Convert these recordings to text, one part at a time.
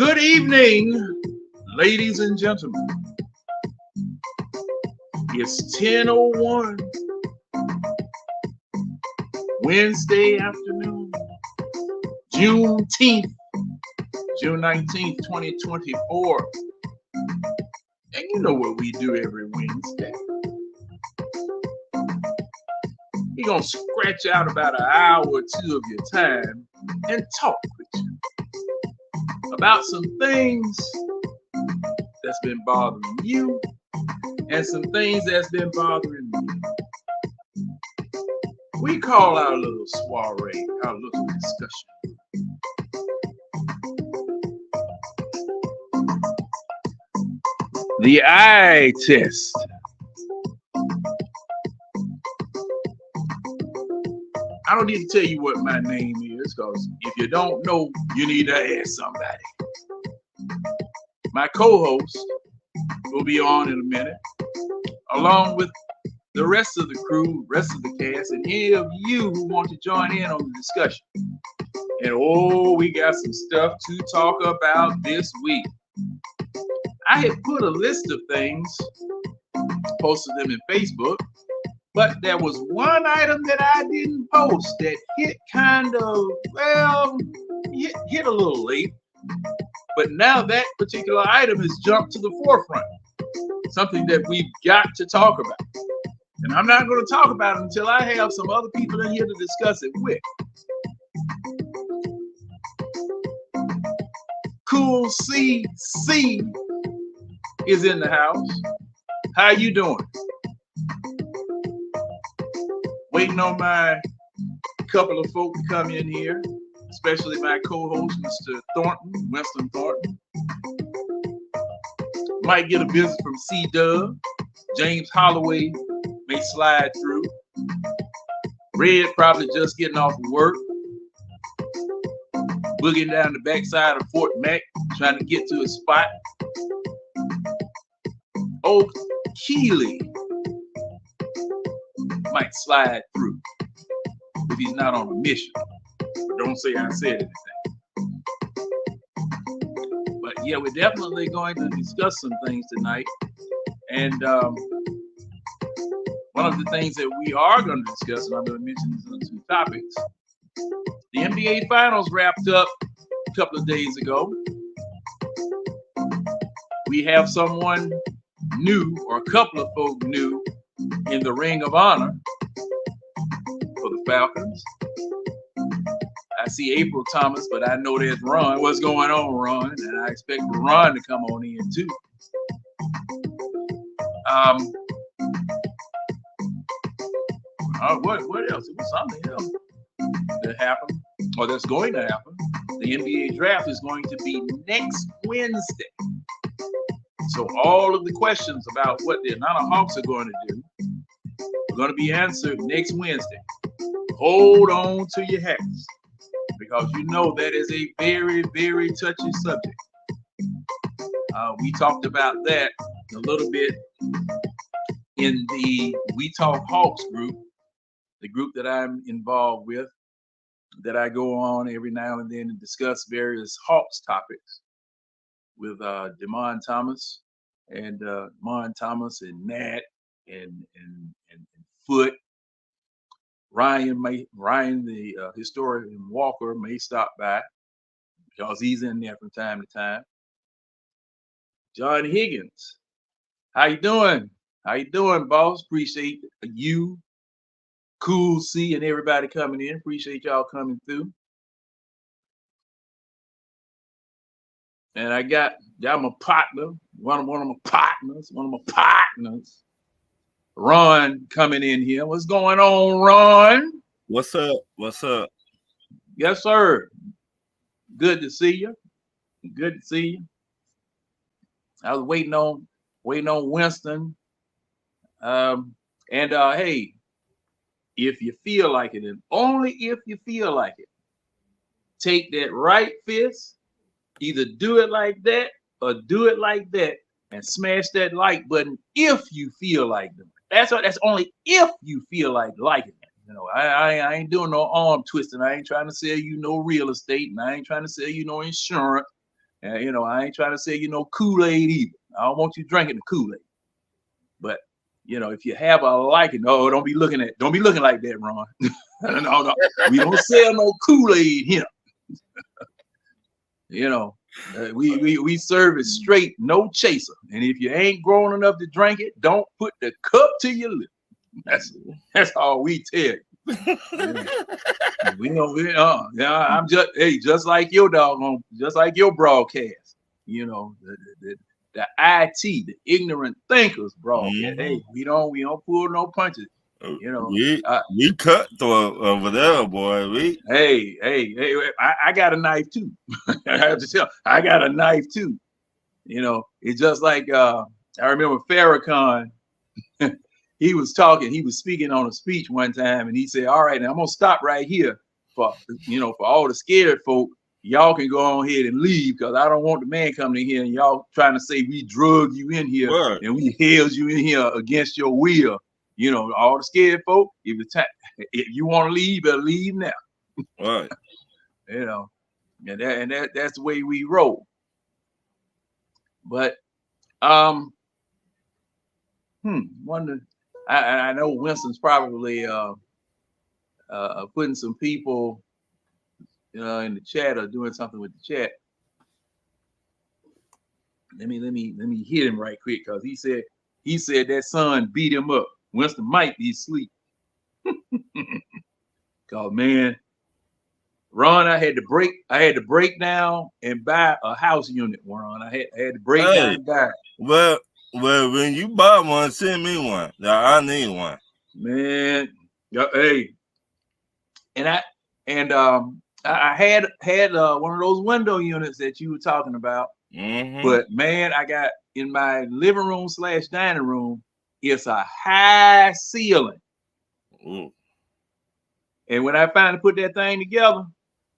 Good evening, ladies and gentlemen. It's 10:01 Wednesday afternoon, Juneteenth, June 19th, 2024. And you know what we do every Wednesday. We're going to scratch out about an hour or two of your time and talk with you about some things that's been bothering you and some things that's been bothering me. We call our little soiree, our little discussion, the eye test. I don't need to tell you what my name is, because if you don't know, you need to ask somebody. My co-host will be on in a minute, along with the rest of the crew, rest of the cast, and any of you who want to join in on the discussion. And we got some stuff to talk about this week. I had put a list of things, posted them in Facebook, but there was one item that I didn't post that hit hit a little late. But now that particular item has jumped to the forefront, something that we've got to talk about. And I'm not going to talk about it until I have some other people in here to discuss it with. Cool CC is in the house. How you doing? Waiting on my couple of folk to come in here, especially my co-host, Mr. Thornton, Winston Thornton. Might get a visit from C-Dub. James Holloway may slide through. Red probably just getting off of work, boogieing down the backside of Fort Mac, trying to get to his spot. Old Keeley might slide through if he's not on a mission. But don't say I said anything. But yeah, we're definitely going to discuss some things tonight. And one of the things that we are going to discuss, and I'm going to mention these other two topics, the NBA Finals wrapped up a couple of days ago. We have someone new, or a couple of folk new, in the Ring of Honor for the Falcons. I see April Thomas, but I know there's Ron. What's going on, Ron? And I expect Ron to come on in too. What else? It was something else that happened, or that's going to happen. The NBA draft is going to be next Wednesday. So all of the questions about what the Atlanta Hawks are going to do are going to be answered next Wednesday. Hold on to your hats, because you know that is a very, very touchy subject. We talked about that a little bit in the We Talk Hawks group, the group that I'm involved with, that I go on every now and then and discuss various Hawks topics with Demond Thomas and Nat and Foot. Ryan, the historian Walker, may stop by because he's in there from time to time. John Higgins, how you doing? How you doing, boss? Appreciate you, Cool C, and everybody coming in. Appreciate y'all coming through. And I got my partner, one of my partners, Ron, coming in here. What's going on, Ron? What's up? What's up? Yes, sir. Good to see you. Good to see you. I was waiting on Winston. Hey, if you feel like it, and only if you feel like it, take that right fist, either do it like that or do it like that, and smash that like button if you feel like doing it. That's only if you feel like liking it. You know, I ain't doing no arm twisting. I ain't trying to sell you no real estate, and I ain't trying to sell you no insurance. And you know, I ain't trying to say Kool-Aid either. I don't want you drinking the Kool-Aid. But you know, if you have a liking, don't be looking like that, Ron. No, we don't sell no Kool-Aid here. You know, we serve it straight, no chaser. And if you ain't grown enough to drink it, don't put the cup to your lip. That's all we tell you. I'm just like your doggone, just like your broadcast. You know, the IT, the ignorant thinkers broadcast. Mm-hmm. Hey, we don't pull no punches. You know, we cut over there, boy. Hey, I got a knife too. I have to tell, I got a knife too. You know, it's just like I remember Farrakhan. He was speaking on a speech one time, and he said, "All right, now I'm gonna stop right here for all the scared folk. Y'all can go on ahead and leave because I don't want the man coming in here and y'all trying to say we drug you in here and we held you in here against your will. You know, all the scared folk, if you want to leave, better leave now." Right. You know, and that's the way we roll. But wonder. I know Winston's probably putting some people in the chat or doing something with the chat. Let me hit him right quick because he said that son beat him up. Winston might be asleep. Cause man, Ron, I had to break down and buy a house unit, Ron. I had to break down and buy. Well, when you buy one, send me one. I need one. Man, hey. And I had one of those window units that you were talking about. Mm-hmm. But man, I got in my living room / dining room, it's a high ceiling. Ooh. And when I finally put that thing together,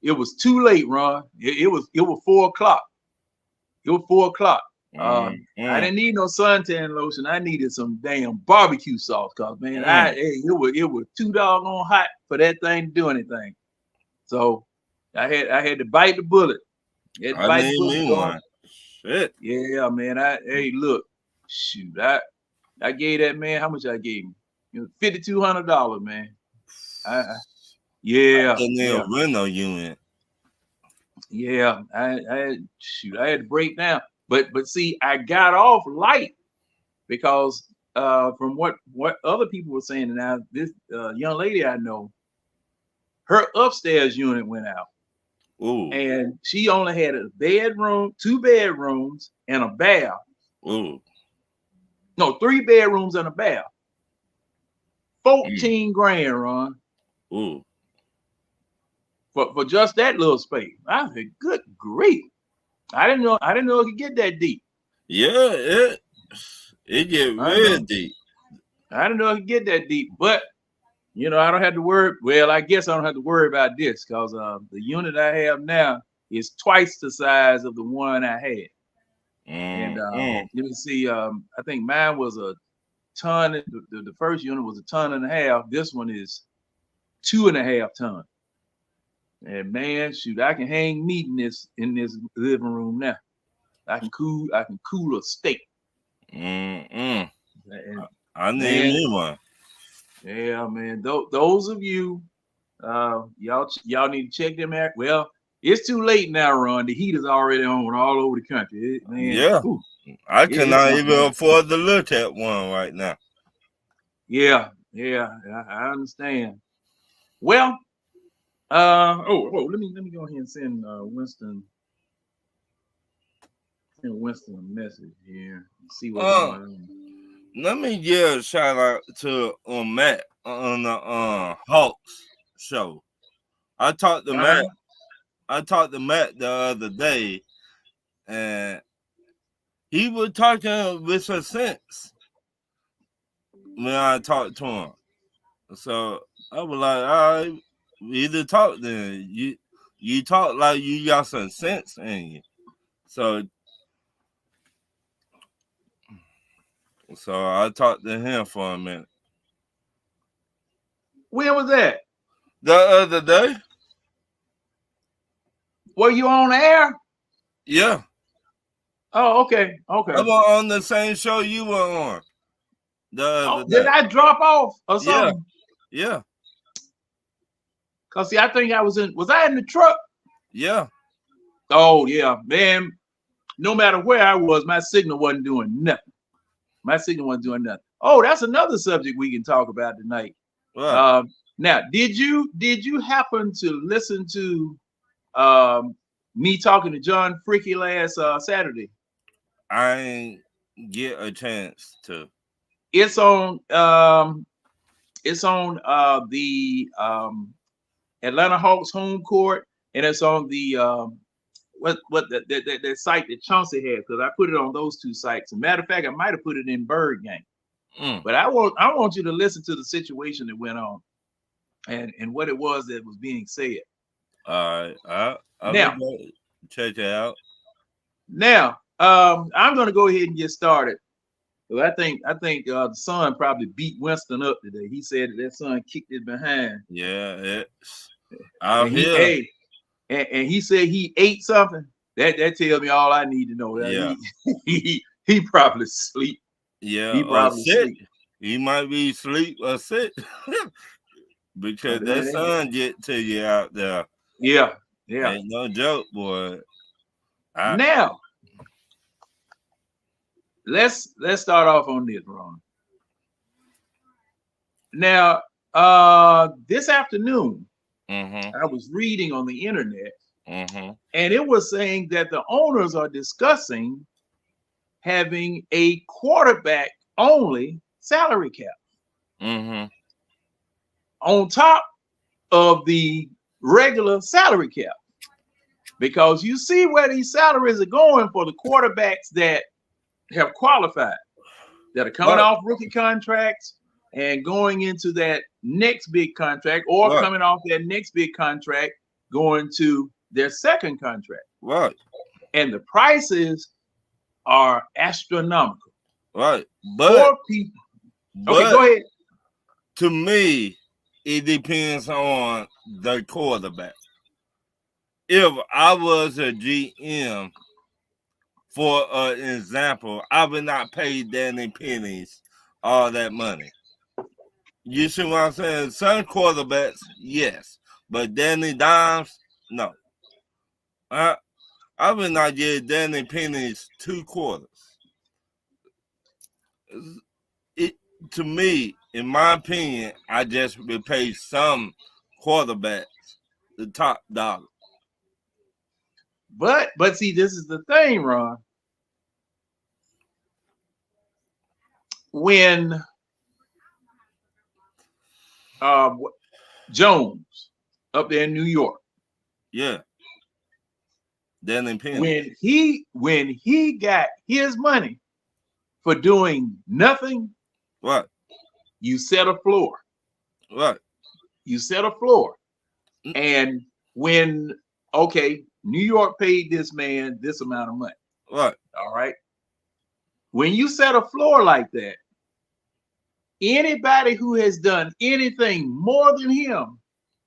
it was too late, Ron. It was 4 o'clock. It was 4 o'clock. I didn't need no suntan lotion. I needed some damn barbecue sauce, cause man, it was too doggone hot for that thing to do anything. So I had to bite the bullet. I need me one. Shit. Yeah, man. Look, shoot. I gave that man, how much I gave him? $5,200, man. I a window unit. Yeah, I had to break down. But see, I got off light because from what other people were saying, and now this young lady I know, her upstairs unit went out. Ooh. And she only had a bedroom, 2 bedrooms, and a bath. Ooh. No, 3 bedrooms and a bath. 14 grand, Ron. Ooh. For just that little space. I said, good grief. I didn't know it could get that deep. Yeah, it get real deep. I didn't know it could get that deep, but I don't have to worry. Well, I guess I don't have to worry about this because the unit I have now is twice the size of the one I had. And let me see. I think mine was a ton. The first unit was 1.5 tons. This one is 2.5 tons. And man, shoot, I can hang meat in this living room now. I can cool a steak. I need me one. Yeah, man. Those of you, y'all need to check them out. Well, it's too late now, Ron. The heat is already on all over the country. I cannot even afford to look at one right now. Yeah, I understand. Well, let me go ahead and send Winston a message here and see what's going on. Let me give a shout out to Matt on the Hawks show. I talked to Matt. I talked to Matt the other day, and he was talking with some sense when I talked to him. So I was like, all right, we either talk then. You talk like you got some sense in you. So I talked to him for a minute. When was that? The other day. Were you on air? Yeah. Oh, okay, okay. I was on the same show you were on the other day. Did I drop off or Yeah, something? yeah, Cause see, I think I was in the truck? yeah. Oh yeah, man. No matter where I was, my signal wasn't doing nothing. My signal wasn't doing nothing. Oh, that's another subject we can talk about tonight. Right. Now, did you happen to listen to me talking to John Freaky last Saturday? I ain't get a chance to. It's on the Atlanta Hawks home court, and it's on the that site that Chauncey had, because I put it on those two sites. As a matter of fact, I might have put it in Bird Game. But I want you to listen to the situation that went on and what it was that was being said. All right. I'll now check it out. Now, I'm going to go ahead and get started. I think the son probably beat Winston up today. He said that son kicked his behind. Yeah, it's out here. And he said he ate something. That tells me all I need to know. Yeah. He probably sleep. Yeah, he probably sleep. He might be asleep or sick. Because that sun get to you out there. Yeah. Ain't no joke, boy. Now, let's start off on this, Ron. Now, this afternoon, I was reading on the internet, and it was saying that the owners are discussing having a quarterback only salary cap on top of the regular salary cap, because you see where these salaries are going for the quarterbacks that have qualified, that are coming off rookie contracts and going into that next big contract, or coming off that next big contract going to their second contract. Right. And the prices are astronomical. Right. But people. Okay, go ahead. To me, it depends on the quarterback. If I was a GM, for an example, I would not pay Danny Pennies all that money. You see what I'm saying? Some quarterbacks, yes, but Danny Dimes, no. I would not give Danny Pennies 2 quarters. To me, in my opinion, I just would pay some quarterbacks the top dollar. But see, this is the thing, Ron. When Jones up there in New York, yeah, Danny Penny, when he got his money for doing nothing, what? You set a floor. Right. You set a floor. And when, New York paid this man this amount of money. Right. All right. When you set a floor like that, anybody who has done anything more than him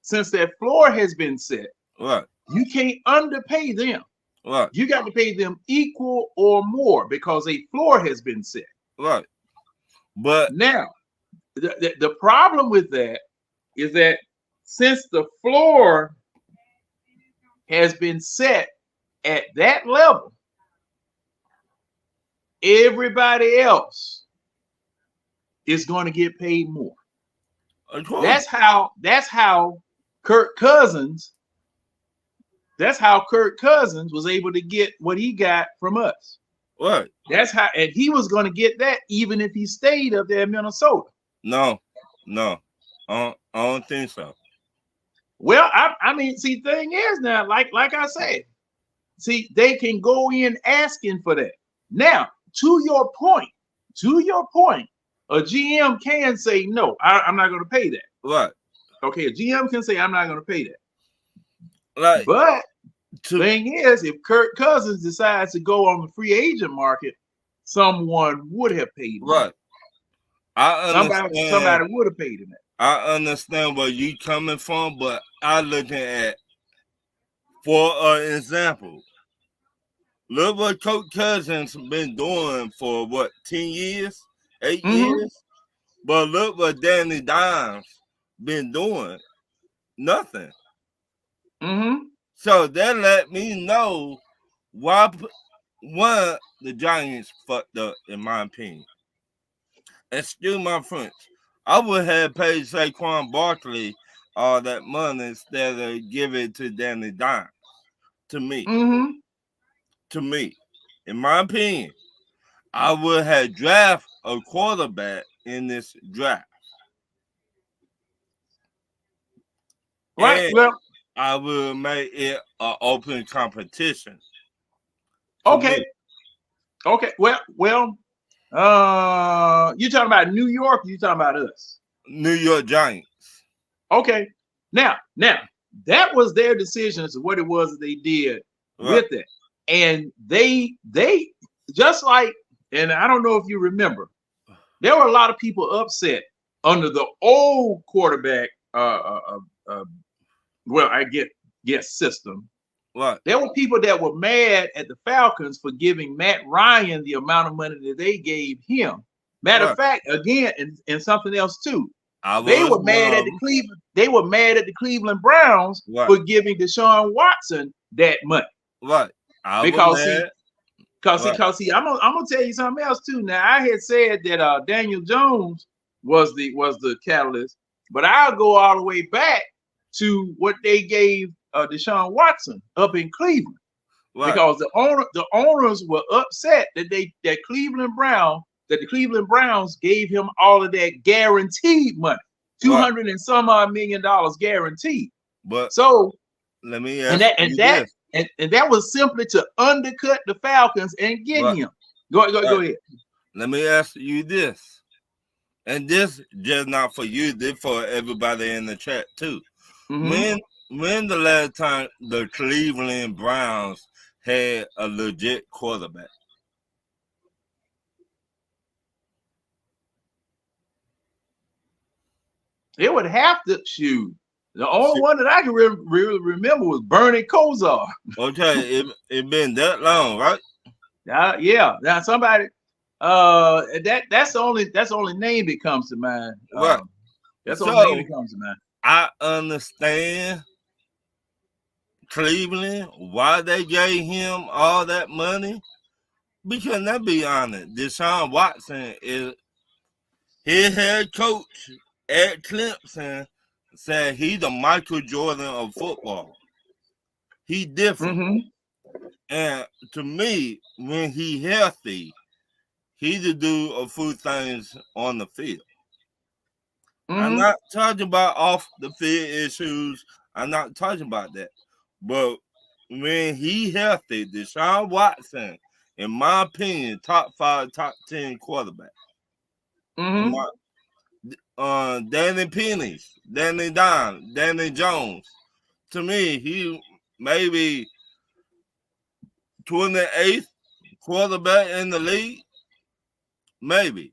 since that floor has been set, right, you can't underpay them. Right. You got to pay them equal or more because a floor has been set. Right. But now, the problem with that is that since the floor has been set at that level, everybody else is going to get paid more. That's how Kirk Cousins was able to get what he got from us. What? That's how, and he was going to get that even if he stayed up there in Minnesota. No, I don't think so. Well, I mean, see, thing is now, like I said, see, they can go in asking for that. Now, to your point, a GM can say no, I'm not going to pay that. Right. Okay, a GM can say I'm not going to pay that. Right. But thing is, if Kirk Cousins decides to go on the free agent market, someone would have paid him. Right. Somebody would have paid him that. I understand where you coming from, but I looking at, for an example, Look what Coach Cousins been doing for what, 10 years, 8 Mm-hmm. years? But look what Danny Dimes been doing. Nothing. Mm-hmm. So that let me know why one the Giants fucked up, in my opinion. Excuse my French. I would have paid Saquon Barkley all that money instead of give it to Danny Dimes. To me. Mm-hmm. To me. In my opinion. I would have drafted a quarterback in this draft. Right. And Well, I would make it an open competition. okay. Me. Okay. Well, you talking about New York, or you talking about us? New York Giants. Okay. Now, that was their decision as to what it was that they did with it. And they just like, and I don't know if you remember, there were a lot of people upset under the old quarterback well, I guess system. Right. There were people that were mad at the Falcons for giving Matt Ryan the amount of money that they gave him. Matter of fact, again, and something else too. They were mad at the Cleveland. They were mad at the Cleveland Browns for giving Deshaun Watson that money. Right. Because see, I'm gonna tell you something else too. Now I had said that Daniel Jones was the catalyst, but I'll go all the way back to what they gave Deshaun Watson up in Cleveland, because the owners were upset that the Cleveland Browns gave him all of that guaranteed money, $200 and some odd million guaranteed. But so let me ask and that was simply to undercut the Falcons and get him. Go ahead. Let me ask you this, and this just not for you, this for everybody in the chat too. Mm-hmm. When the last time the Cleveland Browns had a legit quarterback? It would have to shoot. The only one that I can really remember was Bernie Kosar. Okay, it been that long, right? Yeah. Now somebody, that's the only name that comes to mind. Right. That's the only name that comes to mind. I understand Cleveland, why they gave him all that money. Because let's be honest, Deshaun Watson is his head coach at Clemson said he's the Michael Jordan of football. He different. Mm-hmm. And to me, when he healthy, he to do a few things on the field. Mm-hmm. I'm not talking about off the field issues. I'm not talking about that. But when he healthy, Deshaun Watson, in my opinion, top 5, top 10 quarterback. Mm-hmm. Danny Penny, Danny Dimes, Danny Jones. To me, he maybe 28th quarterback in the league. Maybe.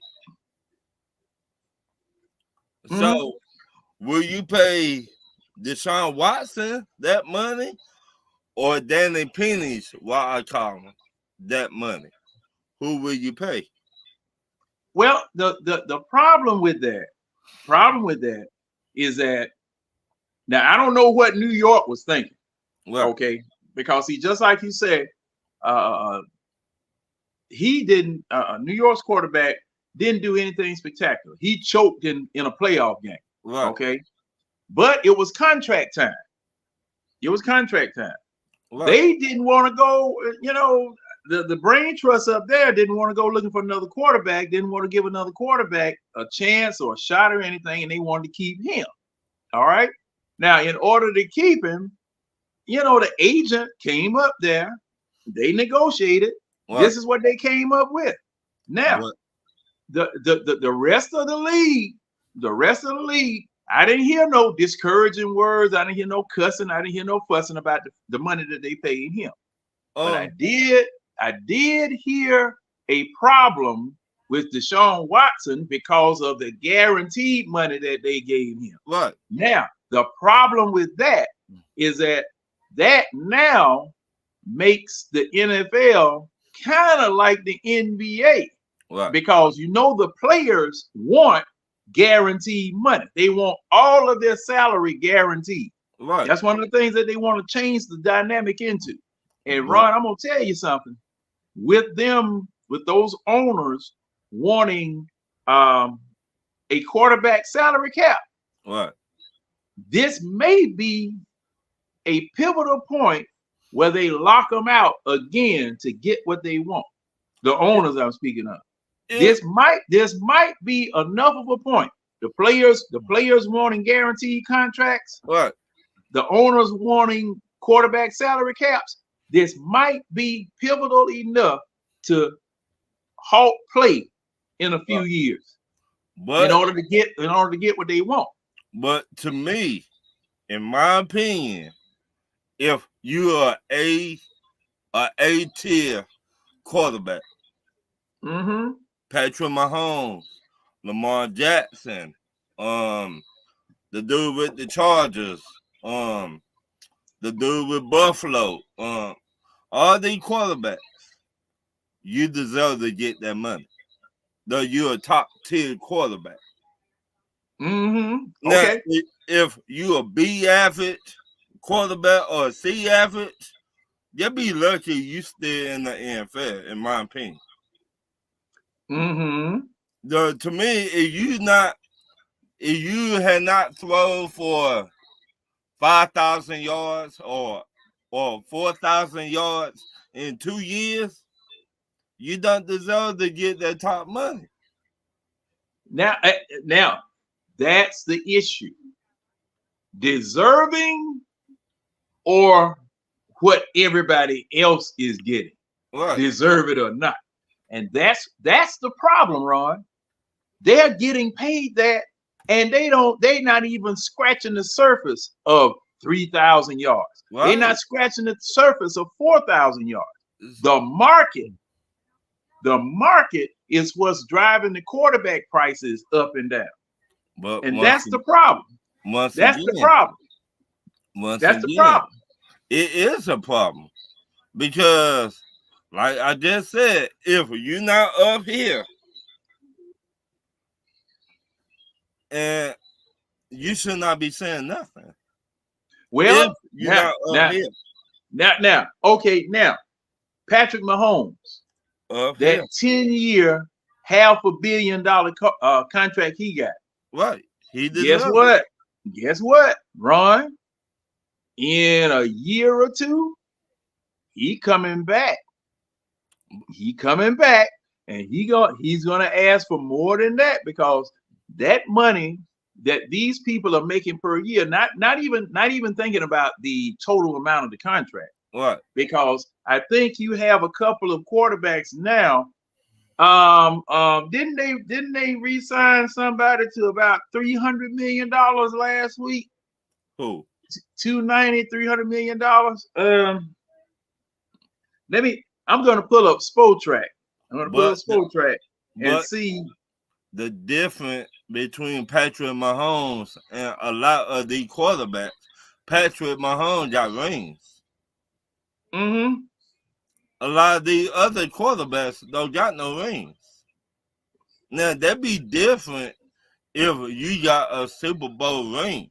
Mm-hmm. So, will you pay Deshaun Watson that money, or Danny Penny's, what I call him, that money? Who will you pay? Well, the problem with that is that now I don't know what New York was thinking. Well, okay, because just like you said, he didn't. New York's quarterback didn't do anything spectacular. He choked in a playoff game. Right. Okay. But it was contract time. Right. They didn't want to go, the brain trust up there didn't want to go looking for another quarterback, didn't want to give another quarterback a chance or a shot or anything, and they wanted to keep him. All right. Now, in order to keep him, the agent came up there. They negotiated. What? This is what they came up with. Now, what? The rest of the league, I didn't hear no discouraging words. I didn't hear no cussing. I didn't hear no fussing about the money that they paid him. But I did hear a problem with Deshaun Watson because of the guaranteed money that they gave him. Right. Now, the problem with that is that now makes the NFL kind of like the NBA. Right. Because the players want guaranteed money. They want all of their salary guaranteed. Right. That's one of the things that they want to change the dynamic into. And Ron, I'm gonna tell you something. With those owners wanting a quarterback salary cap, right, this may be a pivotal point where they lock them out again to get what they want. The owners I'm speaking of. This might be enough of a point. The players wanting guaranteed contracts. Right. The owners wanting quarterback salary caps. This might be pivotal enough to halt play in a few years, but in order to get what they want. But to me, in my opinion, if you are a A-tier quarterback, Patrick Mahomes, Lamar Jackson, the dude with the Chargers, the dude with Buffalo, all these quarterbacks, you deserve to get that money. Though you're a top tier quarterback. Now, okay. If you a B average quarterback or a C average, you'll be lucky you still in the NFL, in my opinion. To me, if you had not thrown for 5,000 yards or 4,000 yards in 2 years, you don't deserve to get that top money. Now that's the issue. Deserving or what everybody else is getting. Right. Deserve it or not. And that's the problem, Ron. They're getting paid that, and they're not even scratching the surface of 3,000 yards. Right. They're not scratching the surface of 4,000 yards. The market is what's driving the quarterback prices up and down. And that's the problem. That's the problem. That's the problem. It is a problem because, like I just said, if you're not up here, and you should not be saying nothing. Well, now, Patrick Mahomes, that 10-year, $500 million contract he got. Right. Guess what, Ron? In a year or two, he coming back. And he's gonna ask for more than that, because that money that these people are making per year, not even thinking about the total amount of the contract. Right. Because I think you have a couple of quarterbacks now. Didn't they re-sign somebody to about $300 million last week? Who? $290, $300 million. I'm gonna pull up Spotrac. And see the difference between Patrick Mahomes and a lot of the quarterbacks. Patrick Mahomes got rings. A lot of the other quarterbacks don't got no rings. Now that'd be different if you got a Super Bowl ring.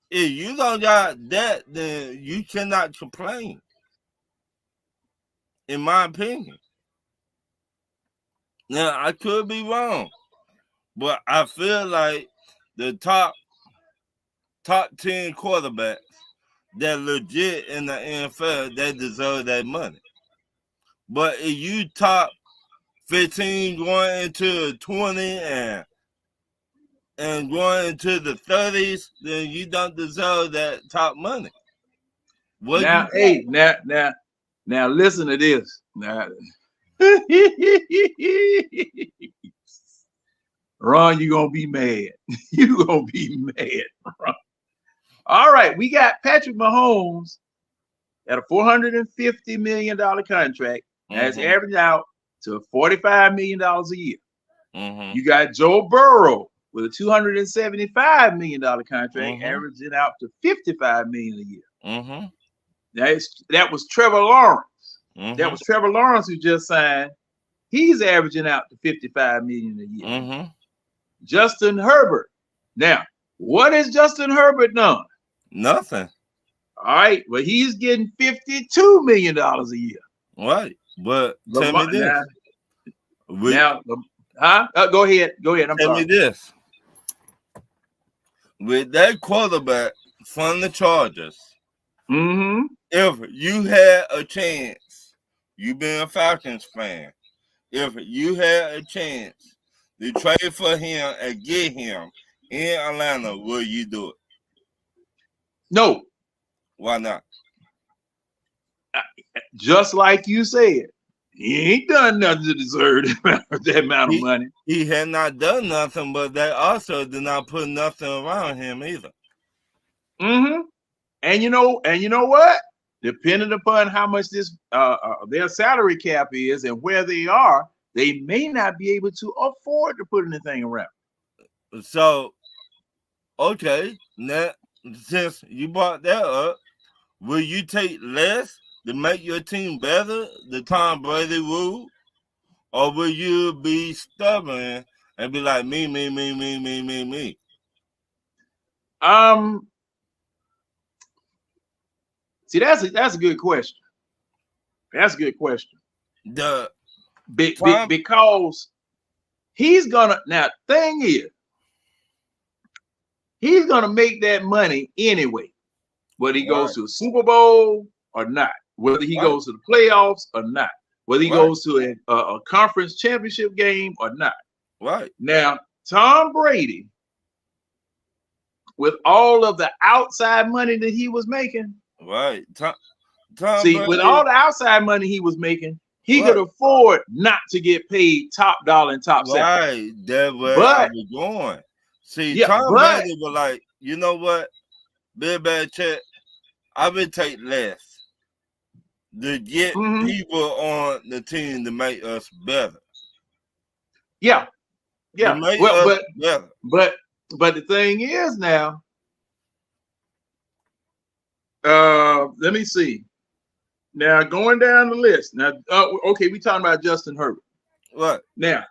If you don't got that, then you cannot complain, in my opinion. Now, I could be wrong, but I feel like the top 10 quarterbacks that legit in the NFL, they deserve that money. But if you top 15 going into 20 and going into the 30s, then you don't deserve that top money. Now listen to this. Now, Ron, you're gonna be mad. You're gonna be mad, Ron. All right, we got Patrick Mahomes at a $450 million contract. That's averaging out to $45 million a year. You got Joe Burrow with a $275 million contract, averaging out to $55 million a year. That was Trevor Lawrence. Mm-hmm. That was Trevor Lawrence who just signed. He's averaging out to $55 million a year. Mm-hmm. Justin Herbert. Now, what has Justin Herbert done? Nothing. All right, well, he's getting $52 million a year. Right, but tell me this. Go ahead. I'm tell sorry. me this. With that quarterback from the Chargers, if you had a chance, you being a Falcons fan, if you had a chance to trade for him and get him in Atlanta, will you do it? No. Why not? Just like you said, he ain't done nothing to deserve that amount of money. He had not done nothing, but they also did not put nothing around him either. And you know what? Depending upon how much this their salary cap is and where they are, they may not be able to afford to put anything around. So, okay, now since you brought that up, will you take less to make your team better, the Tom Brady rule, or will you be stubborn and be like me? See, that's a good question. That's a good question. Because he's gonna make that money anyway, whether he goes to a Super Bowl or not, whether he goes to the playoffs or not, whether he goes to a conference championship game or not. Right. Now, Tom Brady, with all of the outside money that he was making, right. With all the outside money he was making, he could afford not to get paid top dollar and top cent. Right. That's where I was going. See, Tom Brady was like, you know what? Big bad check, I would take less to get people on the team to make us better. Yeah. Better. But the thing is now, let me see. Now going down the list. Now, okay, we talking about Justin Herbert. What? Now,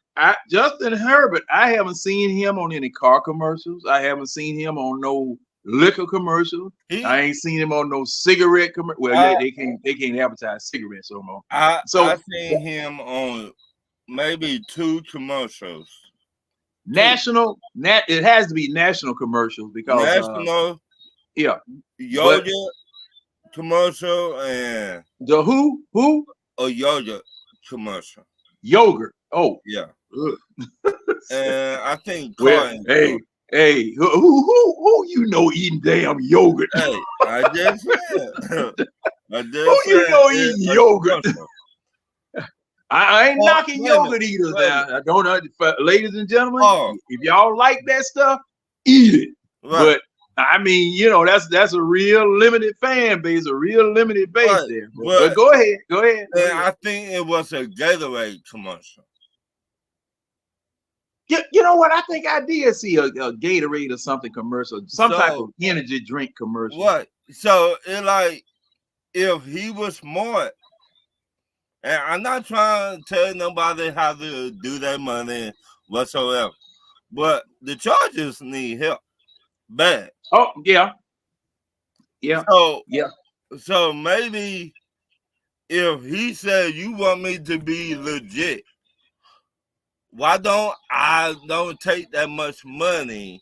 Justin Herbert, I haven't seen him on any car commercials. I haven't seen him on no liquor commercial. I ain't seen him on no cigarette commercial. Well, they can't advertise cigarettes no more. I seen him on maybe 2 commercials. It has to be national commercials because national. Yogurt commercial and the who? A yogurt commercial. Yogurt. Oh yeah. And I think. Hey, who you know eating damn yogurt? Hey, I just said. Eating yogurt? I ain't knocking yogurt eaters now. I don't know, ladies and gentlemen. If y'all like that stuff, eat it. Right. But I mean, that's a real limited fan base, a real limited base there. But go ahead. And I think it was a Gatorade commercial. You know what? I think I did see a Gatorade or something commercial, type of energy drink commercial. What? So it like if he was smart, and I'm not trying to tell nobody how to do their money whatsoever, but the Chargers need help bad. Oh yeah. So maybe if he said you want me to be legit, why don't I take that much money,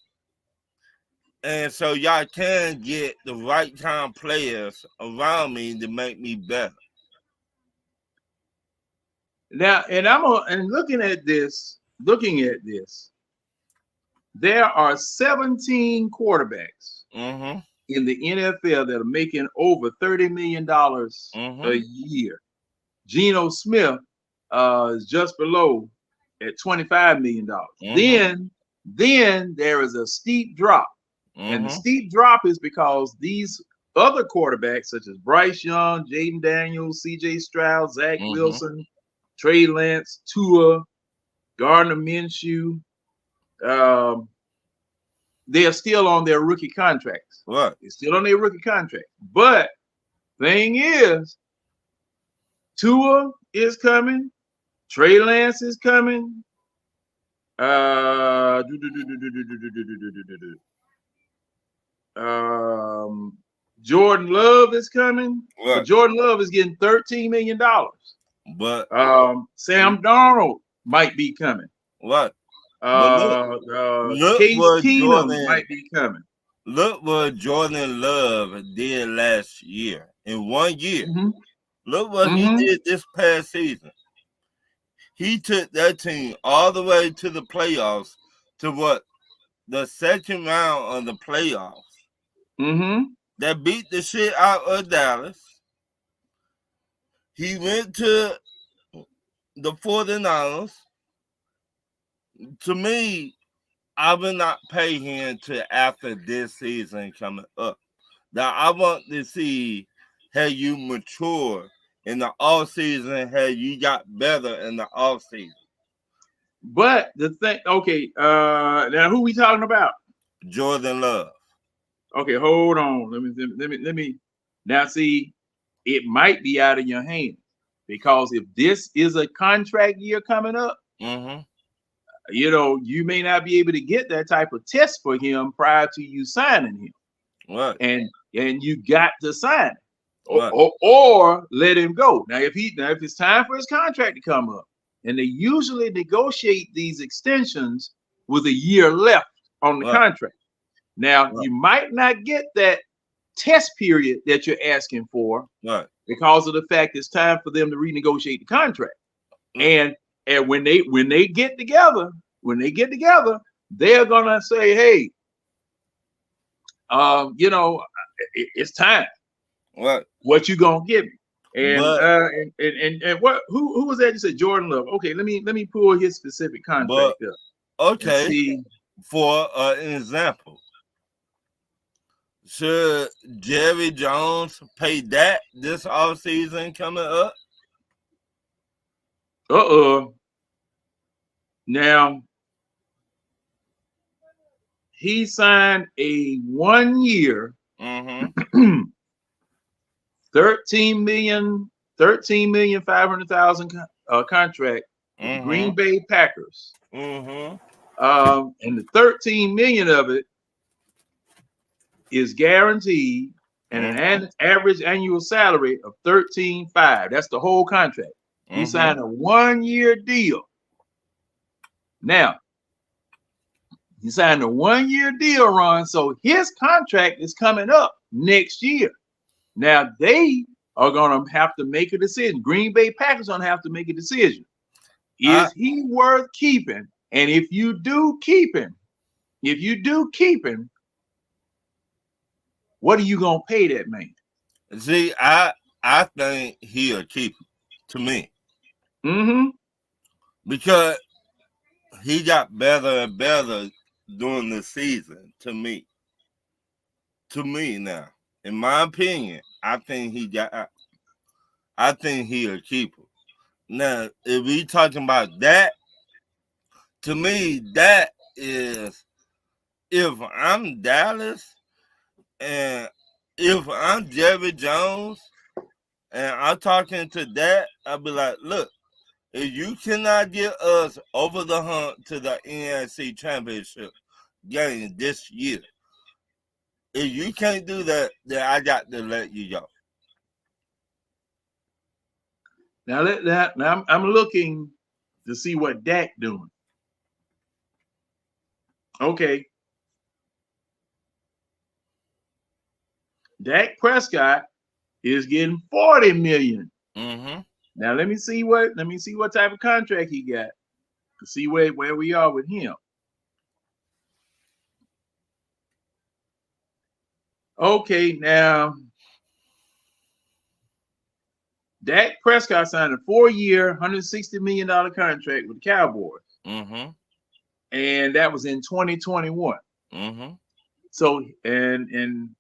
and so y'all can get the right kind of players around me to make me better. Now, and looking at this, there are 17 quarterbacks in the NFL that are making over $30 million a year. Geno Smith is just below at $25 million. Then there is a steep drop. And the steep drop is because these other quarterbacks, such as Bryce Young, Jaden Daniels, CJ Stroud, Zach Wilson, Trey Lance, Tua, Gardner Minshew, they are still on their rookie contracts. What? They're still on their rookie contract. But thing is, Tua is coming. Trey Lance is coming. Jordan Love is coming. What? But Jordan Love is getting $13 million. But Sam Darnold might be coming. what? Look Case what Keenum might be coming. Look what Jordan Love did last year. In 1 year. Mm-hmm. Look what he did this past season. He took that team all the way to the playoffs, to what? The second round of the playoffs. Mm-hmm. That beat the shit out of Dallas. He went to the 49ers. To me, I will not pay him till after this season coming up. Now, I want to see how you mature in the off season, how you got better in the off season. But the thing, okay, now who we talking about? Jordan Love. Okay, hold on. Let me. Now, see, it might be out of your hands because if this is a contract year coming up, you know, you may not be able to get that type of test for him prior to you signing him. What? And you got to sign it. Or let him go. Now, if it's time for his contract to come up, and they usually negotiate these extensions with a year left on the contract. Now, you might not get that test period that you're asking for because of the fact it's time for them to renegotiate the contract. And when they get together, they're gonna say, hey, you know, it's time. What you gonna give me? And what who was that? You said Jordan Love. Okay, let me pull his specific contract up. Okay, for an example, should Jerry Jones pay that this offseason coming up? Now he signed a 1 year, $13,500,000 contract with Green Bay Packers. And the 13 million of it is guaranteed and an average annual salary of 13.5. That's the whole contract. He signed a 1 year deal. Now, he signed a 1 year deal, Ron. So his contract is coming up next year. Now they are going to have to make a decision. Green Bay Packers are going to have to make a decision. Is he worth keeping? And if you do keep him, what are you going to pay that man? See, I think he'll keep him, to me. Because he got better and better during the season, to me. To me now. In my opinion, I think he'll keep him. Now, if we talking about that, to me, that is, if I'm Dallas and if I'm Jerry Jones and I'm talking to that, I'll be like, look, if you cannot get us over the hump to the NFC Championship game this year, if you can't do that, then I got to let you go. Now I'm looking to see what Dak doing. Okay. Dak Prescott is getting 40 million. Now let me see what type of contract he got to see where we are with him. Okay, now Dak Prescott signed a 4-year, $160 million contract with the Cowboys. And that was in 2021. So and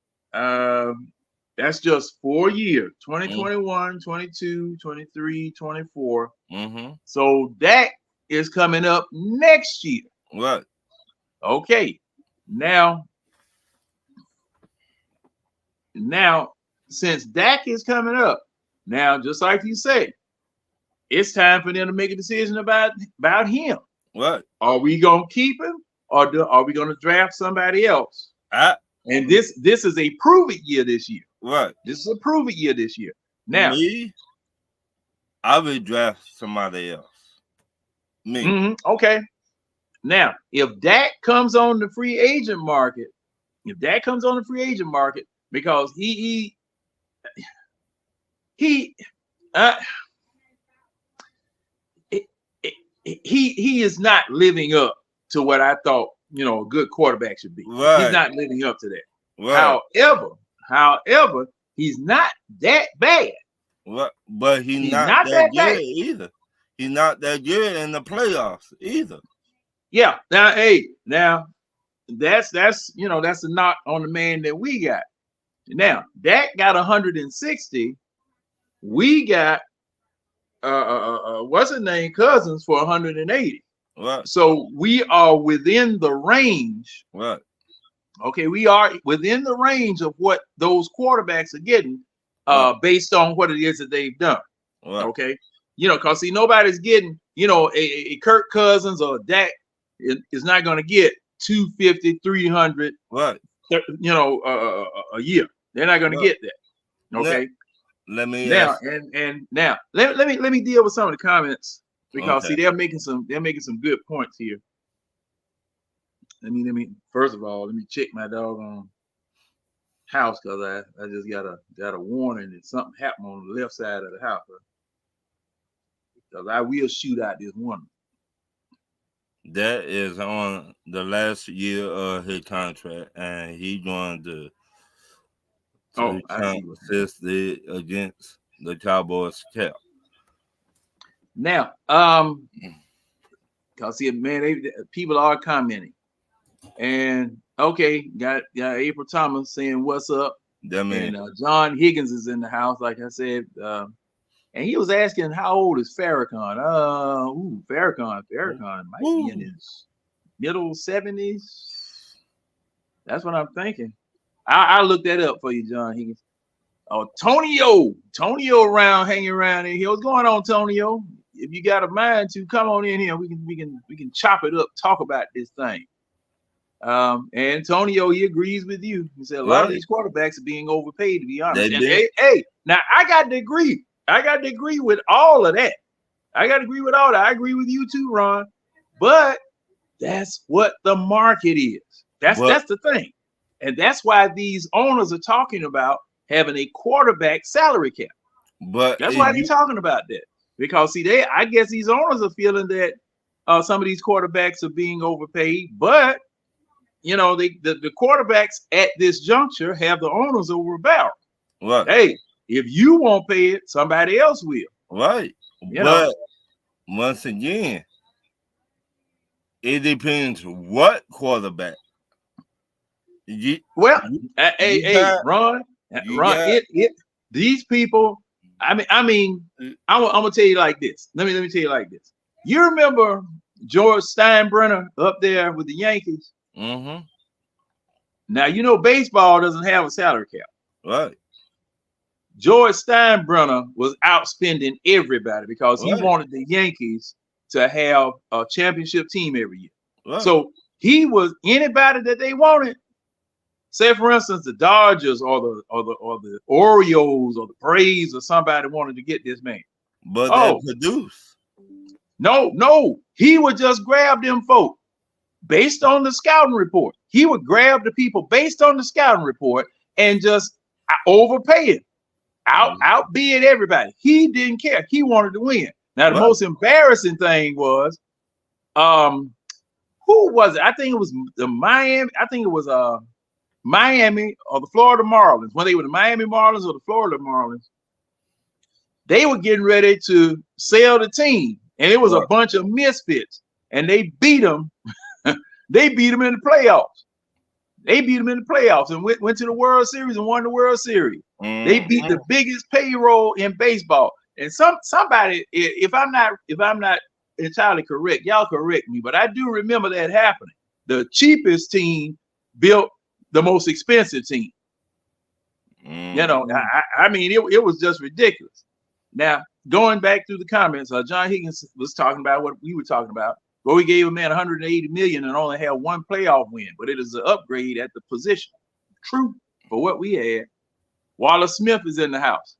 that's just 4 years, 2021, 22, 23, 24. So that is coming up next year. What? Okay. Now since Dak is coming up, now just like you say, it's time for them to make a decision about him. What? Are we gonna keep him, or are we gonna draft somebody else? And this is a prove it year this year. What? This is a prove it year this year. Now, me, I would draft somebody else. Me. Okay. Now, if Dak comes on the free agent market, because he is not living up to what I thought, a good quarterback should be. Right. He's not living up to that. Right. However, he's not that bad. What? But he's not that good either. He's not that good in the playoffs either. Yeah. Now, that's that's a knock on the man that we got. Now, Dak got 160. We got what's his name, Cousins, for 180. Right. So we are within the range. Right. Okay, we are within the range of what those quarterbacks are getting, based on what it is that they've done. Right. Okay, because see, nobody's getting, a Kirk Cousins or Dak is not going to get 250, 300, right? A year. They're not going to get that. Okay. Let me now let me deal with some of the comments, because see, they're making some good points here. Let me first of all, let me check my doggone house, because I just got a warning that something happened on the left side of the house, because I will shoot out this one. That is on the last year of his contract, and he's going to assist against the Cowboys cap. Now, cause see, man, people are commenting, and got April Thomas saying what's up, and John Higgins is in the house, like I said, and he was asking how old is Farrakhan. Farrakhan might be in his middle 70s. That's what I'm thinking. I looked that up for you, John Higgins. Oh, Tonio around, hanging around in here. What's going on, Tonio? If you got a mind to come on in here, we can chop it up, talk about this thing. And Antonio, he agrees with you. He said a lot of these quarterbacks are being overpaid, to be honest. Hey, now I got to agree. I got to agree with all of that. I agree with you too, Ron. But that's what the market is. That's the thing. And that's why these owners are talking about having a quarterback salary cap. But that's why they're talking about that. Because see, I guess these owners are feeling that some of these quarterbacks are being overpaid, but the quarterbacks at this juncture have the owners over a barrel. Right. Hey, if you won't pay it, somebody else will. Right. But once again, it depends what quarterback. Ron, these people. I'm gonna tell you like this. Let me tell you like this. You remember George Steinbrenner up there with the Yankees? Mm-hmm. Now baseball doesn't have a salary cap. Right. George Steinbrenner was outspending everybody because he wanted the Yankees to have a championship team every year. Right. So he was anybody that they wanted. Say, for instance, the Dodgers or the Orioles or the Braves or somebody wanted to get this man. But they produce. No. He would just grab them folk based on the scouting report. He would grab the people based on the scouting report and just overpay it. Outbid everybody. He didn't care. He wanted to win. Now, the most embarrassing thing was, who was it? I think it was Miami. I think it was Miami or the Florida Marlins. When they were the Miami Marlins or the Florida Marlins, they were getting ready to sell the team, and it was a bunch of misfits, and they beat them. They beat them in the playoffs. And went to the World Series and won the World Series. They beat the biggest payroll in baseball. And somebody, if I'm not entirely correct, y'all correct me, but I do remember that happening. The cheapest team built the most expensive team. You know, I mean, it was just ridiculous. Now, going back through the comments, John Higgins was talking about what we were talking about. Well, we gave a man 180 million and only had one playoff win, but it is an upgrade at the position. True for what we had. Wallace Smith is in the house,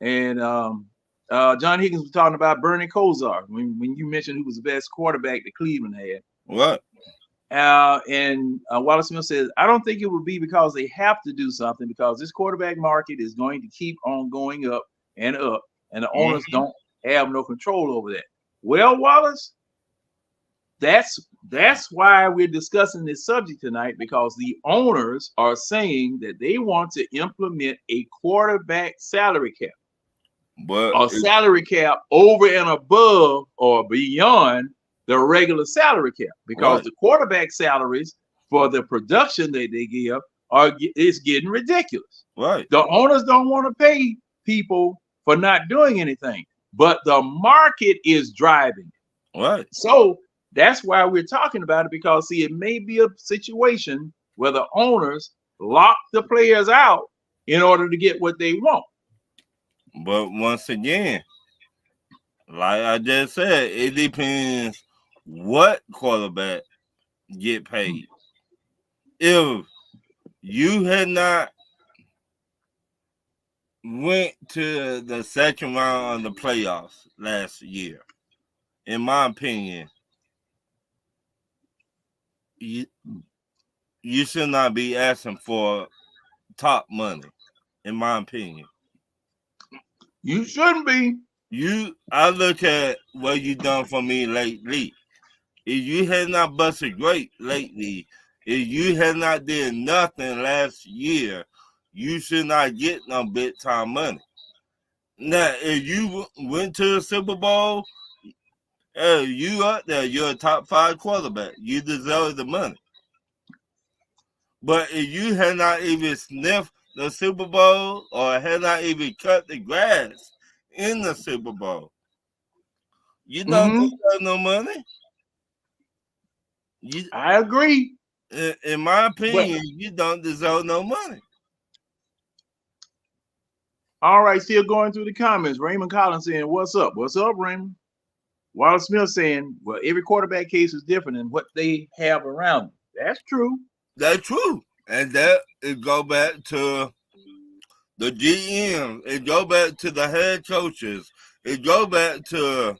and John Higgins was talking about Bernie Kosar when you mentioned who was the best quarterback that Cleveland had. What? And Wallace Smith says, I don't think it would be because they have to do something, because this quarterback market is going to keep on going up, and the owners don't have no control over that. Well, Wallace, that's why we're discussing this subject tonight, because the owners are saying that they want to implement a quarterback salary cap, but a salary cap over and above or beyond the regular salary cap, because the quarterback salaries for the production that they give is getting ridiculous. Right. The owners don't want to pay people for not doing anything, but the market is driving it. Right. So that's why we're talking about it, because see, it may be a situation where the owners lock the players out in order to get what they want. But once again, like I just said, it depends what quarterback get paid. If you had not went to the second round of the playoffs last year, in my opinion, you should not be asking for top money, in my opinion. You shouldn't be. I look at what you done for me lately. If you had not busted great lately, if you had not did nothing last year, you should not get no big time money. Now, if you went to the Super Bowl, you up there, you're a top 5 quarterback. You deserve the money. But if you had not even sniffed the Super Bowl or had not even cut the grass in the Super Bowl, you don't deserve no money. I agree. In my opinion, you don't deserve no money. All right, still going through the comments. Raymond Collins saying, what's up? What's up, Raymond? Wallace Smith saying, well, every quarterback case is different in what they have around them. That's true. That's true. And that it go back to the GM. It go back to the head coaches. It go back to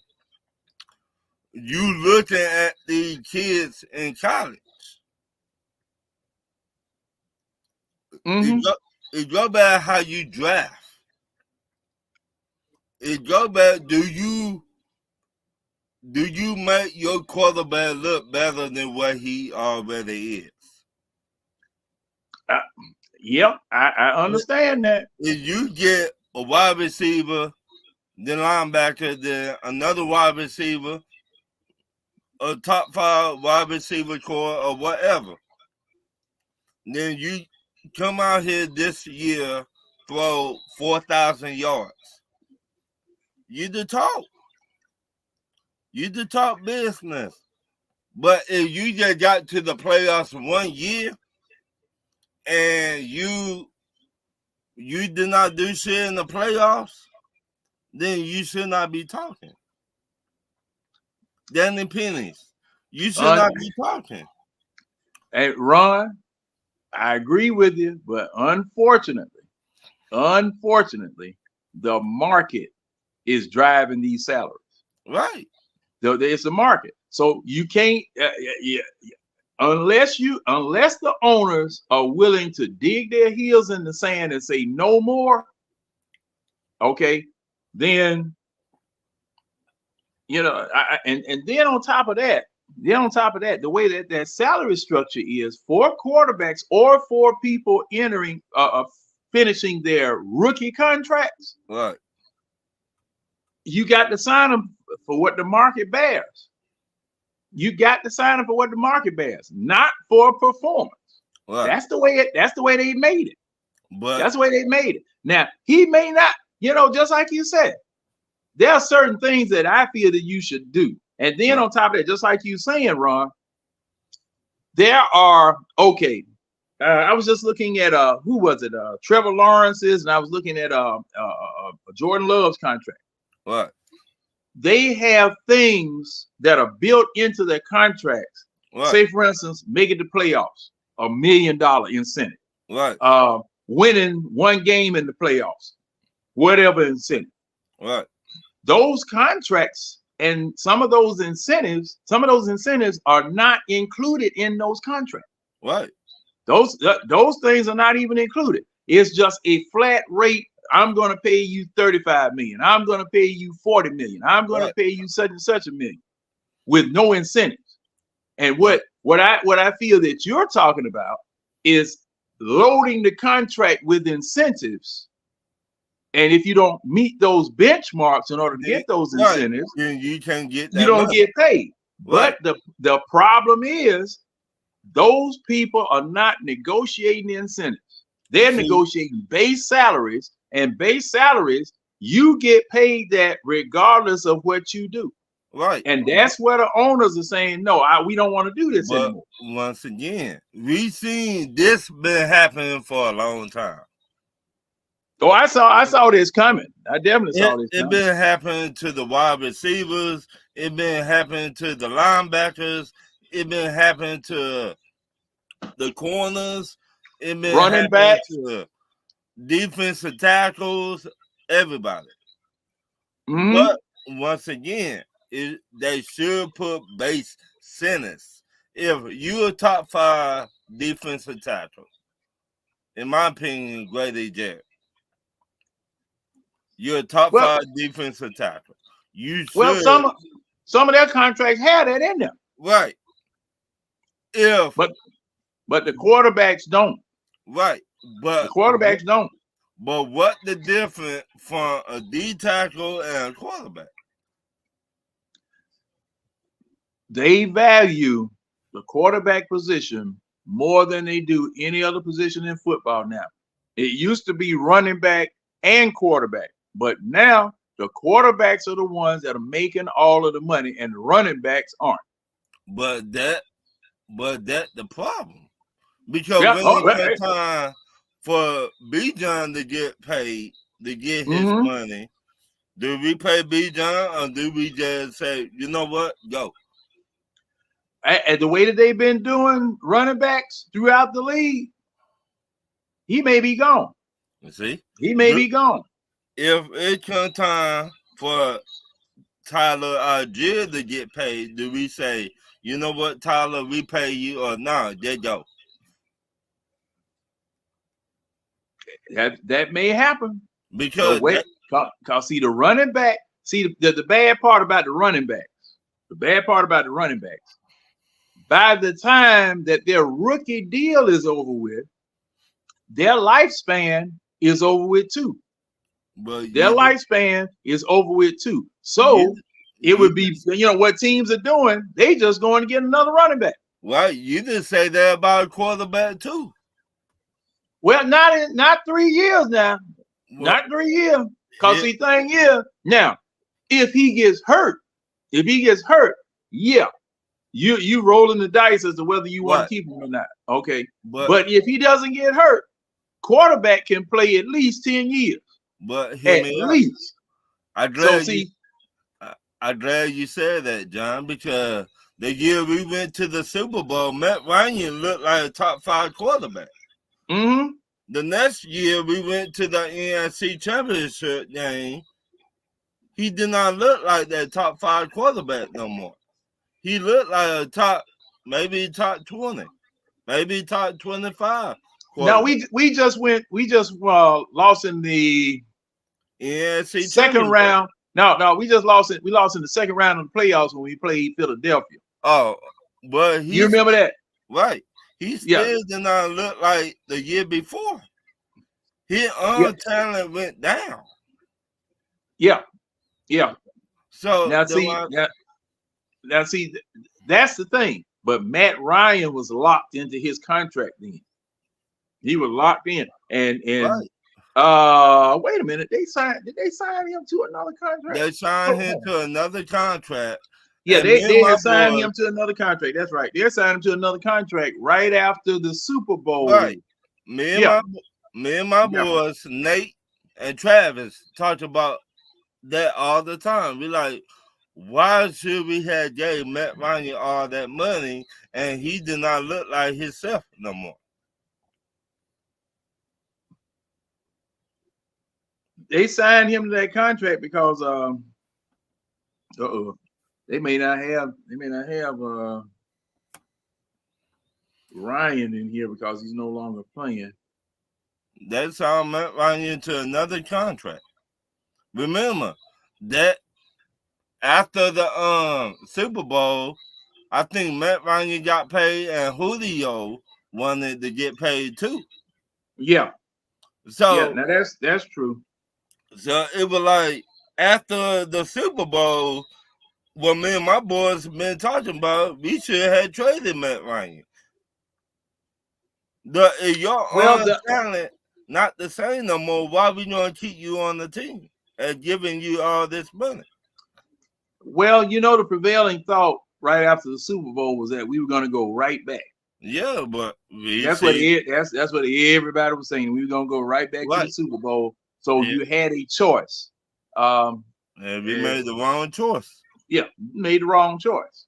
you looking at the kids in college. It go back how you draft. It go back, do you make your quarterback look better than what he already is? Yep, I understand that. If you get a wide receiver, then linebacker, then another wide receiver, a top 5 wide receiver core or whatever, then you come out here this year, throw 4,000 yards. You the top. You the top business. But if you just got to the playoffs 1 year and you did not do shit in the playoffs, then you should not be talking. Danny Pennies, you should not be talking. Hey, Ron, I agree with you, but unfortunately, the market is driving these salaries. Right. It's a market. So you can't, unless the owners are willing to dig their heels in the sand and say no more, okay, then, and then on top of that, the way that salary structure is for quarterbacks or for people entering, finishing their rookie contracts, right? You got to sign them for what the market bears. You got to sign them for what the market bears, not for performance. Right. That's the way they made it. But that's the way they made it. Now he may not, just like you said, there are certain things that I feel that you should do. And then on top of that, just like you saying, Ron, there are, okay, I was just looking at who was it? Trevor Lawrence's, and I was looking at Jordan Love's contract. What? They have things that are built into their contracts. What? Say, for instance, making the playoffs, $1 million incentive. What? Winning one game in the playoffs, whatever incentive. What? Those contracts and some of those incentives are not included in those contracts. What? Those things are not even included. It's just a flat rate. I'm going to pay you 35 million. I'm going to pay you 40 million. I'm going to pay you such and such a million with no incentives. And what I feel that you're talking about is loading the contract with incentives. And if you don't meet those benchmarks in order to get those incentives, then you can't get that you don't money. get paid. Right. But the problem is those people are not negotiating the incentives. They're negotiating base salaries, and base salaries, you get paid that regardless of what you do. Right. And that's where the owners are saying, no, we don't want to do this anymore. Once again, we seen this been happening for a long time. Oh, I saw this coming. I definitely saw this coming. It been happening to the wide receivers. It been happening to the linebackers. It been happening to the corners. It been running backs, to defensive tackles, everybody. Mm-hmm. But once again, they should put base centers. If you're a top 5 defensive tackle, in my opinion, Grady Jarrett. You're a top 5 defensive tackle. You should. Well, some of their contracts had that in there. Right. But the quarterbacks don't. Right. But the quarterbacks don't. But what the difference from a D tackle and a quarterback? They value the quarterback position more than they do any other position in football now. It used to be running back and quarterback, but now the quarterbacks are the ones that are making all of the money, and the running backs aren't. But that the problem, because when it's time for Bijan to get paid to get his money, do we pay Bijan or do we just say, you know what, go? And the way that they've been doing running backs throughout the league, he may be gone. You see, he may be gone. If it comes time for Tyler Algier to get paid, do we say, you know what, Tyler, we pay you, or no, they go? That may happen. Because see, the running back, the bad part about the running backs, by the time that their rookie deal is over with, their lifespan is over with too. But their lifespan is over with too. So it would be, what teams are doing, they just going to get another running back. Well, you didn't say that about a quarterback too. Well, not 3 years now. Not 3 years. Because the thing is, now, if he gets hurt, yeah, you rolling the dice as to whether you want to keep him or not. Okay. But if he doesn't get hurt, quarterback can play at least 10 years. But at least. I'm glad you said that, John, because the year we went to the Super Bowl, Matt Ryan looked like a top 5 quarterback. Mm-hmm. The next year we went to the NFC Championship game, he did not look like that top 5 quarterback no more. He looked like a maybe top 20, maybe top 25. No, we just lost in the NFC second round. No, we just lost it. We lost in the second round of the playoffs when we played Philadelphia. Oh, but you remember that? Right. He still did not look like the year before. His talent went down. Yeah. So now see, that's the thing. But Matt Ryan was locked into his contract then. He was locked in, and wait a minute, did they sign him to another contract? They signed him to another contract Yeah, And me and they my had signed boys, him to another contract. That's right. They signed him to another contract right after the Super Bowl. right. Me and Yeah, my yeah. boys, Nate and Travis, talked about that all the time. We like, why should we have gave Matt Ryan all that money and he did not look like himself no more? They signed him to that contract because they may not have Ryan in here because he's no longer playing. They signed Matt Ryan to another contract. Remember that after the Super Bowl, I think Matt Ryan got paid and Julio wanted to get paid too. Yeah. So yeah, now that's true. So it was like after the Super Bowl, what me and my boys been talking about, we should have traded Matt Ryan. If your talent not the same no more, why we gonna keep you on the team and giving you all this money? Well, the prevailing thought right after the Super Bowl was that we were going to go right back. Yeah, but that's what everybody was saying. We were going to go right back to the Super Bowl. So you had a choice. And we made the wrong choice. Yeah, made the wrong choice.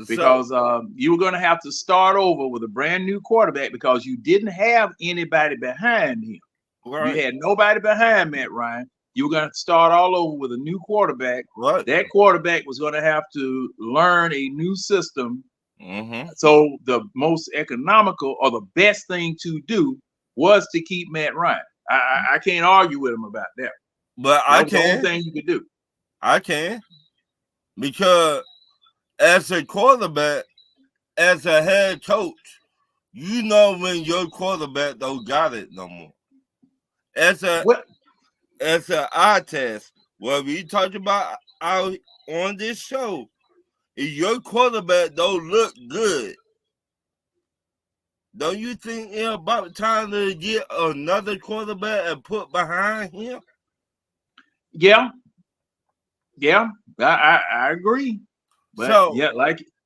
Because you were going to have to start over with a brand new quarterback because you didn't have anybody behind him. Right. You had nobody behind Matt Ryan. You were going to start all over with a new quarterback. Right. That quarterback was going to have to learn a new system. Mm-hmm. So the most economical or the best thing to do was to keep Matt Ryan. I can't argue with him about that. But that was the only thing you could do. I can. Because as a quarterback, as a head coach, you know when your quarterback don't got it no more. As an eye test, what we talked about out on this show, if your quarterback don't look good, don't you think it's about time to get another quarterback and put behind him? Yeah, I agree. But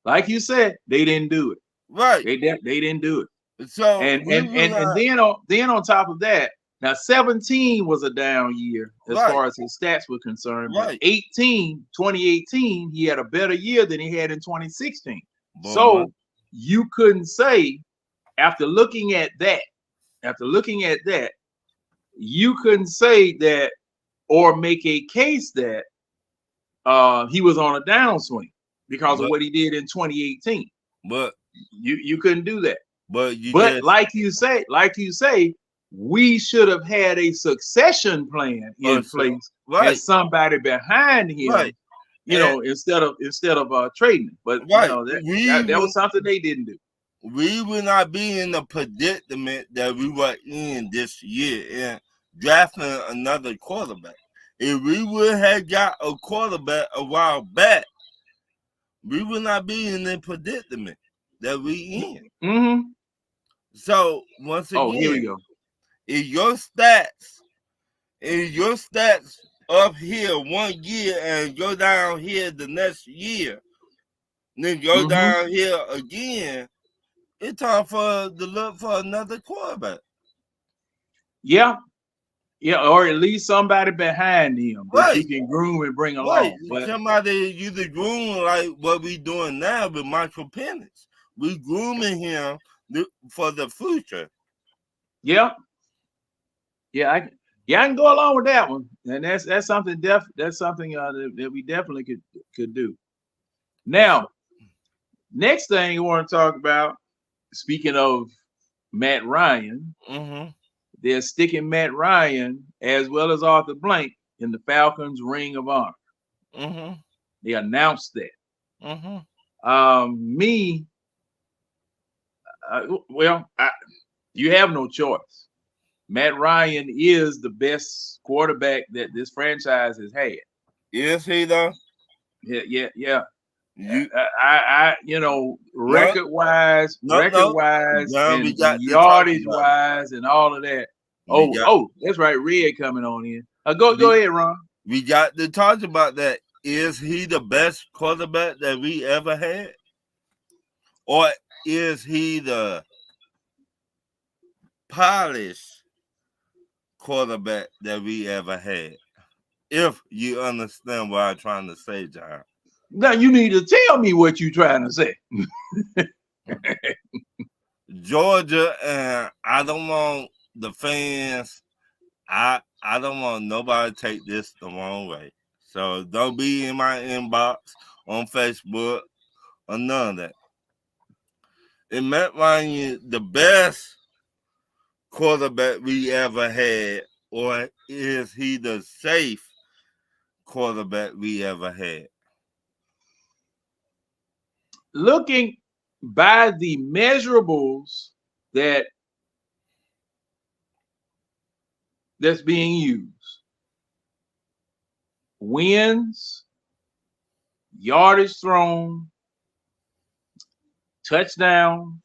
like you said, they didn't do it. Right. They didn't do it. So and then on top of that, now 17 was a down year as far as his stats were concerned. Right. 2018, he had a better year than he had in 2016. So you couldn't say after looking at that, you couldn't say that or make a case that he was on a downswing because of what he did in 2018. But you couldn't do that. But like you say, we should have had a succession plan in place and somebody behind him, instead of trading. But that was something they didn't do. We will not be in the predicament that we were in this year and drafting another quarterback. If we would have got a quarterback a while back, we would not be in the predicament that we in. Mm-hmm. So once again, here we go. If your stats up here 1 year and go down here the next year, then go down here again, it's time to look for another quarterback. Yeah, or at least somebody behind him that you can groom and bring along. But somebody you could groom like what we doing now with Michael Penix. We grooming him for the future. Yeah. I can go along with that one, and that's something that we definitely could do. Now, next thing you want to talk about, speaking of Matt Ryan, they're sticking Matt Ryan as well as Arthur Blank in the Falcons Ring of Honor. They announced that. You have no choice. Matt Ryan is the best quarterback that this franchise has had. Is he though? Yeah. Record-wise, and yardage-wise, and all of that. That's right. Red coming on in. Go ahead, Ron. We got to talk about that. is he the best quarterback that we ever had? Or is he the polished quarterback that we ever had? If you understand what I'm trying to say, John. Now you need to tell me what you're trying to say. Georgia, and I don't want the fans. I don't want nobody to take this the wrong way. So don't be in my inbox on Facebook or none of that. It Matt Ryan the best quarterback we ever had, or is he the safe quarterback we ever had? Looking by the measurables that's being used, wins, yardage thrown, touchdowns,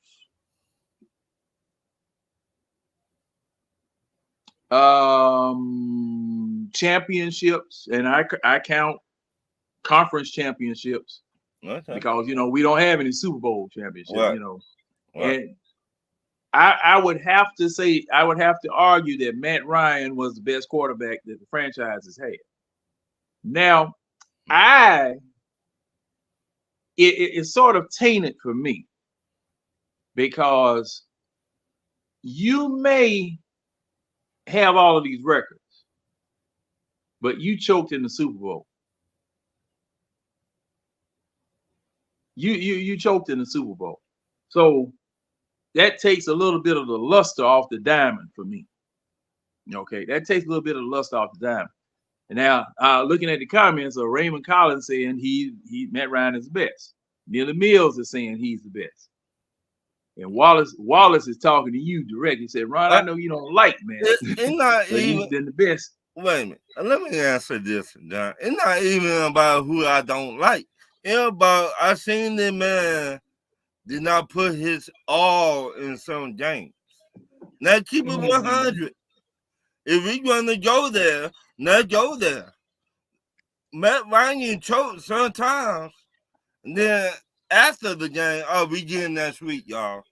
championships, and I count conference championships. Okay. Because we don't have any Super Bowl championships, right. Right. And I would have to argue that Matt Ryan was the best quarterback that the franchise has had. Now, it's sort of tainted for me because you may have all of these records, but you choked in the Super Bowl. You choked in the Super Bowl. So that takes a little bit of the luster off the diamond for me. Okay, that takes a little bit of the luster off the diamond. And now, looking at the comments of Raymond Collins saying Matt Ryan is the best. Neely Mills is saying he's the best. And Wallace is talking to you directly. He said, Ron, I know you don't like man. It's not even he's been the best. Wait a minute. Let me answer this, John. It's not even about who I don't like. It's about I seen the man did not put his all in some games. Now keep it 100. If we're going to go there, let's go there. Matt Ryan choked sometimes. And then after the game, we getting that sweet, y'all.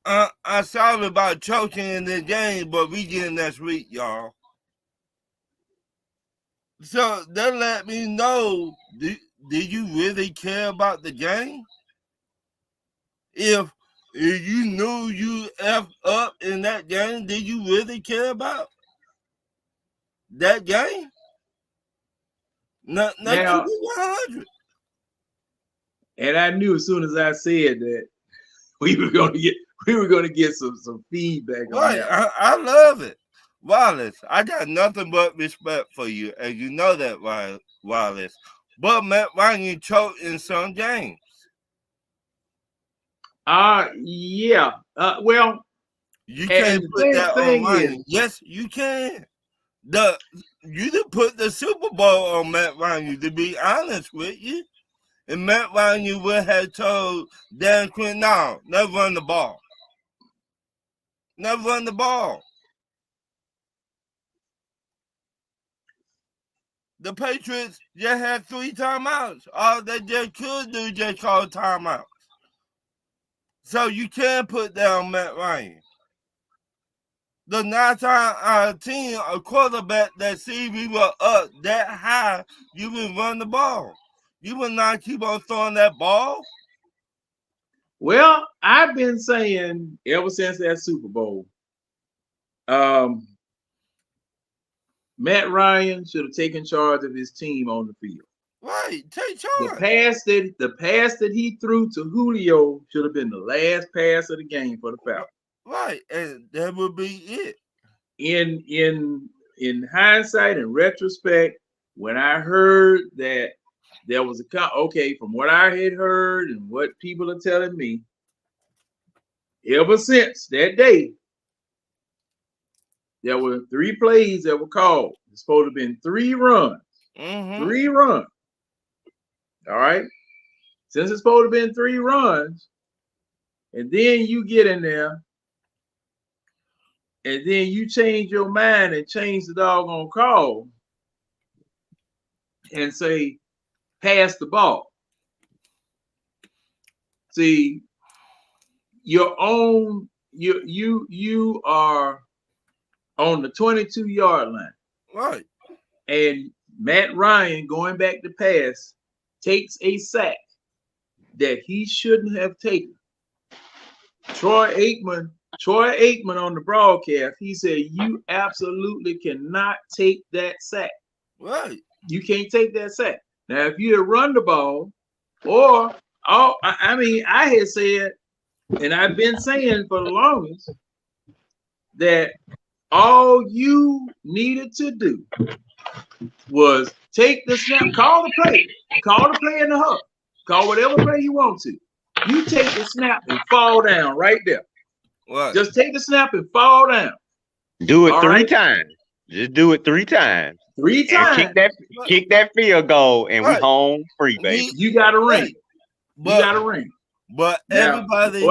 I'm sorry about choking in the game, but we getting that sweet, y'all. So that let me know, did you really care about the game? If you knew you F up in that game, did you really care about that game? Not now, 100. And I knew as soon as I said that we were going to get some feedback. Right, I love it. Wallace, I got nothing but respect for you, and you know that, Wallace. But Matt Ryan choked in some games. Yeah. Well, you can't put that on Ryan. Yes, you can. You didn't put the Super Bowl on Matt Ryan, to be honest with you. And Matt Ryan would have told Dan Quinn, no, never run the ball. Never run the ball. The Patriots just had 3 timeouts. All they just could do just call timeouts. So you can't put down Matt Ryan. The 9-time out of 10, a quarterback that see we were up that high, you would run the ball. You would not keep on throwing that ball. Well, I've been saying ever since that Super Bowl, Matt Ryan should have taken charge of his team on the field. Right, take charge. The pass that he threw to Julio should have been the last pass of the game for the Falcons. Right, and that would be it. In hindsight and retrospect, when I heard that there was from what I had heard and what people are telling me, ever since that day, there were 3 plays that were called. It's supposed to have been 3 runs. Mm-hmm. 3 runs. All right. Since it's supposed to have been 3 runs, and then you get in there and then you change your mind and change the doggone call and say, pass the ball. See, you are on the 22-yard line. Right. And Matt Ryan going back to pass takes a sack that he shouldn't have taken. Troy Aikman on the broadcast, he said, you absolutely cannot take that sack. Right. You can't take that sack. Now, if you had run the ball, or I had said, and I've been saying for the longest, that all you needed to do was take the snap, call the play in the hub, call whatever play you want to. You take the snap and fall down right there. Right. Just take the snap and fall down. Do it three times. Just do it 3 times. 3 times. Kick that field goal, and we home free, baby. You got a ring. You got a ring. But now, everybody.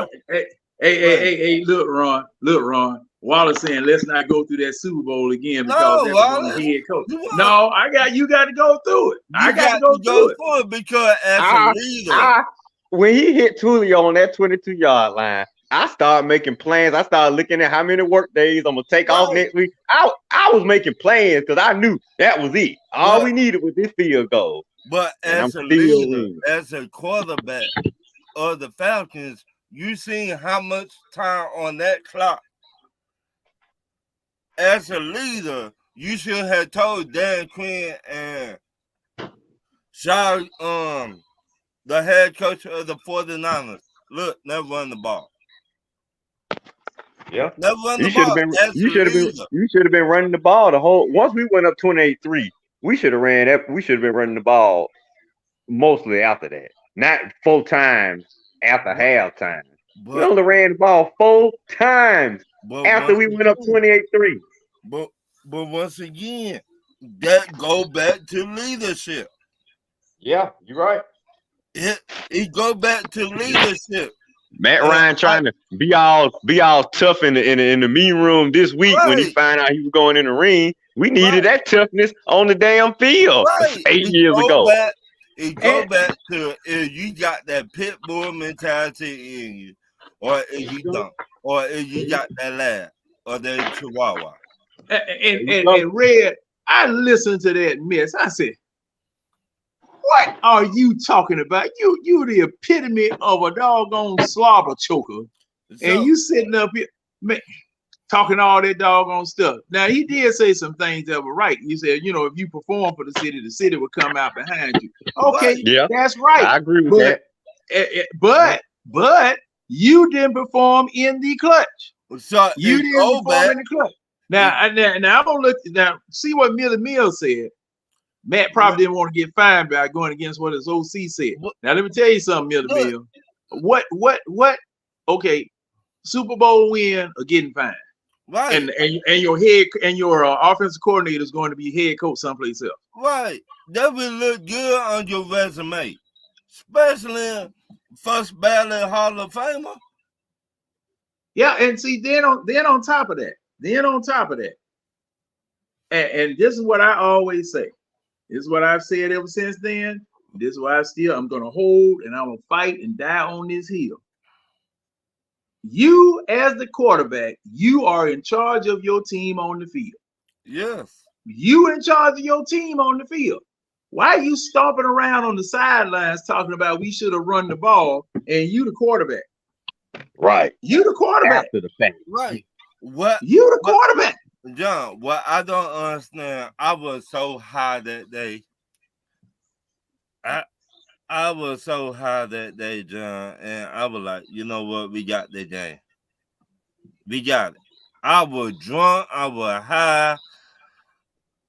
Hey, look, Ron. Wallace saying, let's not go through that Super Bowl again because that's on the head coach. No, you got to go through it. I got to go through it because as a leader. When he hit Tulio on that 22-yard line, I started making plans. I started looking at how many work days I'm gonna take off next week. I was making plans because I knew that was it. All we needed was this field goal. But as a leader, as a quarterback of the Falcons, you seen how much time on that clock. As a leader, you should have told Dan Quinn and Shaw, the head coach of the 49ers, look, never run the ball. Yeah. Never run the ball. You should have been running the ball the whole. Once we went up 28-3, we should have ran that. We should have been running the ball mostly after that. Not 4 times after halftime. We only ran the ball 4 times after we went up 28-3. But once again, that go back to leadership. Yeah, you're right. It go back to leadership. Matt Ryan trying to be all tough in the meeting room this week when he found out he was going in the ring. We needed that toughness on the damn field 8 years ago. It go back to if you got that pit bull mentality in you, or if you don't, or if you got that lab or that chihuahua. And Red, I listened to that mess. I said, what are you talking about? You the epitome of a doggone slobber choker. And you sitting up here talking all that doggone stuff. Now, he did say some things that were right. He said, if you perform for the city would come out behind you. Okay, that's right. I agree with that. But you didn't perform in the clutch. So you didn't perform in the clutch. Now I'm gonna look see what Mills said. Matt probably didn't want to get fined by going against what his OC said. Now let me tell you something, Mills. What? Okay, Super Bowl win or getting fined, right? And your head and your offensive coordinator is going to be head coach someplace else, right? That will look good on your resume, especially first ballot Hall of Famer. Yeah, and see, then on top of that, and this is what I always say. This is what I've said ever since then. This is why I'm going to hold and I'm going to fight and die on this hill. You, as the quarterback, you are in charge of your team on the field. Yes. You in charge of your team on the field. Why are you stomping around on the sidelines talking about we should have run the ball and you the quarterback? Right. You the quarterback. After the fact. Right. What? You the quarterback. John, what I don't understand, I was so high that day. I was so high that day, John, and I was like, you know what? We got the game. We got it. I was drunk. I was high.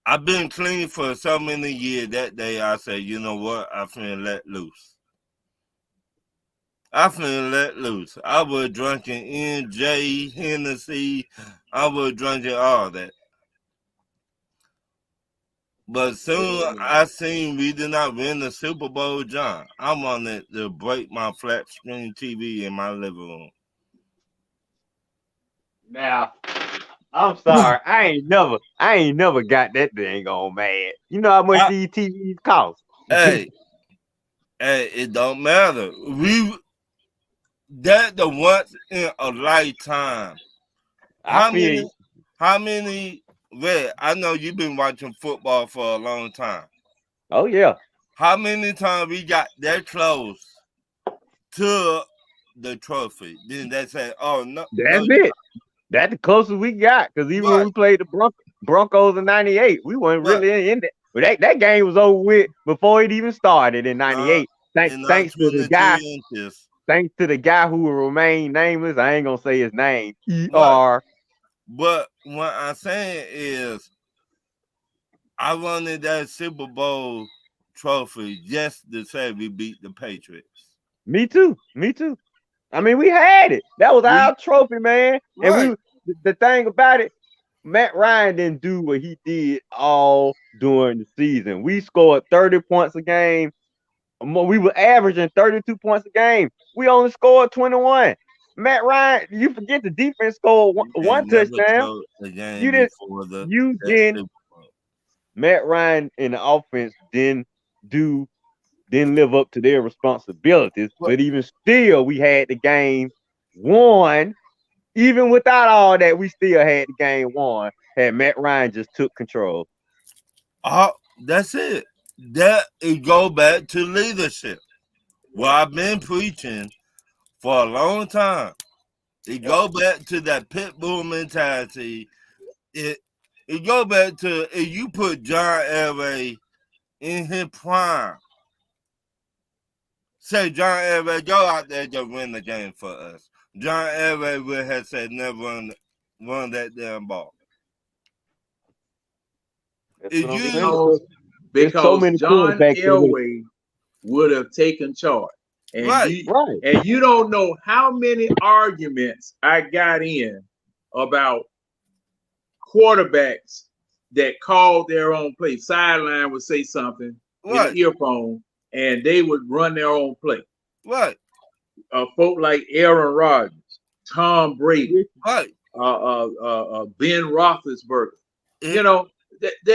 I've been clean for so many years. That day, I said, you know what? I finna let loose. I was drinking NJ, Hennessy. I was drinking all that. But soon I seen we did not win the Super Bowl, John. I wanted to break my flat screen TV in my living room. Now, I'm sorry. I ain't never got that thing on, man. You know how much I- these TVs cost? hey, it don't matter. That the once in a lifetime. I feel you. How many? Red, I know you've been watching football for a long time. Oh yeah. How many times we got that close to the trophy? Then they say, "Oh no, That's no, it. That's the closest we got. Because even when right, we played the Broncos in '98, we weren't right." really in it. But that game was over with before it even started in Not '98. Thanks in not thanks to the guy. 22 inches. Thanks to the guy who will remain nameless. I ain't gonna say his name. Right. ER. But what I'm saying is, I wanted that Super Bowl trophy just to say we beat the Patriots. Me too. Me too. I mean, we had it. That was our trophy, man. And Right. the thing about it, Matt Ryan didn't do what he did all during the season. We scored 30 points a game. We were averaging 32 points a game. We only scored 21. Matt Ryan, you forget the defense scored one Never touchdown. told the game You didn't. before the You that didn't. Super Bowl. Matt Ryan in the offense didn't live up to their responsibilities. But even still, we had the game won. Even without all that, we still had the game won. Had Matt Ryan just took control. Oh, that's it. That it go back to leadership. Well, I've been preaching for a long time. It go back to that pit bull mentality. It go back to if you put John Elway in his prime. Say John Elway, go out there to win the game for us. John Elway would have said never run that damn ball. Because so many John quarterbacks Elway would have taken charge. And right. You don't know how many arguments I got in about quarterbacks that called their own play. Sideline would say something in the earphone, and they would run their own play. Right. Folk like Aaron Rodgers, Tom Brady, right. Ben Roethlisberger. You know,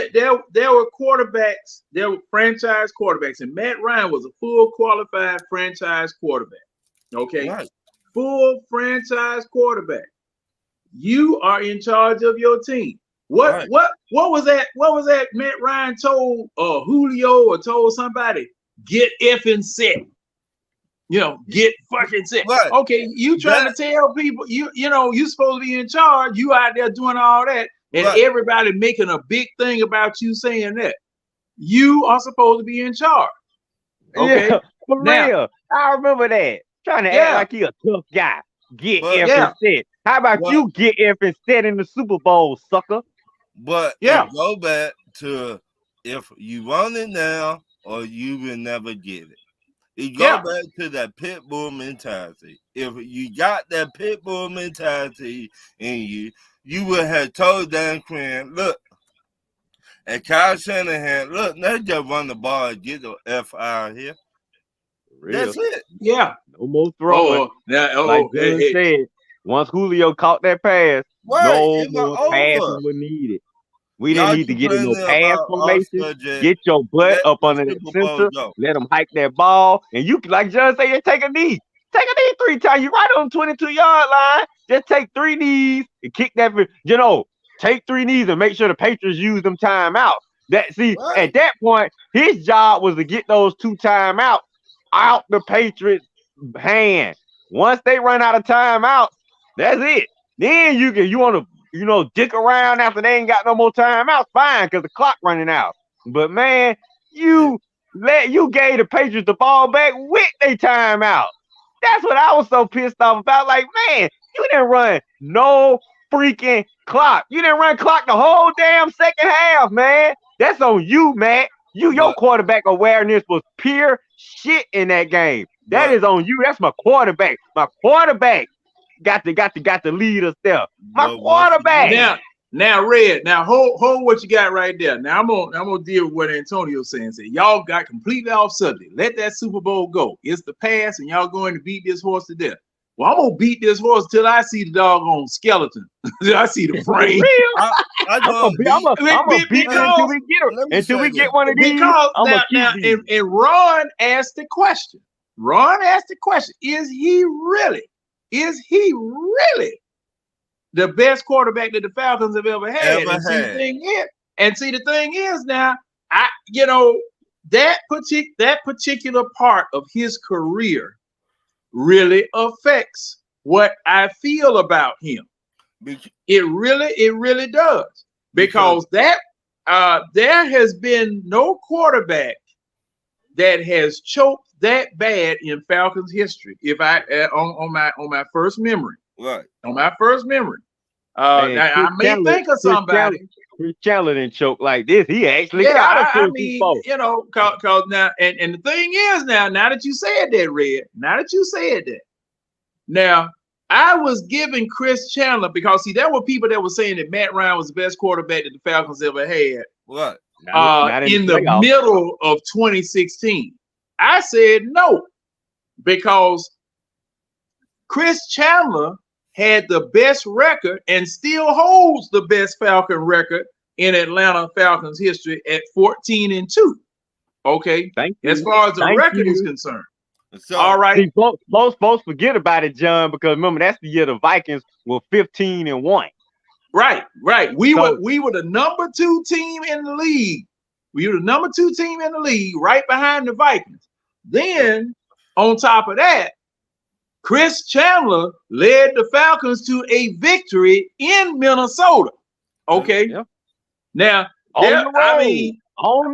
there were quarterbacks, there were franchise quarterbacks, and Matt Ryan was a full qualified franchise quarterback. Okay, right. Full franchise quarterback. You are in charge of your team. What was that? What was that? Matt Ryan told Julio or told somebody, get effing set. You know, get fucking set. Right. Okay, you trying to tell people you know you supposed to be in charge. You out there doing all that. And everybody making a big thing about you saying that. You are supposed to be in charge. Okay? Yeah, for real. I remember that. Trying to act like he a tough guy. Get effing set. How about you get effing set in the Super Bowl, sucker? But go back to if you want it now or you will never get it. You go back to that pit bull mentality. If you got that pit bull mentality in you, you would have told Dan Quinn, look, and Kyle Shanahan, look, they just run the ball and get the F out of here. That's it. Yeah. No more throwing. Like Dylan said, once Julio caught that pass, no more passes were needed. We didn't need to get in no pass formation. Get your butt up under the center. Let them hike that ball. And you, like John said, take a knee. Take a knee 3 times. You right on the 22-yard line. Just take 3 knees and kick that. You know, take 3 knees and make sure the Patriots use them timeouts. At that point, his job was to get those 2 timeouts out the Patriots' hand. Once they run out of timeouts, that's it. Then you want to, dick around after they ain't got no more timeouts. Fine, because the clock running out. But man, you gave the Patriots the ball back with their timeout. That's what I was so pissed off about. Like, man, you didn't run no freaking clock. You didn't run clock the whole damn second half, man. That's on you, Matt. Your quarterback awareness was pure shit in that game. That is on you. That's my quarterback. My quarterback got to lead us there. My quarterback. Now, Red. Now, hold what you got right there. Now, I'm gonna deal with what Antonio's saying. Y'all got completely off subject. Let that Super Bowl go. It's the past, and y'all going to beat this horse to death. Well, I'm gonna beat this horse till I see the doggone skeleton. Till I see the frame. I'm gonna beat beat it until we get her. Until we get one of these. Because I'm now, and Ron asked the question. Ron asked the question: Is he really the best quarterback that the Falcons have ever had? See, the thing is now, that particular part of his career really affects what I feel about him. It really does, because there has been no quarterback that has choked that bad in Falcons history. If I on my first memory, right? On my first memory, I may think of somebody. Chris Chandler didn't choke like this. He actually got us to cause now, and the thing is now that you said that, Red, now I was giving Chris Chandler, because see, there were people that were saying that Matt Ryan was the best quarterback that the Falcons ever had. What? In the middle of 2016. I said no, because Chris Chandler had the best record and still holds the best Falcon record in Atlanta Falcons history at 14-2. Okay, as far as the record is concerned. So, all right. See, folks forget about it, John, because remember that's the year the Vikings were 15-1. Right. We were the number 2 team in the league. We were the number 2 team in the league, right behind the Vikings. Then on top of that, Chris Chandler led the Falcons to a victory in Minnesota. Okay. Yeah. Now, on the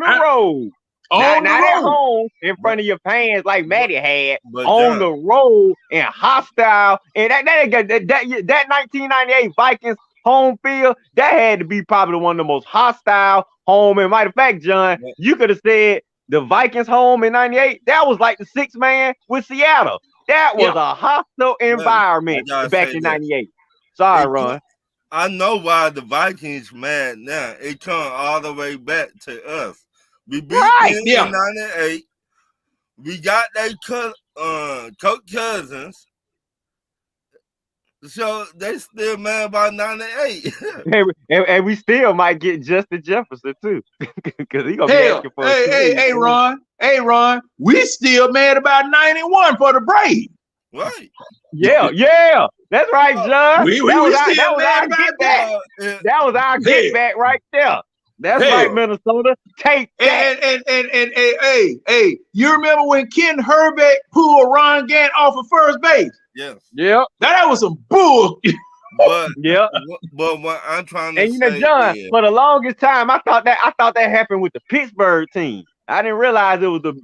road. Not at home in front of your fans like Matty had, on the road and hostile. And that 1998 Vikings home field, that had to be probably one of the most hostile home. And matter of fact, John, you could have said the Vikings home in 98, that was like the 6th man with Seattle. That was a hostile environment back in 98. Sorry, Ron. I know why the Vikings mad now. It come all the way back to us. We beat them in 98. We got that Coach Cousins. So they still mad about 98. and we still might get Justin Jefferson too. Because he gonna be asking for hey, Ron. We still mad about 91 for the Braves. Right. Yeah. That's right, John. We still mad about that. That was our get back right there. That's right, Minnesota. Take that. And hey, you remember when Ken Herbeck pulled Ron Gant off of first base? Yes. Yeah. That was some bull. But what I'm trying to say, John, for the longest time, I thought that happened with the Pittsburgh team. I didn't realize it was due.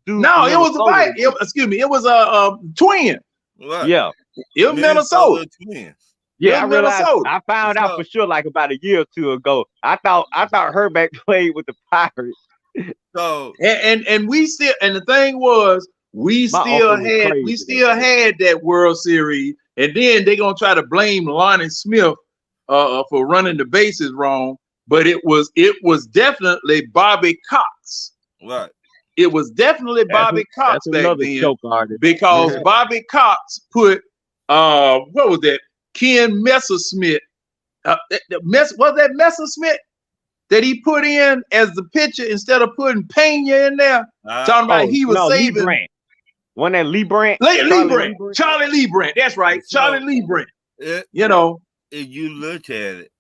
No, it was it was a twin. Right. Yeah. It was Minnesota Twins. Yeah, I realized. I found out for sure like about a year or two ago. I thought Herbeck played with the Pirates. So and we still, and the thing was, we still had that World Series, and then they're gonna try to blame Lonnie Smith for running the bases wrong, but it was definitely Bobby Cox. Right. It was definitely Bobby Cox back then, because Bobby Cox put what was that? Ken Messersmith. Was that Messersmith that he put in as the pitcher instead of putting Pena in there? Talking about he was saving. Wasn't that Lee Brandt? Charlie Lee Brandt. That's right. So, Charlie Lee Brandt. If you look at it,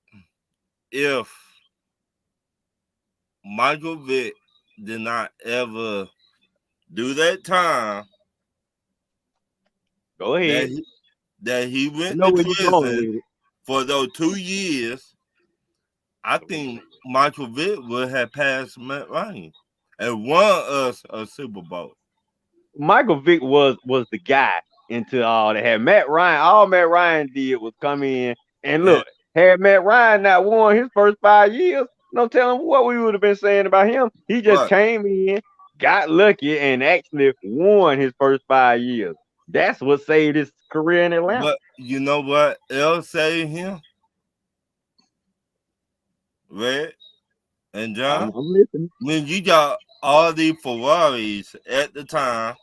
if Michael Vick did not ever do that time, go ahead. That he went to prison for those 2 years, I think Michael Vick would have passed Matt Ryan and won us a Super Bowl. Michael Vick was the guy into all that. Had Matt Ryan, all Matt Ryan did was come in and look. Had Matt Ryan not won his first 5 years, no telling what we would have been saying about him. He just came in, got lucky, and actually won his first 5 years. That's what saved his career in Atlanta. But you know what else saved him? Red and John? I'm listening. When you got all the Ferraris at the time,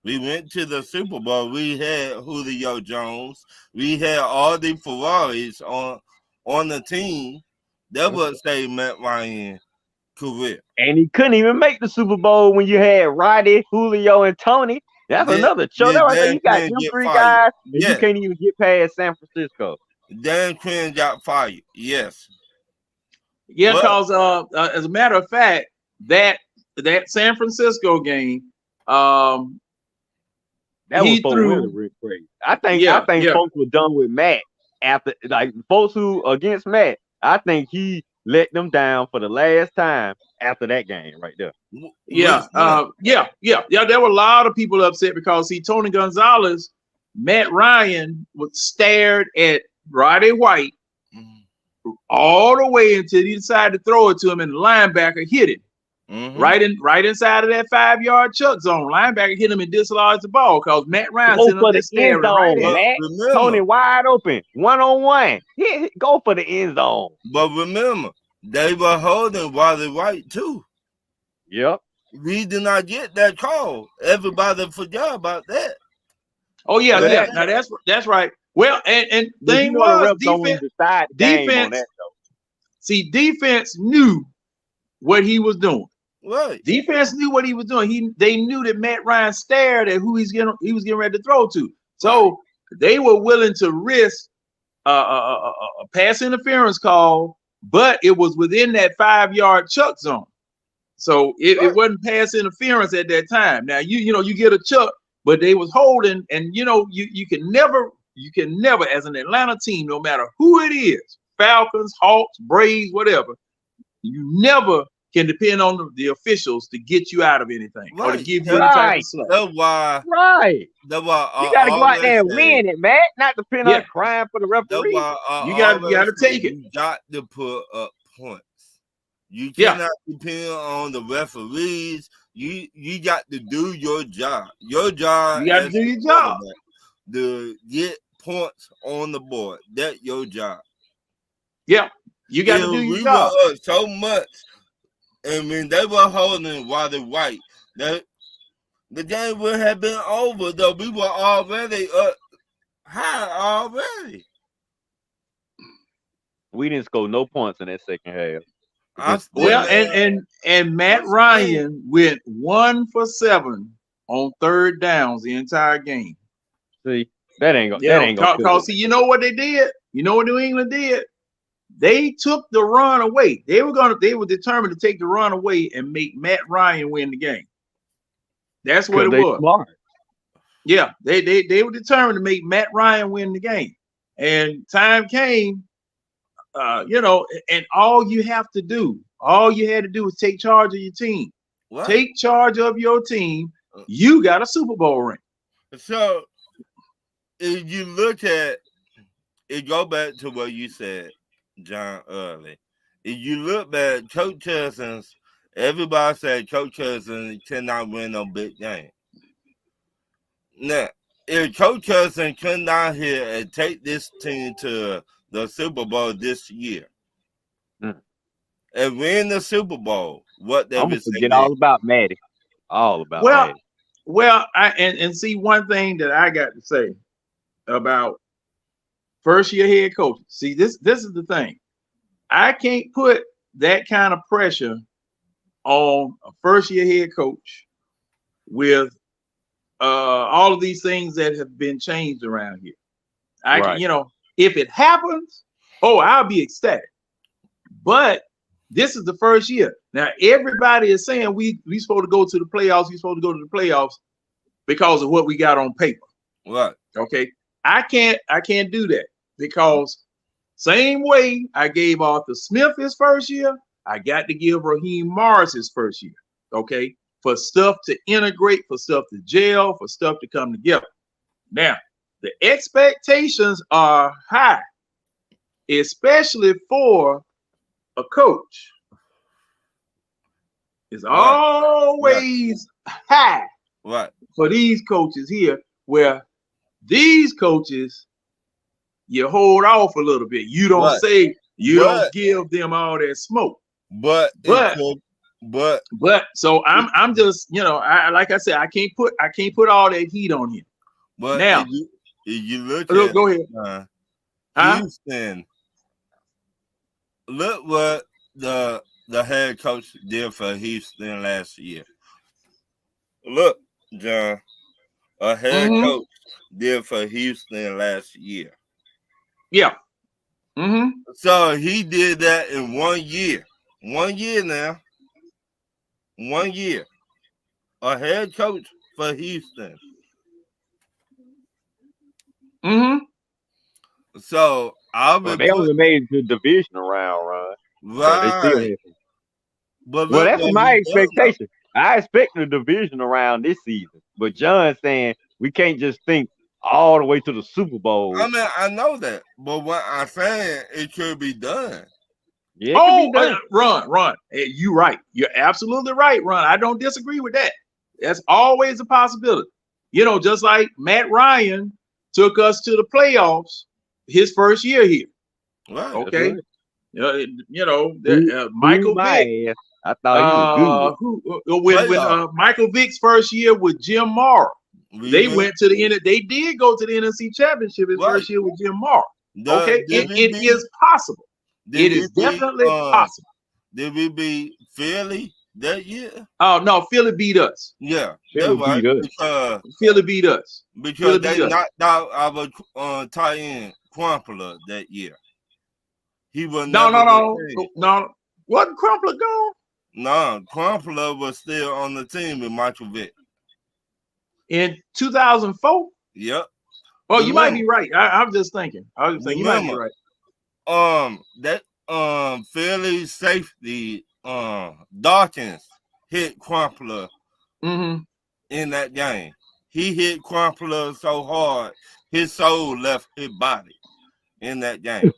We went to the Super Bowl. We had Julio Jones. We had all the Ferraris on the team. That would save Matt Ryan's career. And he couldn't even make the Super Bowl when you had Roddy, Julio, and Tony. That's another show. That right there, you got them three guys, and you can't even get past San Francisco. Dan Quinn got fired. Yes. Yeah, because as a matter of fact, that San Francisco game, that was really crazy. I think folks were done with Matt after, like, folks who against Matt. I think he let them down for the last time after that game right there. Yeah. There were a lot of people upset because Tony Gonzalez, Matt Ryan was stared at Roddy White all the way until he decided to throw it to him, and the linebacker hit it right inside of that 5-yard chuck zone. Linebacker hit him and dislodged the ball because Matt Ryan go for the end zone, Matt. Tony wide open, 1-on-1. Go for the end zone. But remember, they were holding Roddy White too. Yep. We did not get that call. Everybody forgot about that. Oh yeah, now that's right. Well, and thing was defense. See, defense knew what he was doing. Right. Defense knew what he was doing. They knew that Matt Ryan stared at who he was getting ready to throw to. So they were willing to risk a pass interference call, but it was within that 5-yard chuck zone. So it wasn't pass interference at that time. Now you get a chuck, but they was holding, and you can never as an Atlanta team, no matter who it is, Falcons, Hawks, Braves, whatever, you never can depend on the officials to get you out of anything or to give you any type of slack. That's why. Right. That's why. You gotta go out there and win it, man. Not depend on crying for the referee. You gotta take it. You got to put up points. You cannot depend on the referees. You got to do your job. Your job. You got to do your job. To get points on the board. That's your job. Yeah. You got to do your job. Were so much. I mean, they were holding Roddy White. The game would have been over, though. We were already up high already. We didn't score no points in that second half. And Matt Ryan went 1 for 7 on third downs the entire game. See, that ain't gonna. Because see, you know what they did? You know what New England did? They took the run away. They were determined to take the run away and make Matt Ryan win the game. That's what it was. Smart. Yeah, they were determined to make Matt Ryan win the game. And time came, and all you had to do was take charge of your team. What? Take charge of your team. You got a Super Bowl ring. So if you look at it, go back to what you said, John, early. If you look back, Coach Cousins, everybody said Coach Cousins cannot win no big game. Now, if Coach Cousins come down here and take this team to the Super Bowl this year and win the Super Bowl, what they would forget all about Maddie. All about Maddie. Well, and see, one thing that I got to say about first-year head coaches. See, this is the thing. I can't put that kind of pressure on a first-year head coach with all of these things that have been changed around here. If it happens, I'll be ecstatic. But this is the first year. Now, everybody is saying we supposed to go to the playoffs. We supposed to go to the playoffs because of what we got on paper. Right. Okay. I can't do that because same way I gave Arthur Smith his first year, I got to give Raheem Morris his first year. Okay. For stuff to integrate, for stuff to gel, for stuff to come together. Now, the expectations are high, especially for a coach. It's always high for these coaches here, where these coaches, you hold off a little bit. You don't say, you don't give them all that smoke. But But so I'm just, I like I said, I can't put all that heat on him. Now, if you look go ahead. Houston, look what the head coach did for Houston last year. Look, John, a head coach did for Houston last year. Yeah. So he did that in 1 year. 1 year now. 1 year. A head coach for Houston. So they only made the divisional round, Ron. Right. They still but that's my expectation. I expect the divisional round this season. But John's saying we can't just think all the way to the Super Bowl. I mean, I know that, but what I'm saying, it could be done. Yeah, Ron, hey, you're right. You're absolutely right, Ron. I don't disagree with that. That's always a possibility. Just like Matt Ryan took us to the playoffs his first year here. Right. Okay. Michael Vick. I thought he was good. When Michael Vick's first year with Jim Mara, they went to the end. They did go to the NFC Championship his first year with Jim Mara. Okay, it is possible. It is definitely possible. Did we beat Philly that year? Oh no, Philly beat us. Yeah, Philly beat us. Philly beat us because they knocked out our tight end Crumpler that year. He was no. Wasn't Crumpler gone? No, Crumpler was still on the team with Michael Vick in 2004. Yep. Well, you might be right. I'm just thinking. You might be right. That Philly safety Dawkins hit Crumpler in that game. He hit Crumpler so hard his soul left his body in that game.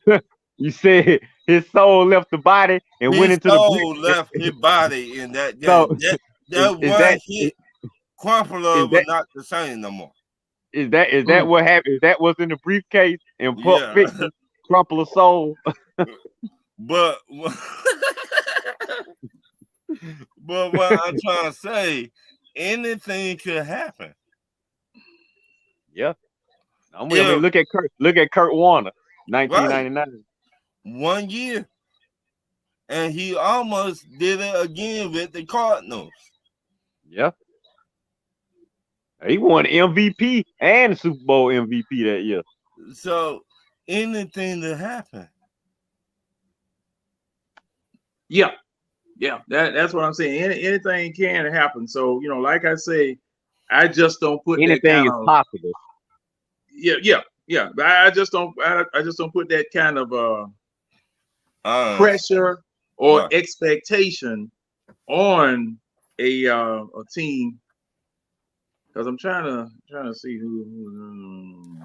You said his soul left the body and went into the soul left his body in that game. That hit Crumpler was not the same no more. Is that what happened? Is that what's in the briefcase and Pulp Fiction? Crumpler soul. But what I'm trying to say, anything could happen. Yeah. I mean, look at Kurt Warner, 1999. Right. 1 year. And he almost did it again with the Cardinals. Yeah. He won MVP and Super Bowl MVP that year. So anything to happen. Yeah. That's what I'm saying. Anything can happen. So like I say, I just don't put anything is possible. Yeah. I just don't put that kind of pressure or expectation on a team. Because I'm trying to see who.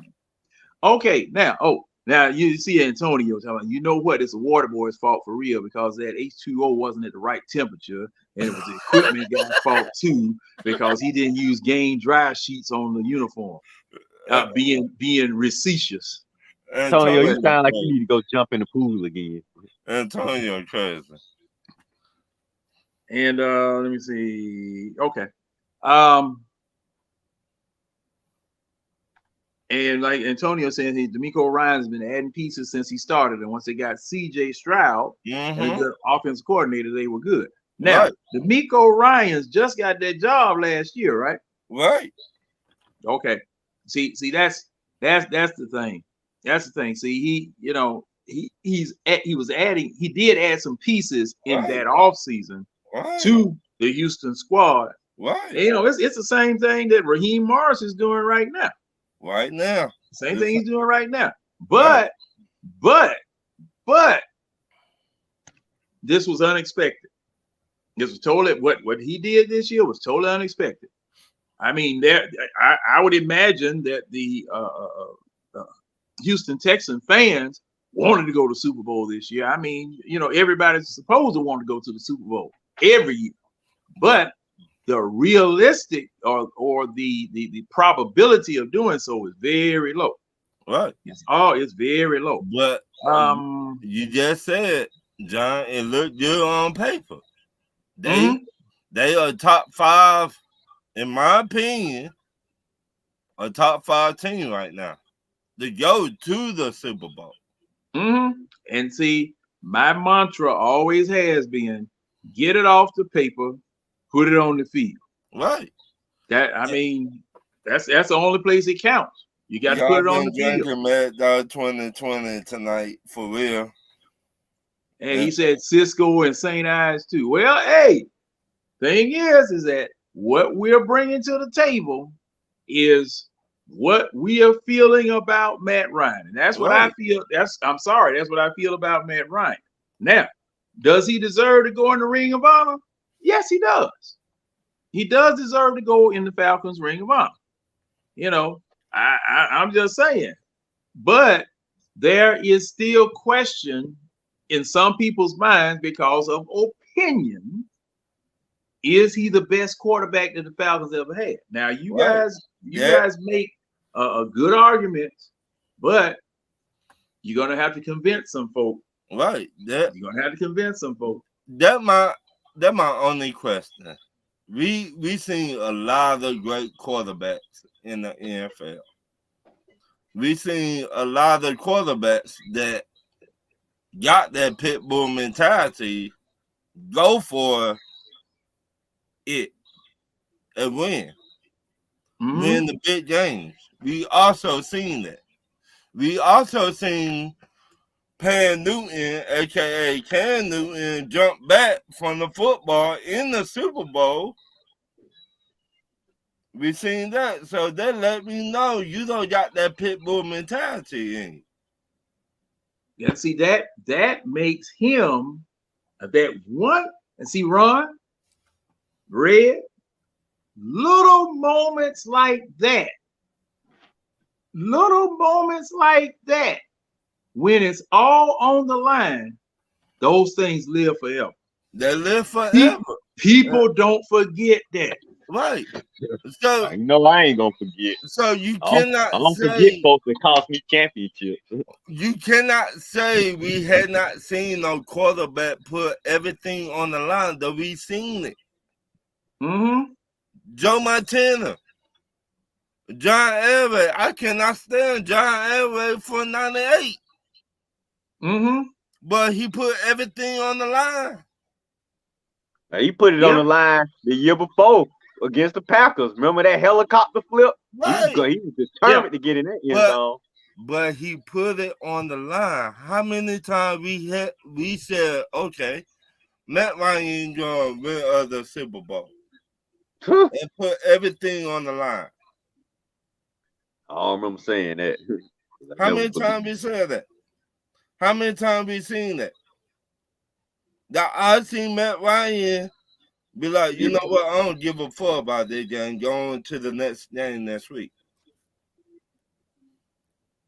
Okay, now you see Antonio telling you know what? It's a water boy's fault for real because that H2O wasn't at the right temperature, and it was the equipment guy's fault too because he didn't use game dry sheets on the uniform, being facetious. Antonio, you sound like you need to go jump in the pool again. Antonio crazy. And let me see. Okay. And like Antonio said, DeMeco Ryans has been adding pieces since he started. And once they got CJ Stroud and a good offensive coordinator, they were good. Now, DeMeco Ryans just got that job last year, right? Right. Okay. See, that's the thing. That's the thing. See, he did add some pieces in that offseason to the Houston squad. Right. And, it's the same thing that Raheem Morris is doing right now. Right now. Same thing he's doing right now. But this was unexpected. This was totally what he did this year was totally unexpected. I mean, I would imagine that the Houston Texan fans wanted to go to the Super Bowl this year. I mean, everybody's supposed to want to go to the Super Bowl every year, but the realistic or the probability of doing so is very low. Right. It's very low. But you just said, John, it looked good on paper. They are top 5, in my opinion, a top 5 team right now to go to the Super Bowl. And see, my mantra always has been: get it off the paper, put it on the field. Right. That's the only place it counts. You got to put it on the field. Mad Dog 2020 tonight for real. And he said Cisco and St. Ives too. Well, hey, thing is that what we're bringing to the table is what we are feeling about Matt Ryan. And that's what I feel. That's what I feel about Matt Ryan. Now, does he deserve to go in the Ring of Honor? Yes, he does. He does deserve to go in the Falcons Ring of Honor. You know, I'm just saying. But there is still question in some people's minds because of opinion. Is he the best quarterback that the Falcons ever had? Now, you guys make a good argument, but you're gonna have to convince some folk. Right. You're gonna have to convince some folk. That's my only question. We seen a lot of great quarterbacks in the NFL. We seen a lot of quarterbacks that got that pit bull mentality, go for it and win. Win the big games. We also seen that. We also seen Cam Newton, aka Cam Newton, jump back from the football in the Super Bowl. We seen that. So that let me know you don't got that pit bull mentality in you. Yeah, see that makes him that one. And see, Ron, Red, little moments like that, when it's all on the line, those things live forever. They live forever. People don't forget that. Right. So I know I ain't gonna forget. So you cannot I don't forget folks that cost me championships. You cannot say we had not seen no quarterback put everything on the line, though we seen it. Joe Montana, John Elway. I cannot stand John Elway for 98. But he put everything on the line. Now, he put it on the line the year before against the Packers. Remember that helicopter flip? Right. He was determined to get in that end zone. But he put it on the line. How many times we said, okay, Matt Ryan gonna win the Super Bowl and put everything on the line? I don't remember saying that. How many times we said that? How many times we seen that? That I seen Matt Ryan be like, you know what? I don't give a fuck about this game. Going to the next game next week.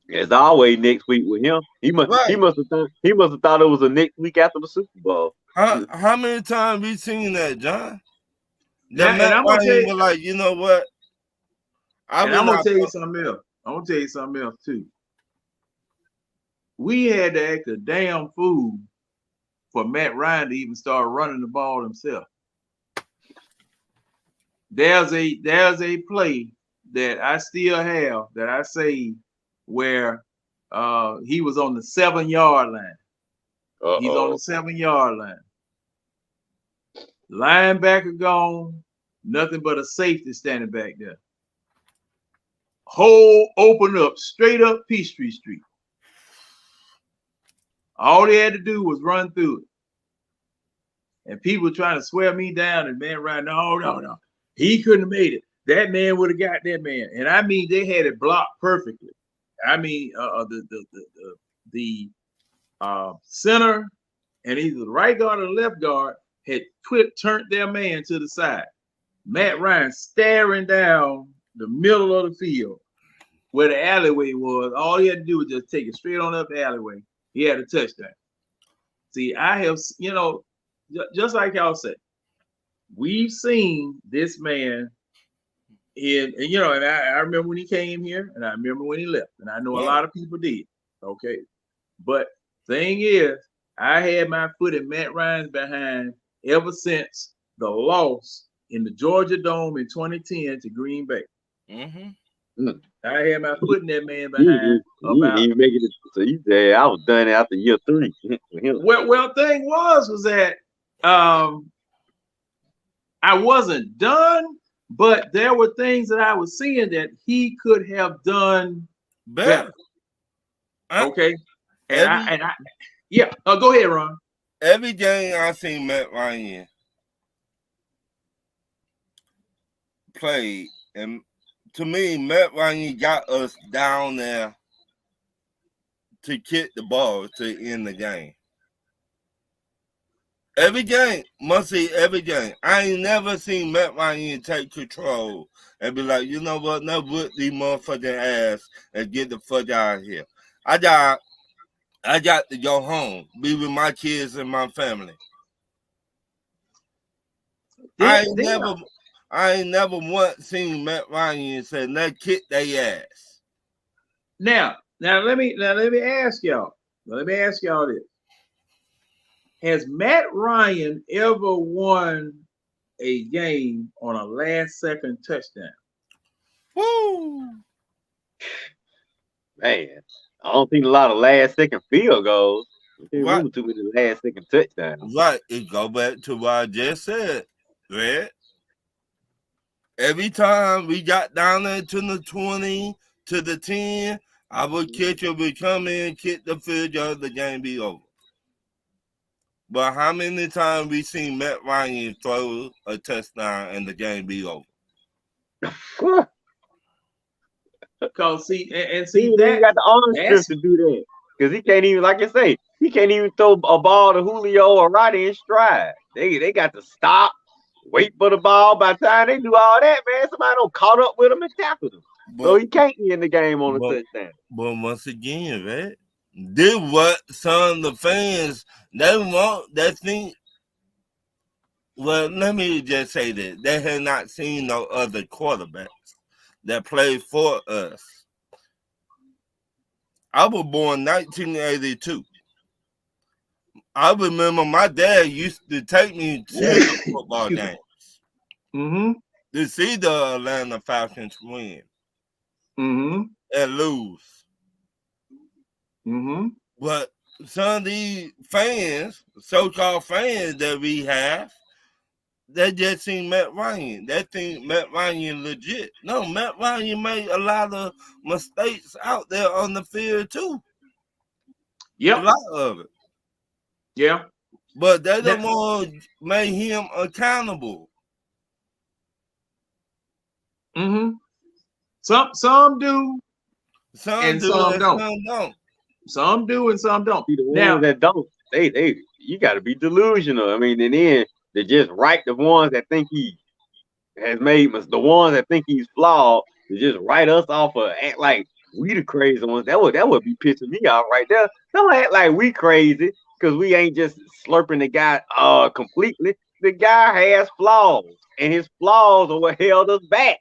It's always next week with him. He must have thought it was the next week after the Super Bowl. How many times we seen that, John? That Matt Ryan was like, you know what? I'm gonna tell you something else. I'm gonna tell you something else too. We had to act a damn fool for Matt Ryan to even start running the ball himself. There's a play that I still have that I say where he was on the 7-yard line. He's on the 7-yard line. Linebacker gone, nothing but a safety standing back there. Hole open up, straight up Peachtree Street. All they had to do was run through it. And people trying to swear me down, and man, right now, no. He couldn't have made it. That man would have got that man. And I mean, they had it blocked perfectly. I mean, the center and either the right guard or the left guard had turned their man to the side. Matt Ryan staring down the middle of the field where the alleyway was. All he had to do was just take it straight on up the alleyway. He had a touchdown. See, I have, just like y'all said, we've seen this man and I remember when he came here and I remember when he left, and I know a lot of people did. Okay. But thing is, I had my foot in Matt Ryan's behind ever since the loss in the Georgia Dome in 2010 to Green Bay. I had my foot in that man behind. He making it. So you said I was done after year 3. Well, thing was that I wasn't done, but there were things that I was seeing that he could have done better. Okay, and I yeah. Go ahead, Ron. Every game I seen Matt Ryan play, and to me, Matt Ryan got us down there to kick the ball to end the game. Every game, must see every game. I ain't never seen Matt Ryan take control and be like, you know what, now whip these motherfucking ass and get the fuck out of here. I got to go home, be with my kids and my family. I ain't never once seen Matt Ryan say, "Now kick their ass." Now let me ask y'all. Let me ask y'all this: has Matt Ryan ever won a game on a last-second touchdown? Woo! Man, I don't think a lot of last-second field goals. Right. Too many last-second touchdowns. Right. It go back to what I just said, right? Every time we got down there to the 20, to the 10, our catcher would come in, kick the field goal, the game be over. But how many times we seen Matt Ryan throw a touchdown and the game be over? Because see he got the arm strength to do that. Because he can't even, like I say, he can't even throw a ball to Julio or Roddy in stride. They got to stop, wait for the ball. By the time they do all that, man, somebody don't caught up with him and tackled him. So he can't end the game on a touchdown. But once again, right? This what some of the fans they want. They think. Well, let me just say that they have not seen no other quarterbacks that played for us. I was born 1982. I remember my dad used to take me to football games to see the Atlanta Falcons win and lose. But some of these fans, so-called fans that we have, they just seen Matt Ryan. They think Matt Ryan legit. No, Matt Ryan made a lot of mistakes out there on the field too. Yeah, a lot of it. Yeah, but they don't want to make him accountable. Some do, and some don't. Some do and some don't. The ones that don't, you got to be delusional. I mean, and then they just write the ones that think he has made the ones that think he's flawed. They just write us off of act like we the crazy ones. That would be pissing me off right there. Don't act like we crazy because we ain't just slurping the guy completely. The guy has flaws, and his flaws are what held us back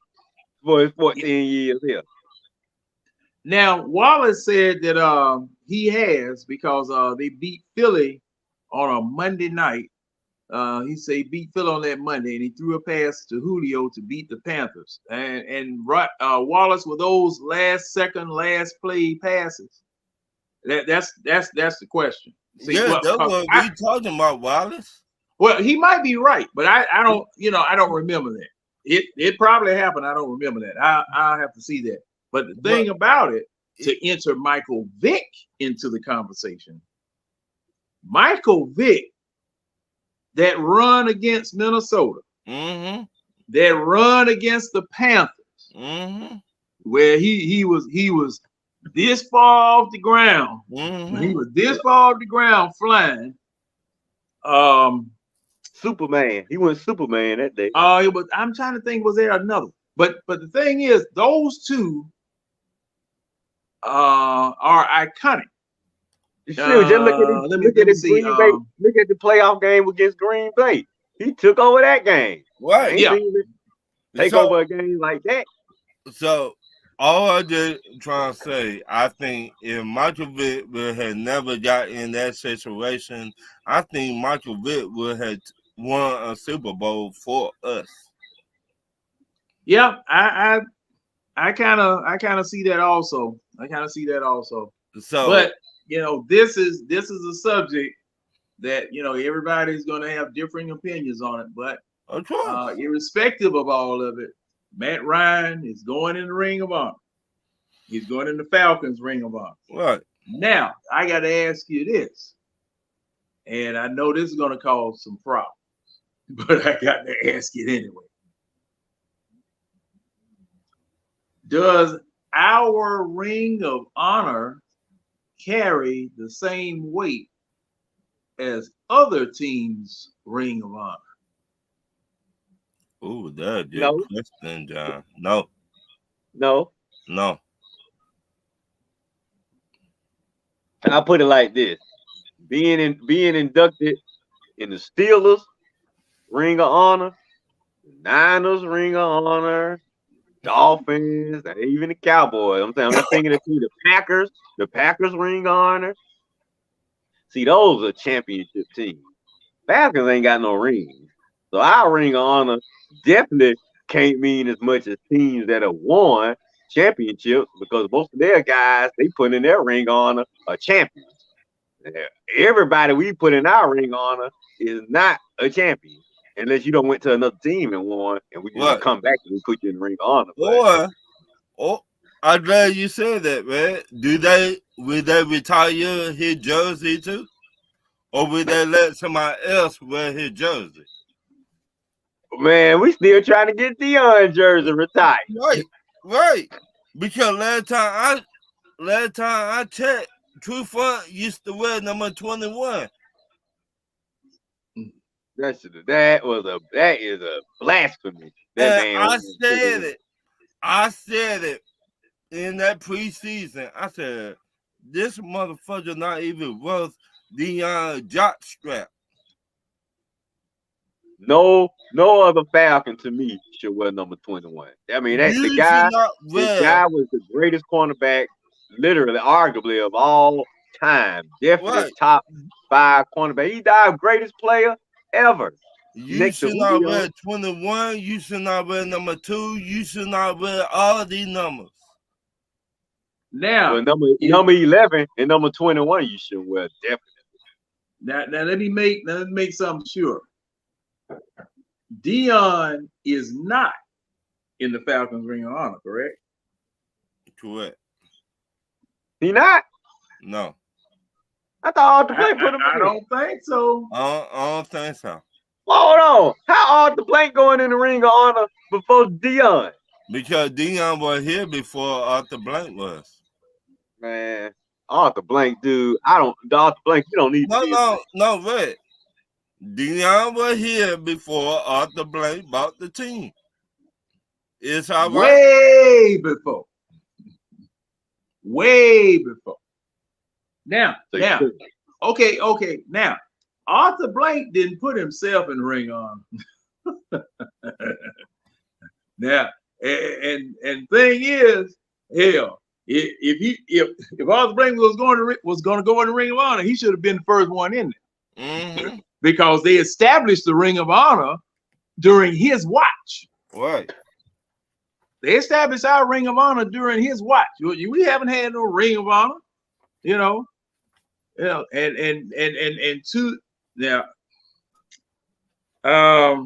for his 14 years here. Now, Wallace said that he has because they beat Philly on a Monday night. He said he beat Philly on that Monday, and he threw a pass to Julio to beat the Panthers. And Wallace with those last play passes. That's the question. See, that's what we talking about, Wallace. Well, he might be right, but I don't remember that. It probably happened. I don't remember that. I'll have to see that. But the thing about it, to enter Michael Vick into the conversation, Michael Vick, that run against Minnesota, that run against the Panthers, where he was this far off the ground, he was this far off the ground flying. Superman, he was Superman that day. I'm trying to think, was there another? But the thing is, those two are iconic. Sure, just look at the playoff game against Green Bay. He took over that game. Right? Yeah. Take over a game like that. So all I just trying to say, I think if Michael Vick had never got in that situation, I think Michael Vick would have won a Super Bowl for us. Yeah, I kind of see that also. I kind of see that also. So, but this is a subject that everybody's going to have differing opinions on it. But irrespective of all of it, Matt Ryan is going in the Ring of Honor. He's going in the Falcons Ring of Honor. Right. Now, I got to ask you this, and I know this is going to cause some problems, but I got to ask it anyway. Does our Ring of Honor carry the same weight as other teams' Ring of Honor? Oh, that's a good question, John. No. I'll put it like this: being inducted in the Steelers Ring of Honor, the Niners Ring of Honor, Dolphins, and even the Cowboys. I'm just thinking of the Packers Ring of Honor. See, those are championship teams. Falcons ain't got no rings, so our Ring of Honor definitely can't mean as much as teams that have won championships, because most of their guys, they put in their Ring of Honor are champions. Everybody we put in our Ring of Honor is not a champion, unless you don't went to another team and won, and we just come back and we put you in the Ring of Honor. I'm glad you said that, man. Will they retire his jersey too? Or will they let somebody else wear his jersey? Man, we still trying to get Deion jersey retired. Right. Because last time I checked, True Front used to wear number 21. That is a blasphemy. I said it in that preseason. I said, this motherfucker not even worth Deion jockstrap. No other Falcon to me should wear number 21. I mean, the guy was the greatest cornerback, literally, arguably, of all time. Definitely top 5 cornerback. He died greatest player ever. You should not wear 21. You should not wear number 2. You should not wear all of these numbers. Now, number 11 and number 21, you should wear definitely. Now let me make something sure. Deion is not in the Falcons Ring of Honor, correct? Correct. He not? No. I thought Arthur Blank put him in. I don't think so. I don't think so. Hold on. How Arthur Blank going in the Ring of Honor before Deion? Because Deion was here before Arthur Blank was. Man, Arthur Blank, dude. Arthur Blank, you don't need to. No, wait. Deion was here before Arthur Blank bought the team. It's all right. Way before. Now, okay. Now, Arthur Blank didn't put himself in the Ring on. Now, and thing is, hell, if Arthur Blank was going to go in the Ring of Honor, he should have been the first one in there. Mm-hmm. Because they established the Ring of Honor during his watch. Right. They established our Ring of Honor during his watch. We haven't had no Ring of Honor, and two now. Now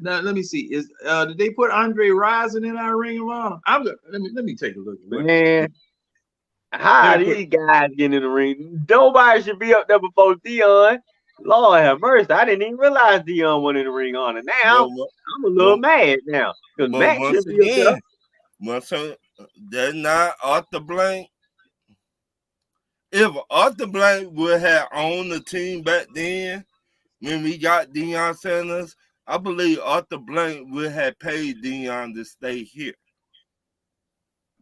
let me see. Did they put Andre Rison in our Ring of Honor? Let me take a look. Man. How these guys get in the ring? Nobody should be up there before Deion. Lord have mercy. I didn't even realize Deion went in the Ring on it. Now I'm a little mad now. Because Matt should be up there. They're not Arthur Blank. If Arthur Blank would have owned the team back then, when we got Deion Sanders, I believe Arthur Blank would have paid Deion to stay here.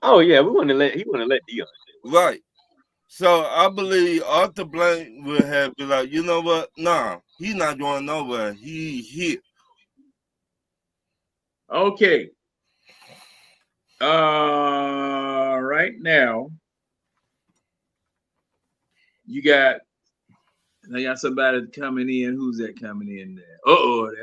Oh yeah, he wouldn't have let Deion. Right. So I believe Arthur Blank would have been like, you know what? Nah, he's not going nowhere. He here. Okay. Right now, you got They got somebody coming in. Who's that coming in there?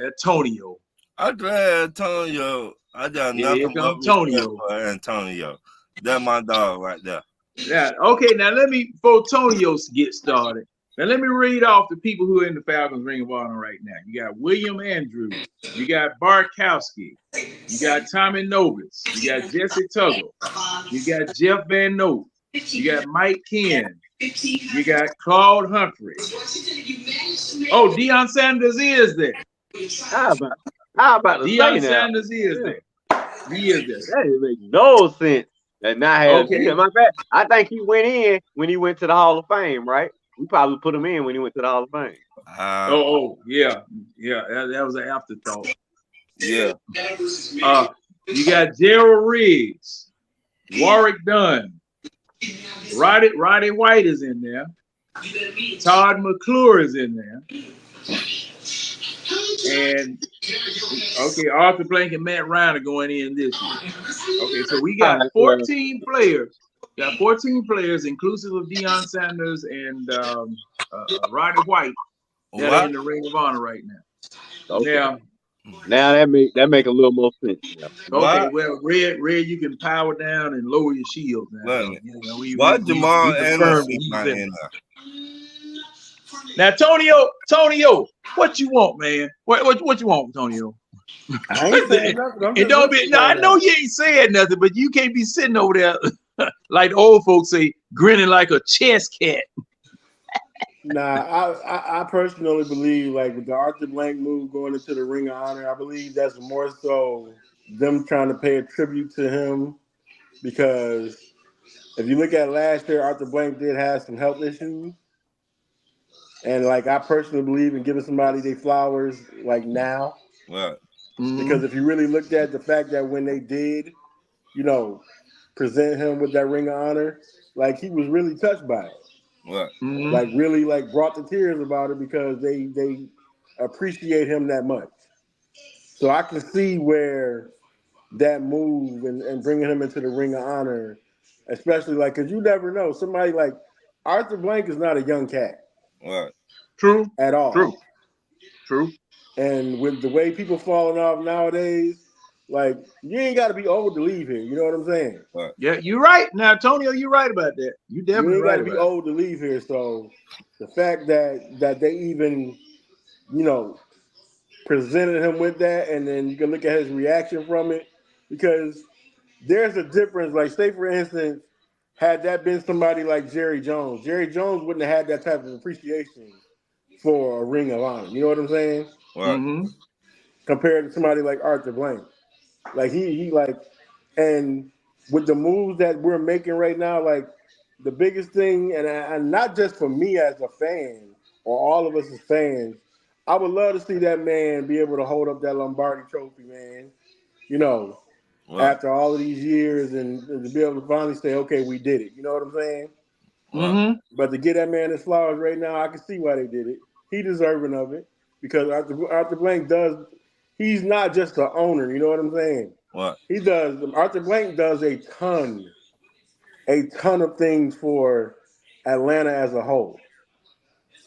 Antonio. I'm glad Antonio. I got Here nothing but comes respect Antonio. for Antonio. That's my dog right there. Yeah. Okay. Now before Antonio gets started. Now let me read off the people who are in the Falcons Ring of Honor right now. You got William Andrews. You got Barkowski. You got Tommy Novus. You got Jesse Tuggle. You got Jeff Van Note. You got Mike Ken. You got Claude Humphrey. Oh, Deion Sanders is there. How about to Deion say Sanders is there. He is there. That didn't make no sense. And not have my bad. I think he went in when he went to the Hall of Fame, right? We probably put him in when he went to the Hall of Fame. Yeah. That was an afterthought. Yeah. You got Gerald Riggs, Warwick Dunn, Roddy White is in there. Todd McClure is in there. And Arthur Blank and Matt Ryan are going in this year. Okay, so we got 14 players. Got 14 players, inclusive of Deion Sanders and Roddy White, that are in the Ring of Honor right now. Okay. Now that make a little more sense. Yeah. Okay, well, Red, you can power down and lower your shield now. Why Jamal Anderson not in there? Now, Tonio, what you want, man? What you want, Tonio? I ain't saying nothing. And don't be. No, I know you ain't saying nothing, but you can't be sitting over there like the old folks say, grinning like a chess cat. Nah, I personally believe, like, with the Arthur Blank move going into the Ring of Honor, I believe that's more so them trying to pay a tribute to him, because if you look at last year, Arthur Blank did have some health issues. And, like, I personally believe in giving somebody their flowers, like, now. Right. Because if you really looked at the fact that when they did, present him with that Ring of Honor, like, he was really touched by it. Right. Like, really, like, brought the tears about it because they appreciate him that much. So I can see where that move and bringing him into the Ring of Honor, especially, like, because you never know. Somebody like Arthur Blank is not a young cat. Right. True. At all. True. And with the way people falling off nowadays, like, you ain't got to be old to leave here. You know what I'm saying? Right. Yeah, you're right. Now, Antonio, you're right about that. You definitely right. You ain't got to be old to leave here. So the fact that they even, presented him with that, and then you can look at his reaction from it, because there's a difference. Like, say, for instance, had that been somebody like Jerry Jones wouldn't have had that type of appreciation for a Ring of Honor. You know what I'm saying? Right. Mm-hmm. Compared to somebody like Arthur Blank. Like, he like, and with the moves that we're making right now, like, the biggest thing, and not just for me as a fan or all of us as fans, I would love to see that man be able to hold up that Lombardi trophy, man. After all of these years, and to be able to finally say, okay, we did it. You know what I'm saying? Mm-hmm. But to get that man his flowers right now, I can see why they did it. He deserving of it, because Arthur Blank he's not just the owner, you know what I'm saying? What? Arthur Blank does a ton of things for Atlanta as a whole.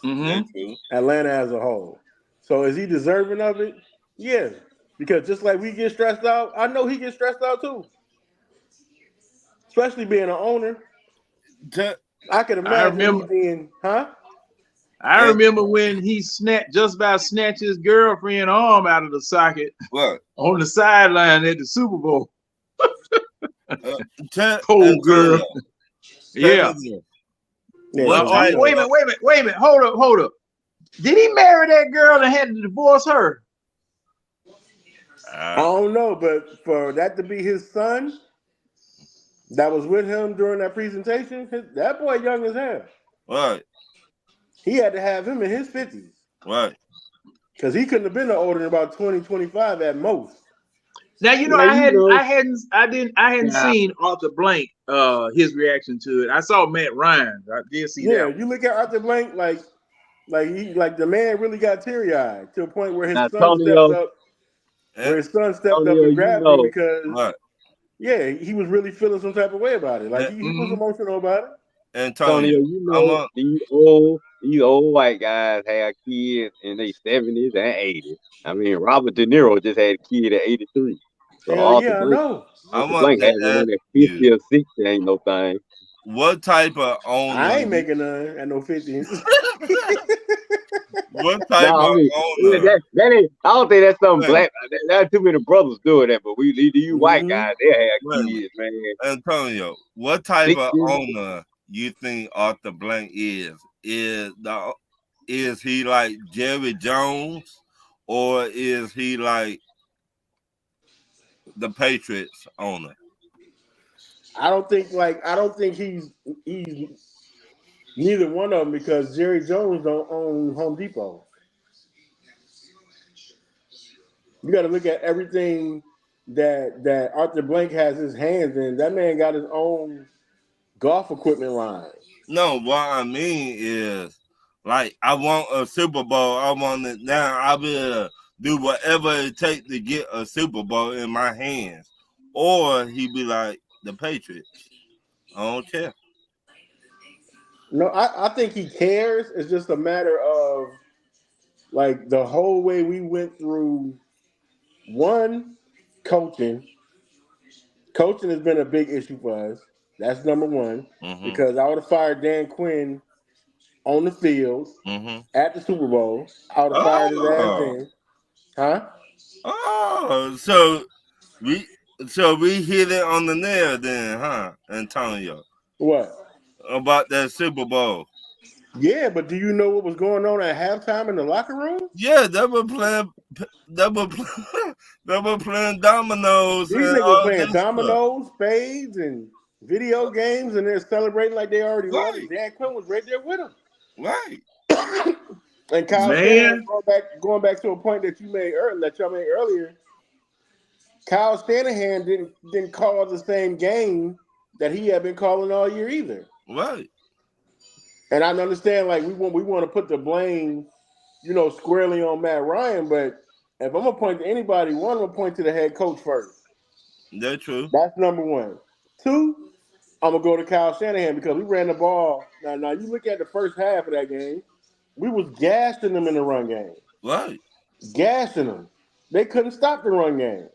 Mm-hmm. Atlanta as a whole. So is he deserving of it? Yeah. Because just like we get stressed out, I know he gets stressed out too. Especially being an owner. I could imagine him being, I remember when he just about snatched his girlfriend's arm out of the socket on the sideline at the Super Bowl. Poor girl. Yeah. Wait a minute. Hold up. Did he marry that girl and had to divorce her? I don't know, but for that to be his son that was with him during that presentation, that boy young as hell. Right. He had to have him in his 50s. Right. Because he couldn't have been no older than about 20, 25 at most. Now, I hadn't seen Arthur Blank, his reaction to it. I saw Matt Ryan. I did see that. Yeah, you look at Arthur Blank, like the man really got teary-eyed to a point where his son stepped up. Where his son stepped up and grabbed him because, he was really feeling some type of way about it. Like, he was emotional about it. Antonio, these old these old white guys have kids in their 70s and 80s. I mean, Robert De Niro just had a kid at 83. So Hell yeah, I know. I Arthur want Blank to had one ask at you, 50 or 60. Ain't no thing. what type of owner? I ain't making none at no 50. What type No, I of mean, yeah, owner? that ain't. I don't think that's something Wait, black. There's too many brothers doing that, but you white Mhm. guys, they have wait a minute. kids, man. Antonio, what type of 60. owner you think Arthur Blank is? Is he like Jerry Jones, or is he like the Patriots owner? I don't think he's neither one of them because Jerry Jones don't own Home Depot. You got to look at everything that Arthur Blank has his hands in. That man got his own golf equipment line. No, what I mean is, like, I want a Super Bowl. I want it now. I will do whatever it takes to get a Super Bowl in my hands. Or he be like the Patriots. I don't care. No, I think he cares. It's just a matter of like the whole way we went through one coaching. Coaching has been a big issue for us. That's number one. Mm-hmm. Because I would have fired Dan Quinn on the field Mm-hmm. at the Super Bowl. I would have fired his ass then. Huh? Oh, so we hit it on the nail then, huh, Antonio? What? About that Super Bowl. Yeah, but do you know what was going on at halftime in the locker room? Yeah, they were playing dominoes. These And niggas all playing that stuff. dominoes, spades, and video games, and they're celebrating like they already won. Right. Dan Quinn was right there with them. Right. And Kyle Man. Shanahan, going back to a point that you made earlier, Kyle Shanahan didn't call the same game that he had been calling all year either. Right. And I understand, like we want to put the blame, squarely on Matt Ryan, but if I'm gonna point to anybody, one, I'm gonna point to the head coach first. That's true. That's number one. Two, I'm gonna go to Kyle Shanahan because we ran the ball. Now you look at the first half of that game, we was gassing them in the run game. Right. Gassing them. They couldn't stop the run game.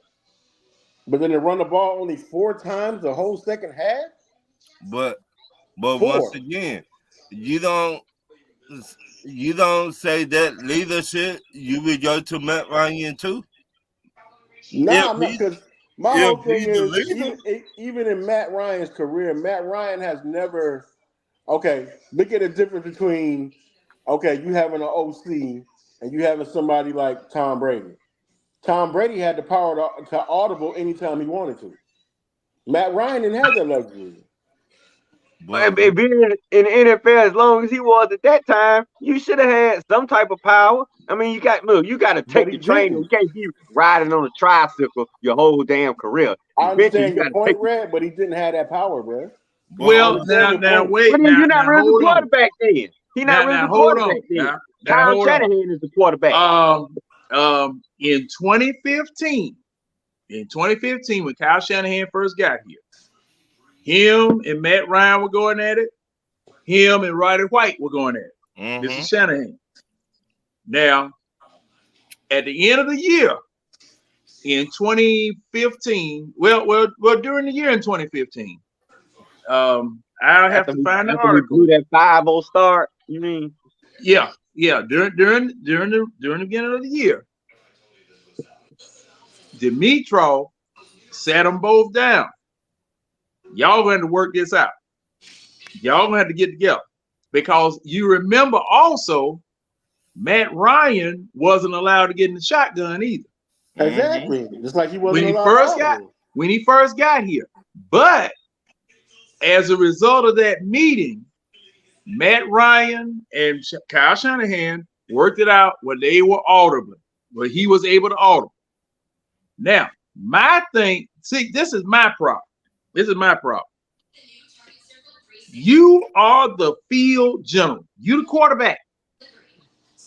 But then they run the ball only 4 times the whole second half. But 4. once again, you don't say that leadership. You would go to Matt Ryan too. Nah, I'm not, because my whole thing he's the is leader. even in Matt Ryan's career, Matt Ryan has never. Okay, look at the difference between you having an OC and you having somebody like Tom Brady. Tom Brady had the power to audible anytime he wanted to. Matt Ryan didn't have that luxury. But being in the NFL as long as he was at that time, you should have had some type of power. I mean, you got to take the training. You can't be riding on a tricycle your whole damn career. I understand your point, Red, but he didn't have that power, bro. Well, now wait. But then you're not really the quarterback then. He's not really the quarterback then. Kyle Shanahan is the quarterback. In 2015, when Kyle Shanahan first got here, him and Matt Ryan were going at it. Him and Roddy White were going at it. Mm-hmm. Mr. Shanahan. Now, at the end of the year, in 2015, well, during the year in 2015, I'll have to find the article. We blew that 5-0 start. You mean? Yeah. During the beginning of the year, Dimitrov sat them both down. Y'all going to work this out. Y'all gonna have to get together because you remember also Matt Ryan wasn't allowed to get in the shotgun either. Exactly, just like he wasn't when he first got here. But as a result of that meeting, Matt Ryan and Kyle Shanahan worked it out where they were audible, where he was able to audible. Now, my thing, see, this is my problem. You are the field general. You the quarterback.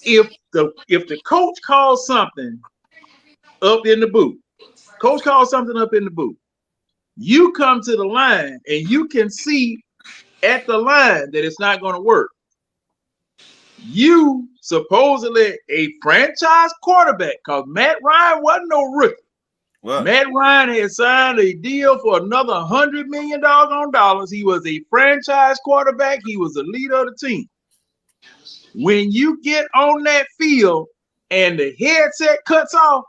If the coach calls something up in the booth, you come to the line and you can see at the line that it's not going to work. You supposedly a franchise quarterback, because Matt Ryan wasn't no rookie. What? Matt Ryan had signed a deal for another $100 million on dollars. He was a franchise quarterback. He was the leader of the team. When you get on that field and the headset cuts off,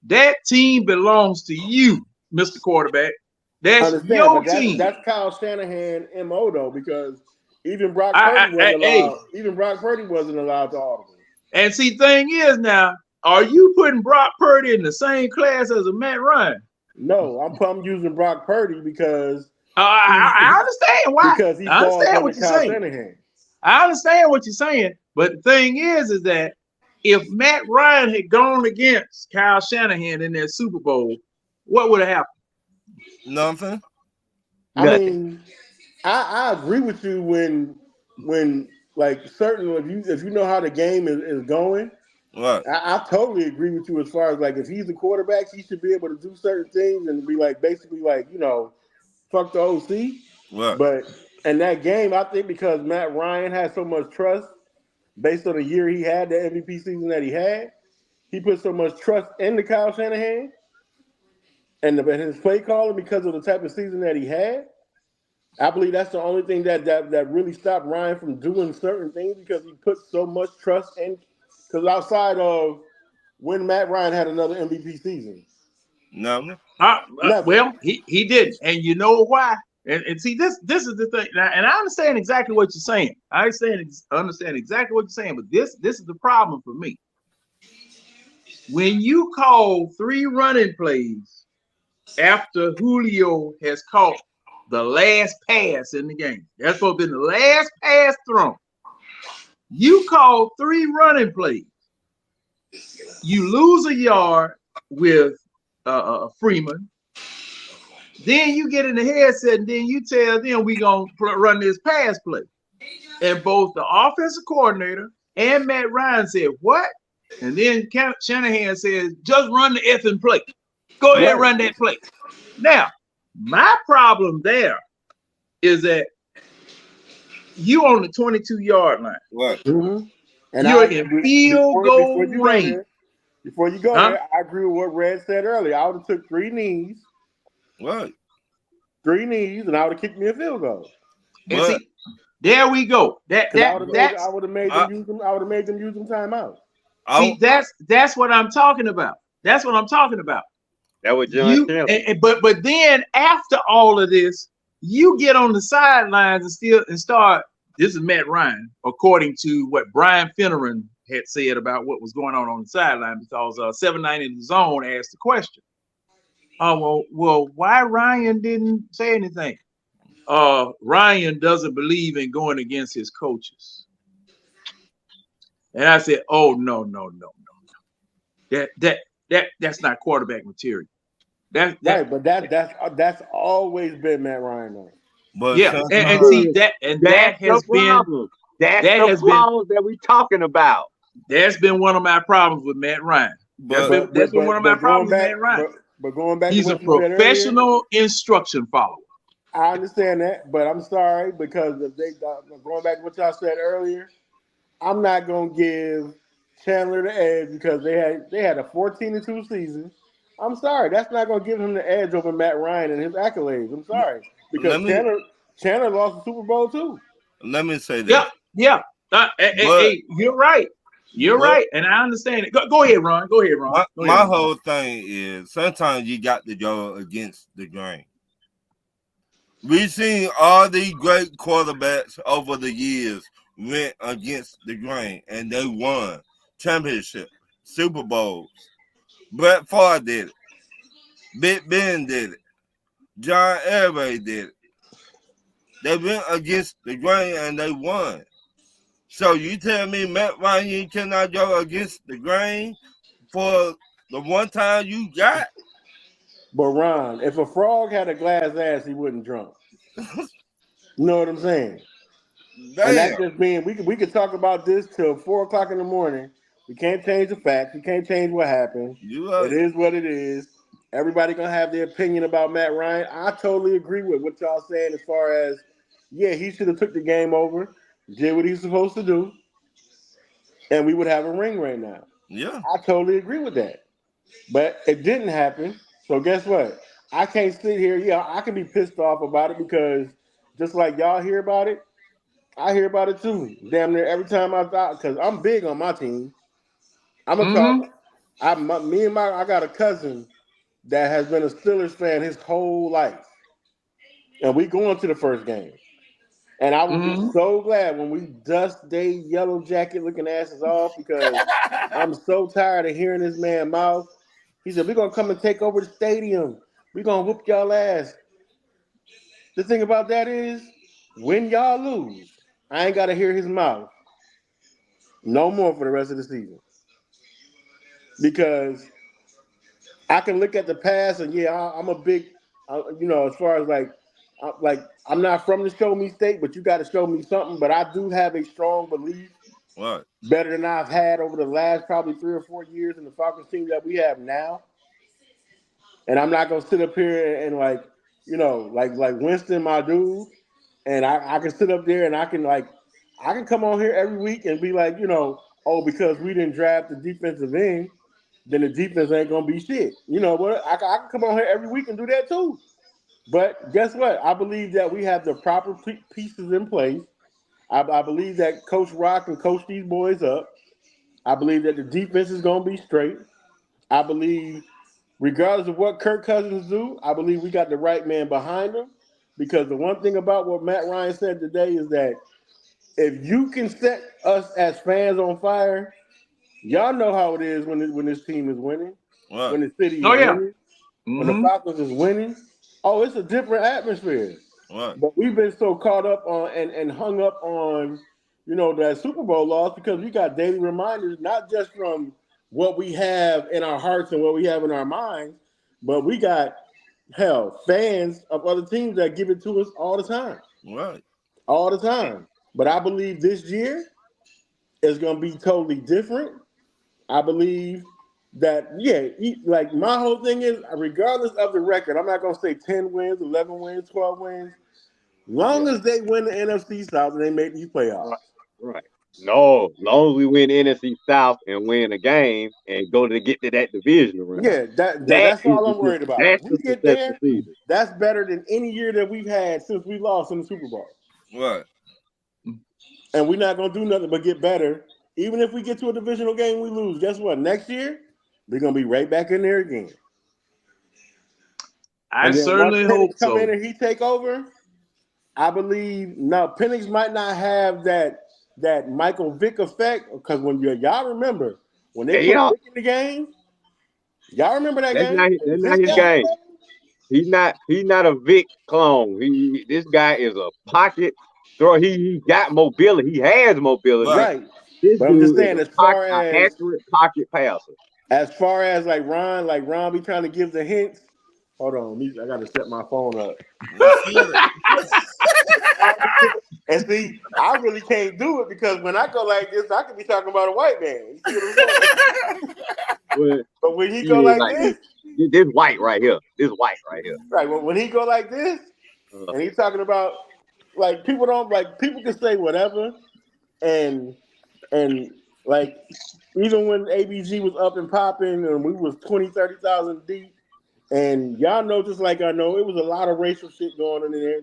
that team belongs to you, Mr. Quarterback. That's your team. That's Kyle Shanahan MO though, because even Brock Purdy wasn't allowed. Even Brock Purdy wasn't allowed to audible. And see, thing is now, are you putting Brock Purdy in the same class as a Matt Ryan? No, I'm using Brock Purdy because I understand why. Because he I understand what you're saying. Shanahan. I understand what you're saying, but the thing is that if Matt Ryan had gone against Kyle Shanahan in that Super Bowl, what would have happened? Nothing. I mean, I agree with you when like certainly if you know how the game is going. What? I totally agree with you as far as like if he's the quarterback, he should be able to do certain things and be like basically like, you know, fuck the OC. What? But in that game, I think because Matt Ryan had so much trust based on the year he had, the MVP season that he had, he put so much trust in the Kyle Shanahan and his play calling because of the type of season that he had. I believe that's the only thing that really stopped Ryan from doing certain things because he put so much trust in. Because outside of when Matt Ryan had another MVP season, no. Well, he didn't, and you know why? And see, this is the thing, and I understand exactly what you're saying. I understand exactly what you're saying, but this is the problem for me. When you call 3 running plays after Julio has caught the last pass in the game, that's supposed to be the last pass thrown. You call 3 running plays. You lose a yard with Freeman. Then you get in the headset and then you tell them we going to run this pass play. And both the offensive coordinator and Matt Ryan said, what? And then Shanahan says, just run the effing play. Go ahead and run that play. Now, my problem there is that you on the 22-yard line. What? Mm-hmm. And you're in field goal range. Before you go there, I agree with what Red said earlier. I would have took 3 knees. What? 3 knees, and I would have kicked me a field goal. And see, there we go. I would have made them use them. I would have made them use them timeout. See, that's what I'm talking about. That's what I'm talking about. That was John. But then after all of this, you get on the sidelines and start. This is Matt Ryan, according to what Brian Finneran had said about what was going on the sideline, because 790 in the zone asked the question. Well, why Ryan didn't say anything? Ryan doesn't believe in going against his coaches. And I said, oh, no. That's not quarterback material. That's always been Matt Ryan though. But yeah, and see that has been that's the flaws that we're talking about. That's been one of my problems with Matt Ryan. That's been one of my problems with Matt Ryan. But going back, he's a professional instruction follower. I understand that, but I'm sorry because if going back to what y'all said earlier, I'm not gonna give Chandler the edge because they had a 14-2 season. I'm sorry, that's not gonna give him the edge over Matt Ryan and his accolades. I'm sorry because Chandler lost the Super Bowl too. Let me say that. Yeah. Hey, you're right. You're right, and I understand it. Go ahead, Ron. My whole thing is sometimes you got to go against the grain. We've seen all these great quarterbacks over the years went against the grain, and they won championship, Super Bowls. Brett Favre did it. Big Ben did it. John Elway did it. They went against the grain, and they won. So you tell me Matt Ryan cannot go against the grain for the one time you got? But Ron, if a frog had a glass ass, he wouldn't drunk. You know what I'm saying? Damn. And that's just being we could talk about this till 4:00 in the morning. We can't change the facts. We can't change what happened. It is what it is. Everybody gonna have their opinion about Matt Ryan. I totally agree with what y'all saying as far as he should have took the game over. Did what he's supposed to do. and we would have a ring right now. Yeah. I totally agree with that. But it didn't happen. So guess what? I can't sit here. Yeah, I can be pissed off about it because just like y'all hear about it, I hear about it too. Damn near every time I thought, because I'm big on my team. I'm gonna Mhm. talk. I got a cousin that has been a Steelers fan his whole life, and we going to the first game. And I will be Mhm. so glad when we dust they yellow jacket looking asses off because I'm so tired of hearing this man mouth. He said, "We're gonna come and take over the stadium. We're gonna whoop y'all ass." The thing about that is, when y'all lose, I ain't gotta hear his mouth no more for the rest of the season. Because I can look at the past and yeah, I'm a big, as far as I'm not from the show me state, but you got to show me something. But I do have a strong belief, Right. better than I've had over the last probably 3 or 4 years in the Falcons team that we have now. And I'm not gonna sit up here and like Winston, my dude, and I can sit up there and I can come on here every week and be like, oh, because we didn't draft the defensive end, then the defense ain't gonna be shit. You know what? I can come on here every week and do that too. But guess what? I believe that we have the proper pieces in place. I believe that Coach Rock can coach these boys up. I believe that the defense is gonna be straight. I believe, regardless of what Kirk Cousins do, I believe we got the right man behind him. Because the one thing about what Matt Ryan said today is that if you can set us as fans on fire, y'all know how it is when this team is winning, Right. when the city Oh is yeah. winning, when the Mhm. Falcons is winning. Oh, it's a different atmosphere. Right. But we've been so caught up on and hung up on, that Super Bowl loss because we got daily reminders, not just from what we have in our hearts and what we have in our minds, but we got fans of other teams that give it to us all the time. Right. All the time. But I believe this year is gonna be totally different. I believe that like my whole thing is regardless of the record, I'm not gonna say 10 wins, 11 wins, 12 wins. Yeah, Long as they win the NFC South and they make these playoffs. right, right. No, long as we win the NFC South and win a game and go to get to that division round, Yeah, that that's is all I'm worried about. that's We the get successful there, season. that's better than any year that we've had since we lost in the Super Bowl. Right. And we're not gonna do nothing but get better. Even if we get to a divisional game, we lose. Guess what? Next year, we're gonna be right back in there again. I And then once certainly hope Penix come in so. and he take over, I believe now Penix might not have that Michael Vick effect because when y'all remember when they put Yeah, Vick in the game, y'all remember that that's game? that's When not Vick his got in game. the game? He's not a Vic clone. This guy is a pocket thrower. He got mobility. He has mobility. Right. Right. This But I'm just dude is saying, an accurate pocket passer. as far as like Ron be trying to give the hints. Hold on, I gotta set my phone up. You said it. And see, I really can't do it because when I go like this, I could be talking about a white man. You see what I'm saying? Well, But when he go yeah, like like this, this white right here. This white right here. right? When he go like this, Uh, and he's talking about like people don't like people can say whatever, and and like even when ABG was up and popping and we was 20, 30,000 deep, and y'all know just like I know, it was a lot of racial shit going on in there.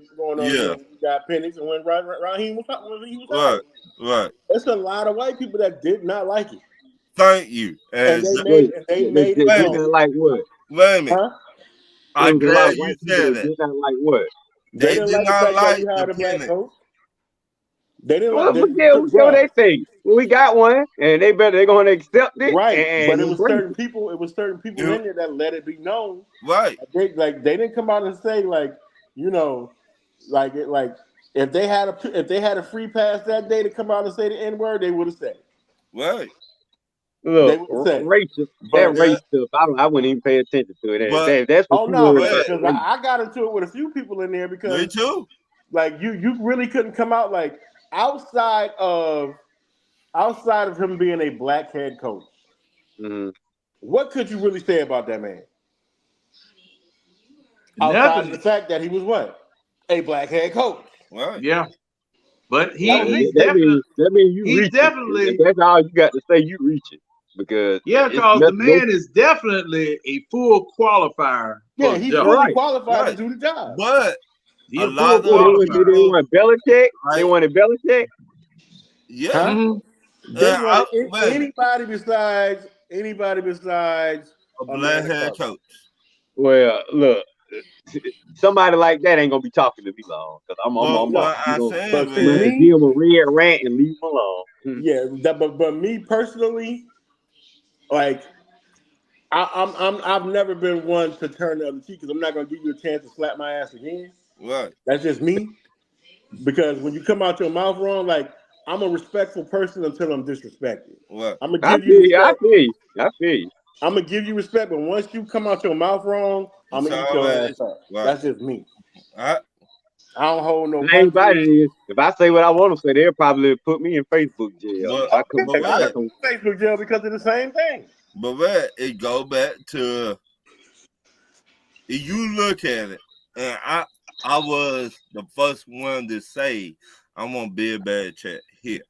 Yeah. When we got Penix and when Raheem when he was Right. hired. Right. It's a lot of white people that did not like it, Thank you. and And wait, they they made it did wait, not known, like what? wait a minute. huh? It I'm was a lot glad of you white people said that that. did not like what? They They didn't did like the not fact that we like the hired a black penny. coach. They didn't like Well, they, we get what bruh, they think. Well, we got one, and they're going to accept it right? But and it was embrace certain it. people. It was certain people You in there that let it be known. right. They didn't come out and say like it like if they had a free pass that day to come out and say the N word, they would have said it. Right. They Look, would have said it. racial, that But Yeah. race stuff, I wouldn't even pay attention to it. But That's what oh you no, worried man, about. wait, because The race. I got into it with a few people in there me because too. like you really couldn't come out like outside of him being a black head coach. Mhm. What could you really say about that man? Outside of the Nothing. fact that he was what? A black head coach. Right. Yeah. But That definitely that means you he's reaching. definitely If that's all you got to say, you reaching because yeah, it's because the nothing. man is definitely a full qualifier Yeah, for the he's job. fully Right. qualified Right. to do the job. But He a a lot full of They qualifier. want Belichick. They Right. wanted Belichick. Yeah. Huh? Mhm. They I, wanted man, anybody besides a black Amanda head Carter. coach. Well, look, somebody like that ain't gonna be talking to me long because I'm But No, what I gonna saying, but see run, man, me, give him a red rant and leave him alone. yeah, but me personally, like I've never been one to turn the other cheek because I'm not gonna give you a chance to slap my ass again. right, That's just me. Because when you come out your mouth wrong, like I'm a respectful person until I'm disrespected. right, I'm gonna I give you feel you. I respect. feel you. I feel you. I'm gonna give you respect, but once you come out your mouth wrong, I'm it's gonna eat your always ass up. right. That's just me. I, I don't hold no The thing about it punches. is, if I say what I want to say, they'll probably put me in Facebook jail. but If I come, but if I what, come, Facebook jail because of the same thing. it go back to if you look at it, and I was the first one to say I'm gonna be a bad chat here.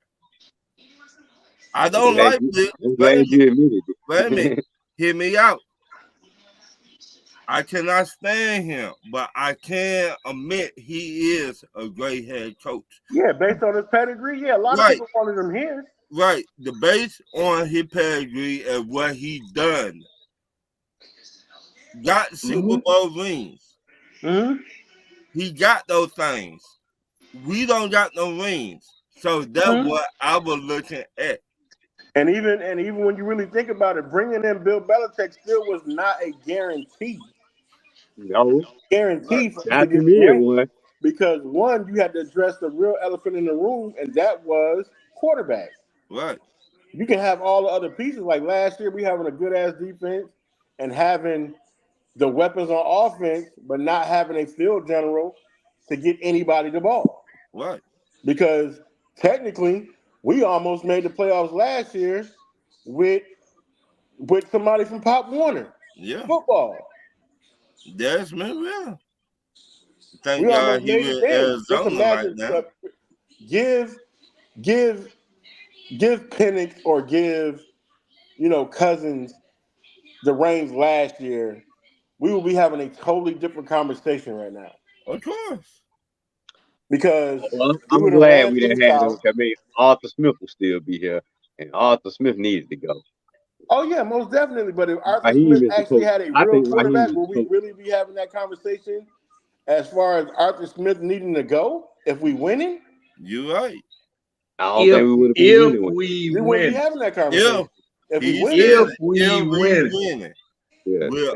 I I'm don't glad like you, it. I'm Wait a glad you admitted Wait a minute. it. Hear me out. I cannot stand him, but I can admit he is a great head coach. Yeah, based on his pedigree, yeah, a lot of Right, people wanted him here. right. The base on his pedigree and what he done. Got Super Bowl rings. Mm-hmm. He got those things. We don't got no rings. So that's Mhm. what I was looking at. And even when you really think about it, bringing in Bill Belichick still was not a guarantee. No, Right, For us to not to get the me, it ring. was. Because one, you had to address the real elephant in the room, and that was quarterback. right, You can have all the other pieces. Like last year, we having a good ass defense and having the weapons on offense, but not having a field general to get anybody the ball. right. Because technically, we almost made the playoffs last year with somebody from Pop Warner Yeah, football. that's me. Yeah. Thank We God almost he made it with then. Just Arizona right imagine, now. give give Penix or give Cousins the reins last year, we will be having a totally different conversation right now Of course. because Well, we I'm would have glad ran we through didn't the have them. South. I mean, Arthur Smith will still be here, and Arthur Smith needed to go. Oh yeah, most definitely. But if Arthur Smith Raheem is the actually coach. had a I real think Raheem quarterback, is will the we coach. really be having that conversation as far as Arthur Smith needing to go if we winning? You right. I don't think we would have been If winning with. we We wouldn't be win, having that conversation. If If we he winning, said if it, we if we win, winning Yeah, with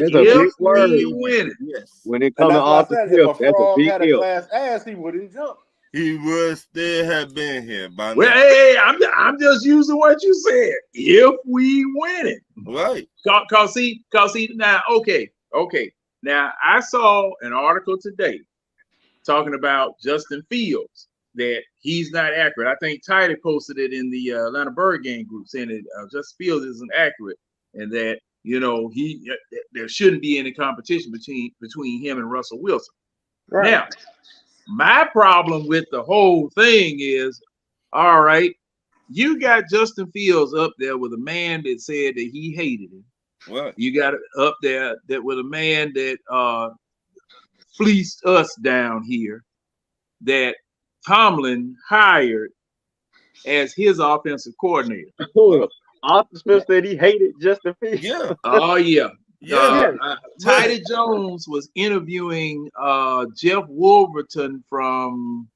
that's a if big Arthur, word. we win, yes, When it and comes to that's why I Arthur said if Smith, a that's a frog big had a if. glass ass, he wouldn't jump. he would still have been here by well, now. hey, I'm just using what you said. If we win it, Right. cause see now, okay. Now I saw an article today talking about Justin Fields that he's not accurate. I think Tidy posted it in the Atlanta Bird Game group saying that Justin Fields isn't accurate and that there shouldn't be any competition between him and Russell Wilson. Right. Now, my problem with the whole thing is, all right, you got Justin Fields up there with a man that said that he hated him. Right. You got it up there that with a man that fleeced us down here, that Tomlin hired as his offensive coordinator. Arthur Smith said he hated Justin Fields. Yeah. Oh yeah. Yeah. Tidy Jones was interviewing Jeff Wolverton from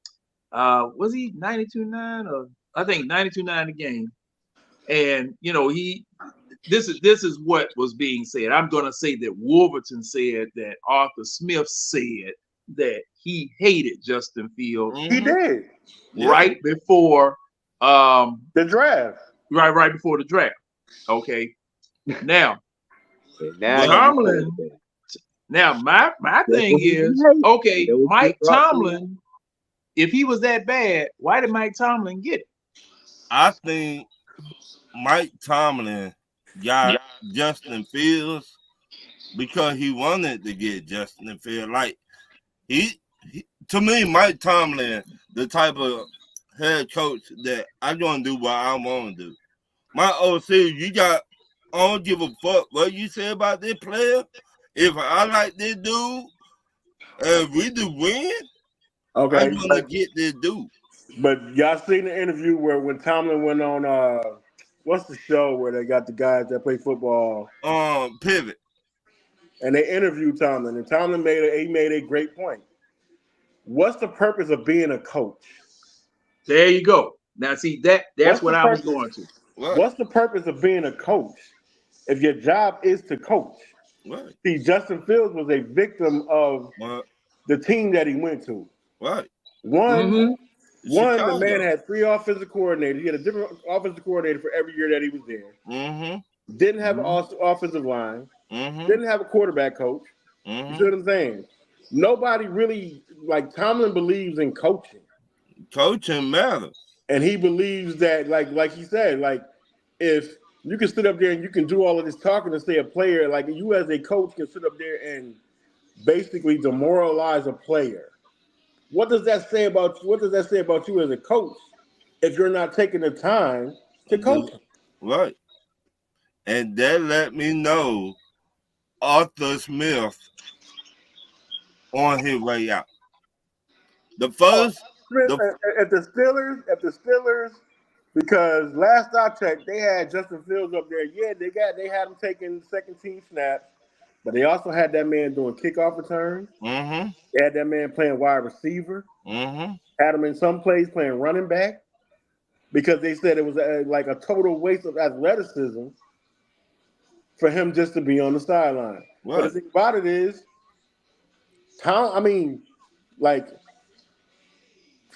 was he 92.9 or I think 92.9 the game. And this is what was being said. I'm gonna say that Wolverton said that Arthur Smith said that he hated Justin Fields He did. right before the draft. Right before the draft. Okay. Now Now Tomlin. Now my thing is, okay, Mike Tomlin, if he was that bad, why did Mike Tomlin get it? I think Mike Tomlin got Justin Fields because he wanted to get Justin Fields. Like he to me, Mike Tomlin, the type of head coach that I gonna do what I want to do. My OC, I don't give a fuck what you say about this player. If I like this dude and we do win, Okay, I'm gonna get this dude. but y'all seen the interview where when Tomlin went on what's the show where they got the guys that play football Pivot. and they interviewed Tomlin, and Tomlin made a great point. What's the purpose of being a coach? There you go. Now, see that's What's what the I was purpose? going to. Right. What's the purpose of being a coach if your job is to coach? Right. See, Justin Fields was a victim of Right. the team that he went to. Right. One, Chicago. the man had 3 offensive coordinators. He had a different offensive coordinator for every year that he was there. Mm-hmm. Didn't have an offensive line. Mm-hmm. Didn't have a quarterback coach. Mm-hmm. You see what I'm saying? Nobody really, like, Tomlin believes in coaching. Coaching matters. And he believes that, like he said, like, if you can sit up there and you can do all of this talking and say a player, like you as a coach can sit up there and basically demoralize a player. What does that say about you as a coach if you're not taking the time to coach him? Right. And that let me know Arthur Smith on his way out. The first If the Steelers, because last I checked, they had Justin Fields up there. Yeah, they had him taking second team snaps, but they also had that man doing kickoff returns. mm-hmm. They had that man playing wide receiver. Mm-hmm. Had him in some plays playing running back because they said it was like a total waste of athleticism for him just to be on the sideline. Right. But the thing about it is, for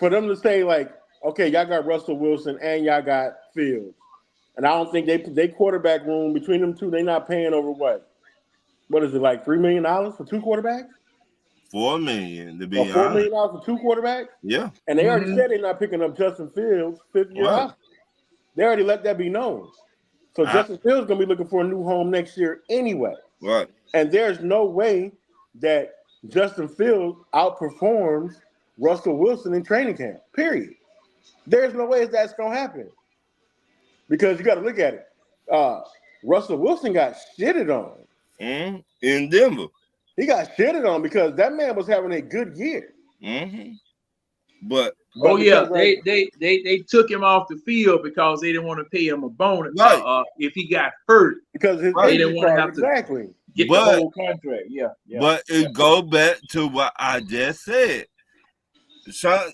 them to say, like, okay, y'all got Russell Wilson and y'all got Fields. And I don't think they quarterback room between them two, they're not paying over what? What is it, like $3 million for 2 quarterbacks? $4 million to be Or $4 honest. million for 2 quarterbacks? Yeah. And they already said they're not picking up Justin Fields' 5th-year option. They already let that be known. So Justin Fields is going to be looking for a new home next year anyway. Right. And there's no way that Justin Fields outperforms Russell Wilson in training camp, period. There's no way that's going to happen. Because you got to look at it. Russell Wilson got shitted on. Mm-hmm. In Denver. He got shitted on because that man was having a good year. Mm-hmm. But oh yeah, they took him off the field because they didn't want to pay him a bonus if he got hurt. Because his they didn't want to have to get the whole contract. Yeah. But it go back to what I just said. Sean,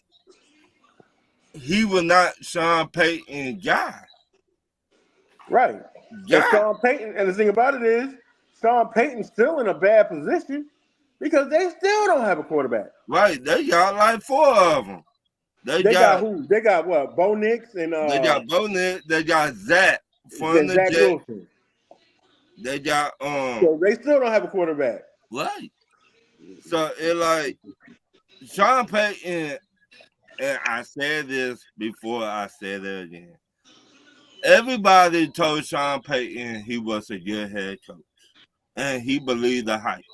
he was not Sean Payton guy. Right. And Sean Payton, and the thing about it is, Sean Payton's still in a bad position because they still don't have a quarterback. Right. They got like 4 of them. They got who? They got what? Bo Nix and they got Bo Nix. They got Zach from the Zach Jets. Wilson. They got So they still don't have a quarterback. Right. So it like Sean Payton, and I said this before, I said it again. Everybody told Sean Payton he was a good head coach, and he believed the hype.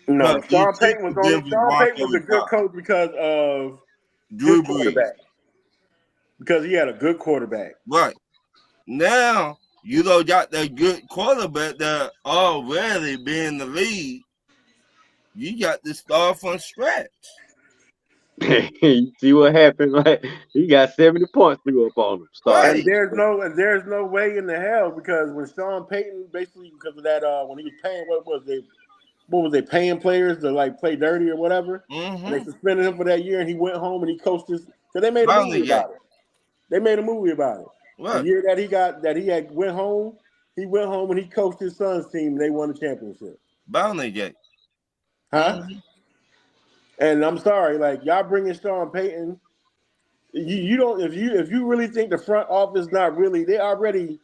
No, Sean Payton was a good coach because of Drew his quarterback. Because he had a good quarterback. Right. Now, you don't got that good quarterback that already be in the league. You got to start from scratch. You see what happened? Like he got 70 points threw up on him. Right. And there's no way in the hell because when Sean Payton basically because of that when he was paying what was they paying players to like play dirty or whatever? Mm-hmm. And they suspended him for that year and he went home and he coached his because they made a movie about it. They made a movie about it. Right. The year that he had went home and he coached his son's team and they won the championship. Bounty Gate. Huh? Mm-hmm. And I'm sorry, like y'all bringing Sean Payton, you don't if you really think the front office not really they already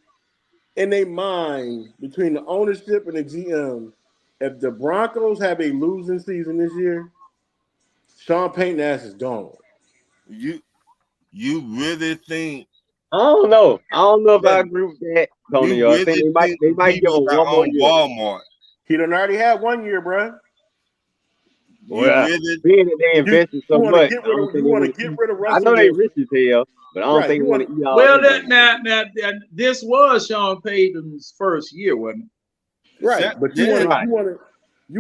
in their mind between the ownership and the GM. If the Broncos have a losing season this year, Sean Payton ass is gone. You really think? I don't know if I agree with that, Tony. I think they might give him one more year. Walmart. He done already had 1 year, bro. Well, really, being that they invested so wanna much, get I don't rid of, think you they want to want to get eat. rid of I Russell know they Wilson. rich as hell, but I don't Right, think you they want to eat all Well, that now, this was Sean Payton's first year, wasn't it? Right, but you yeah.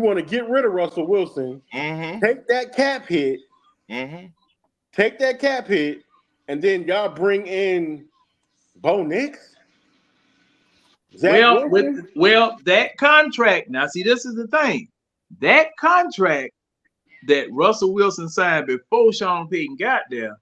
want to get rid of Russell Wilson. Mm-hmm. Take that cap hit. Mm-hmm. Take that cap hit, and then y'all bring in Bo Nix. Zach Wilson. That contract. Now, see, this is the thing. That contract that Russell Wilson signed before Sean Payton got there,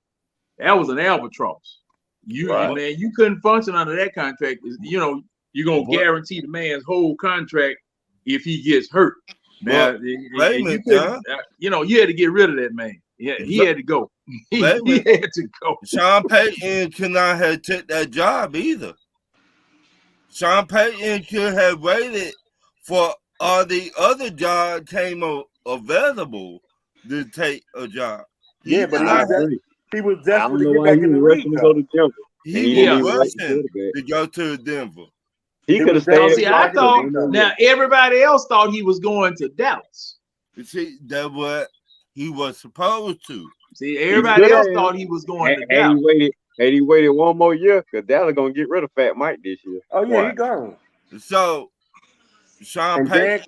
that was an albatross. Man, you couldn't function under that contract. You know, you're gonna guarantee the man's whole contract if he gets hurt. Now, you had to get rid of that man. Yeah, he had to go. He had to go. Sean Payton could not have took that job either. Sean Payton could have waited for all the other jobs came available to take a job. But he was desperate I don't to know get why back he in the was league. rushing to go to Denver. He was rushing to go to Denver. He could have stayed. See, I thought now everybody else thought he was going to Dallas. You see, that's what he was supposed to. See, everybody else thought he was going to Dallas. Had he waited one more year, because Dallas gonna get rid of Fat Mike this year. Oh yeah, he gone. So Sean Payton,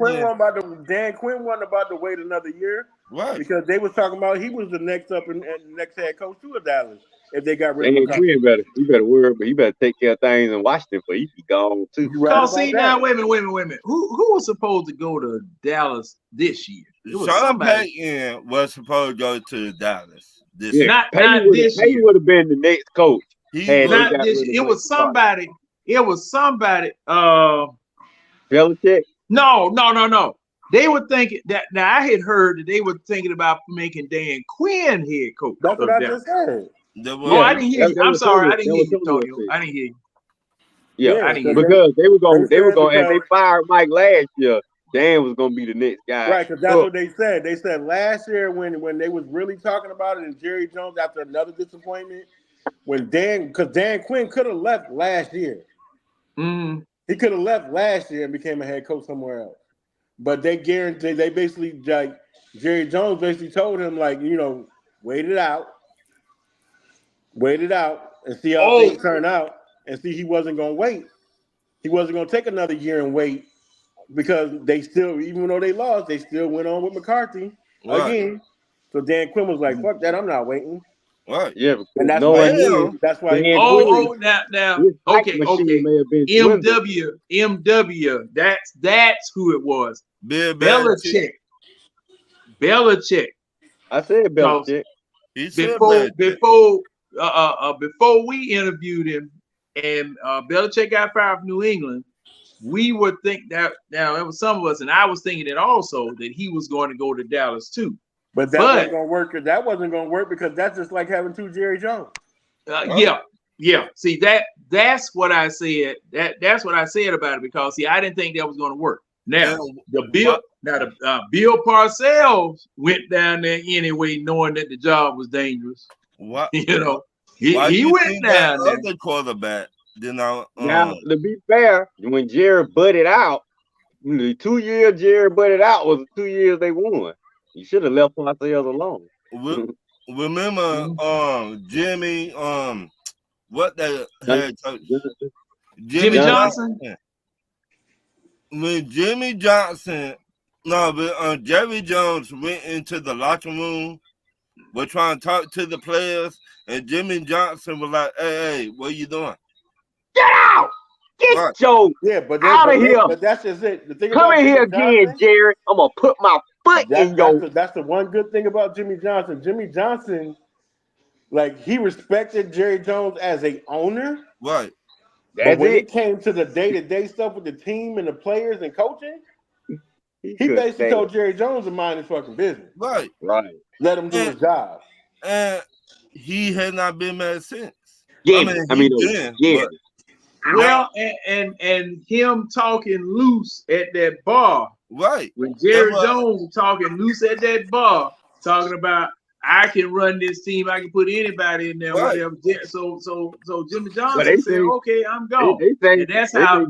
Dan Quinn wasn't about to wait another year, right? Because they was talking about he was the next up and next head coach to Dallas if they got rid of him. He better worry, but he better take care of things in Washington for he be gone too. See now, wait a minute. Who was supposed to go to Dallas this year? Sean Payton was supposed to go to Dallas. Not this year. He would have been the next coach. Not this year. It was somebody. Belichick? No. They were thinking that. Now I had heard that they were thinking about making Dan Quinn head coach. That's what I just said. I didn't hear you. I'm sorry, I didn't hear you, Antonio. I didn't hear you. Yeah, because they were going. As they fired Mike last year, Dan was going to be the next guy. Right, because that's what they said. They said last year when they was really talking about it, and Jerry Jones after another disappointment, because Dan Quinn could have left last year. Mm-hmm. He could have left last year and became a head coach somewhere else. But they basically, like, Jerry Jones basically told him, like, wait it out and see how things turn out. And see, he wasn't going to wait. He wasn't going to take another year and wait because they still, even though they lost, they still went on with McCarthy again. So Dan Quinn was like, fuck that, I'm not waiting. Right. Yeah, and that's why. Now. Okay. MW. That's who it was. Belichick. I said Belichick. Before we interviewed him, and Belichick got fired from New England, we would think that now it was some of us, and I was thinking it also that he was going to go to Dallas too. But that wasn't going to work. That wasn't going to work because that's just like having two Jerry Jones. Yeah. See that's what I said. That's what I said about it because I didn't think that was going to work. Now Bill Parcells went down there anyway, knowing that the job was dangerous. What he went down there. The quarterback. Now to be fair, when Jerry butted out, the 2 year Jerry butted out was the 2 years they won. You should have left Parcells alone. Remember, Jimmy, what the head coach? Jimmy Johnson. When Jerry Jones went into the locker room, we're trying to talk to the players, and Jimmy Johnson was like, "Hey, what are you doing? Get out! Get your out of here! But that's just it. The thing Come in here again, Jerry. I'm gonna put my foot in your. That's the one good thing about Jimmy Johnson. Jimmy Johnson, like, he respected Jerry Jones as a owner. Right. But when it came to the day-to-day stuff with the team and the players and coaching, he basically told Jerry Jones to mind his fucking business. Right. Let him do his job. And he had not been mad since. Yeah. Well, and him talking loose at that bar. Right. When Jerry Jones was talking loose at that bar, talking about I can run this team, I can put anybody in there, whatever. So Jimmy Johnson said, "Okay, I'm going." And that's how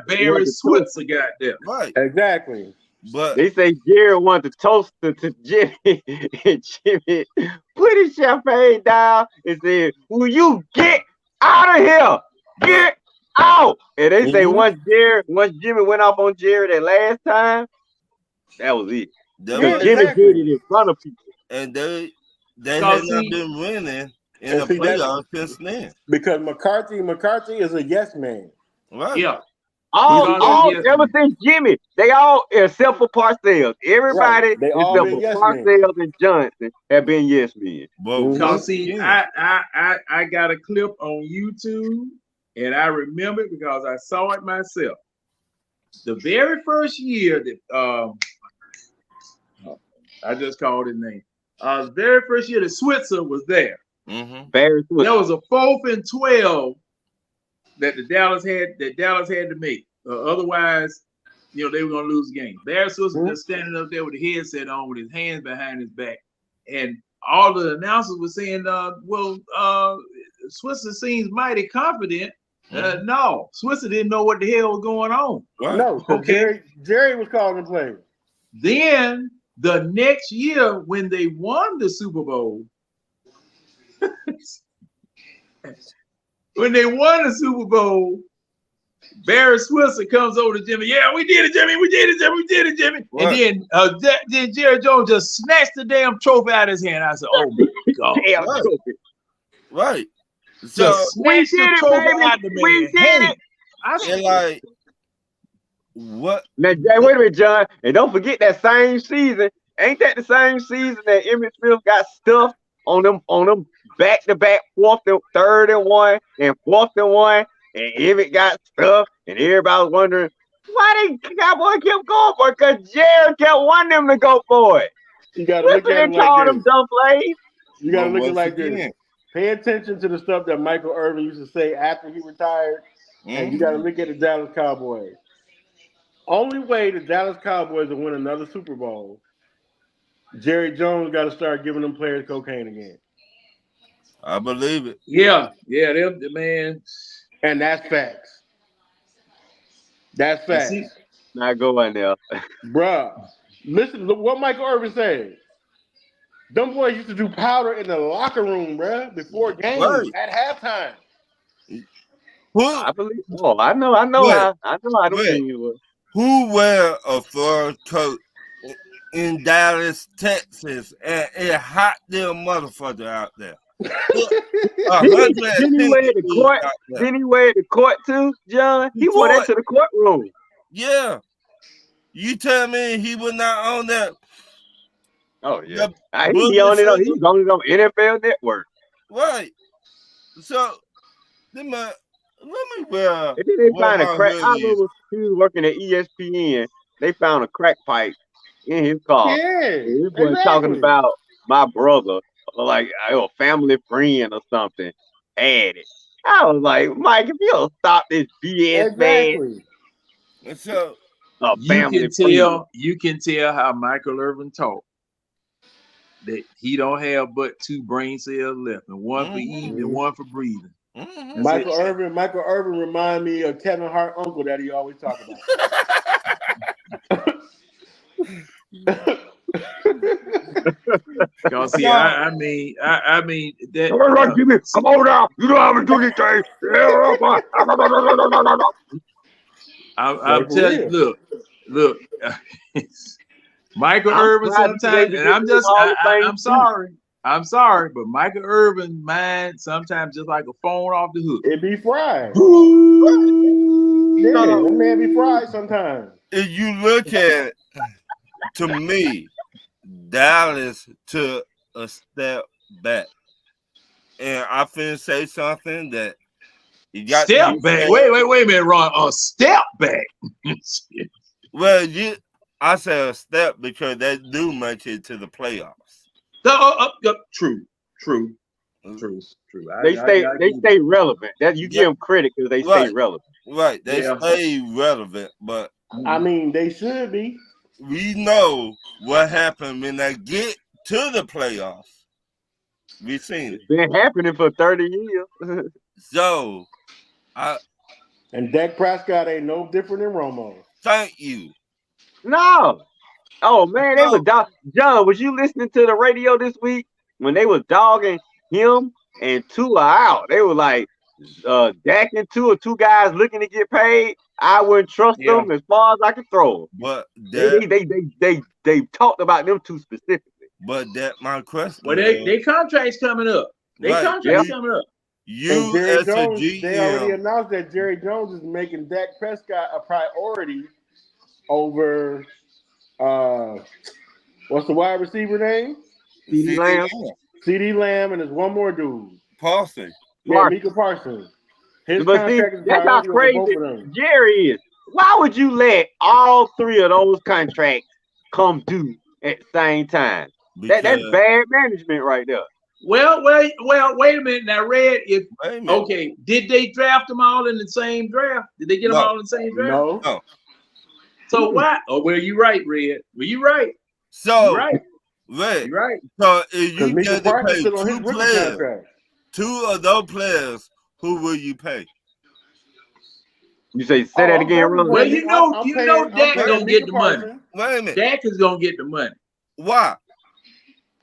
Barry Switzer got there. Right. Exactly. But They say Jerry wanted to toast to Jimmy, and Jimmy put his champagne down and said, "Will you get out of here? Get out!" And they say once Jimmy went off on Jerry that last time, that was it. that Yeah, And was, Jimmy exactly. did it in front of people. and they Cause had not see, been winning in And the see, that's playoffs since then. because McCarthy is a yes man. Right. yeah, He's a because All yes yes, ever man. since Jimmy, they all except for Parcells. right. Everybody They all except been for yes men. Parcells and Johnson have been yes men. But Mhm. once Cause see, again, I got a clip on YouTube, and I remember it because I saw it myself. The very first year that I just called his name. The very first year that Switzer was there, Barry Switzer. there was a 4th and 12 that Dallas had to make. Otherwise, they were going to lose the game. Barry Switzer was just standing up there with the headset on, with his hands behind his back, and all the announcers were saying, Switzer seems mighty confident. No, Switzer didn't know what the hell was going on. right. No, so Okay. Jerry was calling the plays. Then the next year, when they won the Super Bowl, Barry Switzer comes over to Jimmy. Yeah, we did it, Jimmy. We did it, Jimmy. We did it, Jimmy. Right. And then Jerry Jones just snatched the damn trophy out of his hand. I said, "Oh my God!" Damn, Right. Kobe. Right. So Just snatched We the did it, trophy baby. out of the We man's did hand. it. I and said, like what? Now, Jay, wait a minute, John. And don't forget that same season. Ain't that the same season that Emmitt Smith got stuffed on them back-to-back 4th and 3rd and 1 and 4th and 1, and Emmitt got stuffed, and everybody was wondering why they Cowboy kept going for it, because Jerry kept wanting them to go for it. You got to look Switzer at it didn't call like them this. dumb plays. You got to But look at it once like again, this. Pay attention to the stuff that Michael Irvin used to say after he retired, and you got to look at the Dallas Cowboys. Only way the Dallas Cowboys will win another Super Bowl, Jerry Jones got to start giving them players cocaine again. I believe it. yeah, the man. And that's facts. That's And facts. see, Not going there. Bruh, listen to what Michael Irvin said. Them boys used to do powder in the locker room, bruh, before games, Right. at halftime. I believe. Oh, I know Wait. how. I know how them Wait. teams were. Who wear a fur coat in Dallas, Texas, and it hot damn motherfucker out there? Didn't he wear the court? out there. Didn't he wear the court too, John? He wore that to the courtroom. Yeah. You tell me he was not on that? Oh yeah. The He on it on. He was on it on NFL Network. Right. So, let me wear. And then they Well, found a my crack. I hoodie is- remember he was working at ESPN. They found a crack pipe in his car. Yeah, And this boy talking about my brother, like a family friend or something, had it. I was like, Mike, if you don't stop this BS, man, Exactly. And so, a family you can tell how Michael Irvin talked, that he don't have but 2 brain cells left, and one for eating and one for breathing. mhm. Michael Irvin remind me of Kevin Hart uncle that he always talk about. Because see, I mean that. All right, Jimmy, come on now. You don't have to do anything. I'm telling you, look. Michael Irvin sometimes, and I'm sorry, but Michael Irvin mind sometimes just like a phone off the hook. It be fried. Yeah, that man be fried sometimes. If you look at, to me, Dallas took a step back. And I finna say something that you got step to back. Wait a minute, Ron. A step back. Well, I say a step because they do make it to the playoffs. True. They stay relevant. That you give them credit because they stay relevant. Right, they stay relevant, but I mean, they should be. we know what happened when they get to the playoffs. We've seen it. It's been happening for 30 years. So, And Dak Prescott ain't no different than Romo. thank you. No, Oh man, they was So, dog. John, was you listening to the radio this week when they was dogging him and Tua out? They were like, Dak and Tua, two guys looking to get paid. I wouldn't trust Yeah. them as far as I could throw them. but They that, they talked about them two specifically. my question Well, is, they contracts coming up. They right? contracts Yeah. coming up. And You Jerry as a Jones, they already GM, announced that Jerry Jones is making Dak Prescott a priority over what's the wide receiver name? CeeDee Lamb, CD Lamb, and there's one more dude. Parsons. Yeah, Parsons. Mika Parsons. His But see, contract is that's how priority over both crazy of them. Jerry is. Why would you let all three of those contracts come due at the same time? That's Because bad management right there. Well, wait a minute. Now, Red, if wait a minute. okay, did they draft them all in the same draft? Did they get them No. all in the same draft? No. No. So why? Oh, well, you right, Red. Well, you right. So You right. wait. You right. So if Because you Mika get to Parsons pay still on his two rookie players, contract. two of those players, who will you pay? You say that I'm again, Ron? Well, paying- you know I'm Dak paying gonna get Mika the money. Parsons. Wait a minute. Dak is gonna get the money. Why?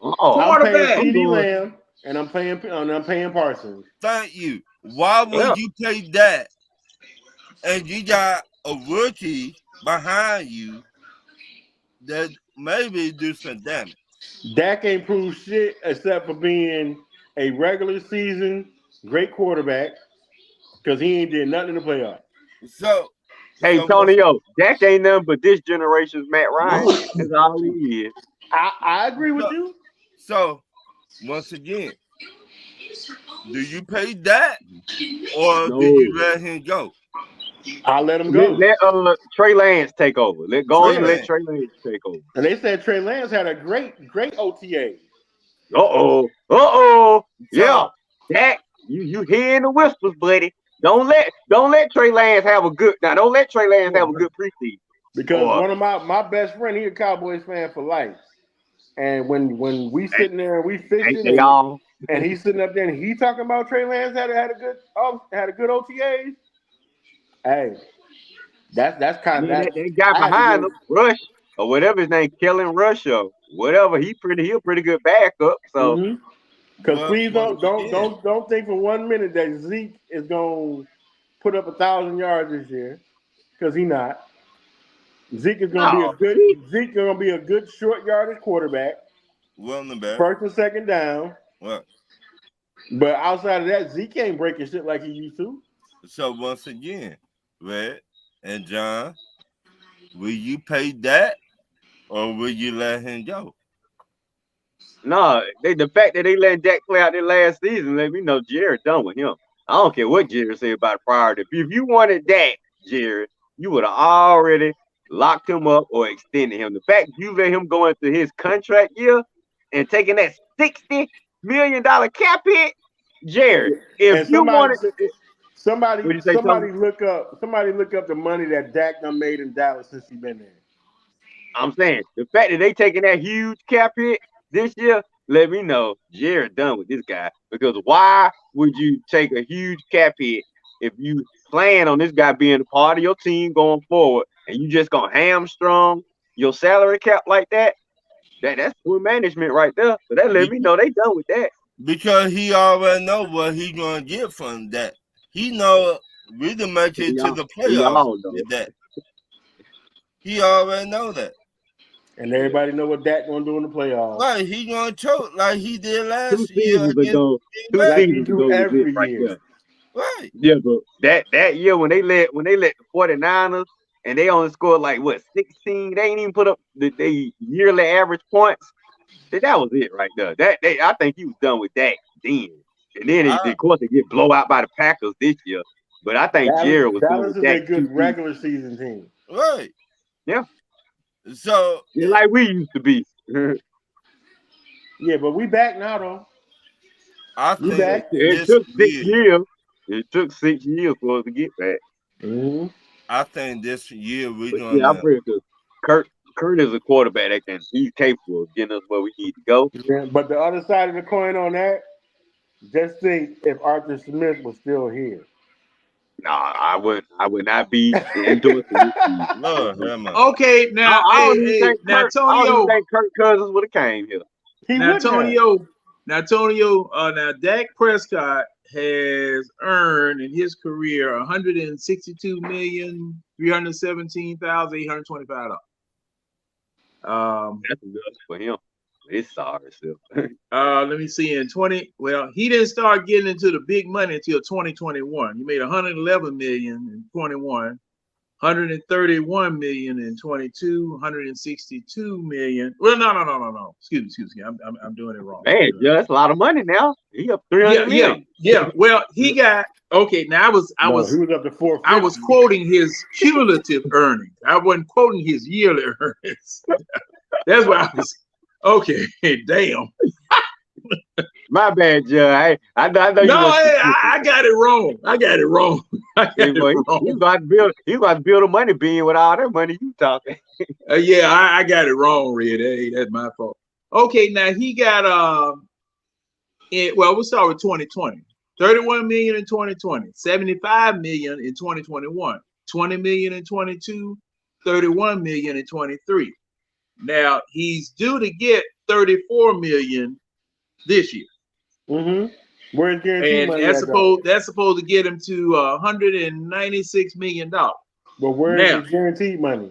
Oh, I'm paying Quarterback. CD I'm going- Lamb, and I'm paying Parsons. Thank you. Why would Yeah. you pay that? And you got a rookie behind you that maybe do some damage. Dak ain't proved shit except for being a regular season great quarterback because he ain't did nothing in the playoffs. So, Hey, so Tonyo, Dak ain't nothing but this generation's Matt Ryan. That's all he is. I agree with So- you. So, once again, do you pay that or No. do you let him go? I'll let him go. Let Trey Lance take over. Let go Trey and let Lance. Trey Lance take over. And they said Trey Lance had a great OTA. Yeah, Dak, you hearing the whispers, buddy. Don't let Trey Lance have a good Don't let Trey Lance have a good preseason. Because Boy. one of my best friend, he a Cowboys fan for life. And when we sitting there and we Ain't fishing they all? and he's sitting up there and he talking about Trey Lance had a good OTAs. Hey, that's kind of that. That guy I had to behind give- him, Rush or whatever his name, Kellen Rush or whatever. He a pretty good backup. So Because Well, please once again, don't think for 1 minute that Zeke is gonna put up 1,000 yards this year, because he not. Zeke is gonna No, Zeke gonna be a good short yardage quarterback, Willing back. first and second down. Well, But outside of that, Zeke ain't breaking shit like he used to. so once again, Red and John, will you pay that or will you let him go? no, the fact that they let Dak play out their last season let me know Jared done with him. I don't care what Jared said about it prior to. If you wanted Dak, Jared, you would have already locked him up or extended him. The fact you let him go into his contract year and taking that $60 million cap hit, Jared, if And you wanted to, somebody What'd you say, look up the money that Dak done made in Dallas since he been there. I'm saying the fact that they taking that huge cap hit this year, let me know Jared done with this guy. Because why would you take a huge cap hit if you plan on this guy being a part of your team going forward and you just gonna hamstrung your salary cap like that? That's poor management right there. So that let me know they done with that. Because he already know what he gonna get from that. He know we done make it to the We all playoffs know. with that. He already know that. And everybody know what Dak gonna do in the playoffs. Right, he gonna choke like he did Two last year. seasons against ago, Green Bay. he do was every it right year. there. Right. Yeah, but that year when they let the 49ers and they only scored like what 16, they ain't even put up the yearly average points. That was it right there. I think he was done with that then. And then of course they get blow out by the Packers this year. But I think Jared was done Dallas with is that. a good regular season team. Right. Yeah. So Just like we used to be. Yeah, but we back now though. I You think back? It this took 6 year, years. It took 6 years for us to get back. Mm-hmm. I think this year we're But gonna yeah, I'm pretty sure Kurt is a quarterback that he's capable of getting us where we need to go. Yeah, but the other side of the coin on that, just think if Arthur Smith was still here. No, I would not be endorsing this season. Lord, that man. Okay, now, I don't hey, even hey, think now, Kirk, I don't even Antonio, think Kirk Cousins would have came here. He now, wouldn't have. Antonio, now Dak Prescott has earned in his career $162,317,825. That's good for him. It's sorry, so. Let me see. In 20, well, he didn't start getting into the big money until 2021. He made 111 million in 21, 131 million in 22, 162 million. Well, no. Excuse me. I'm doing it wrong. Man, yeah, that's a lot of money now. He up 300 million. Yeah. Well, he got okay. Now He was up to 450. I was quoting his cumulative earnings. I wasn't quoting his yearly earnings. That's why I was okay. Damn. My bad, Joe. I know you. No, I got it wrong. I got it wrong. He's about to build a money being with all that money you talking. Yeah, I got it wrong, Red. Hey, that's my fault. Okay, now he got we'll start with 2020. 31 million in 2020, 75 million in 2021, 20 million in 22, 31 million in 23. Now he's due to get 34 million this year. Mm-hmm. Where's guaranteed And money? that's supposed to get him to $196 million. But where's his guaranteed money?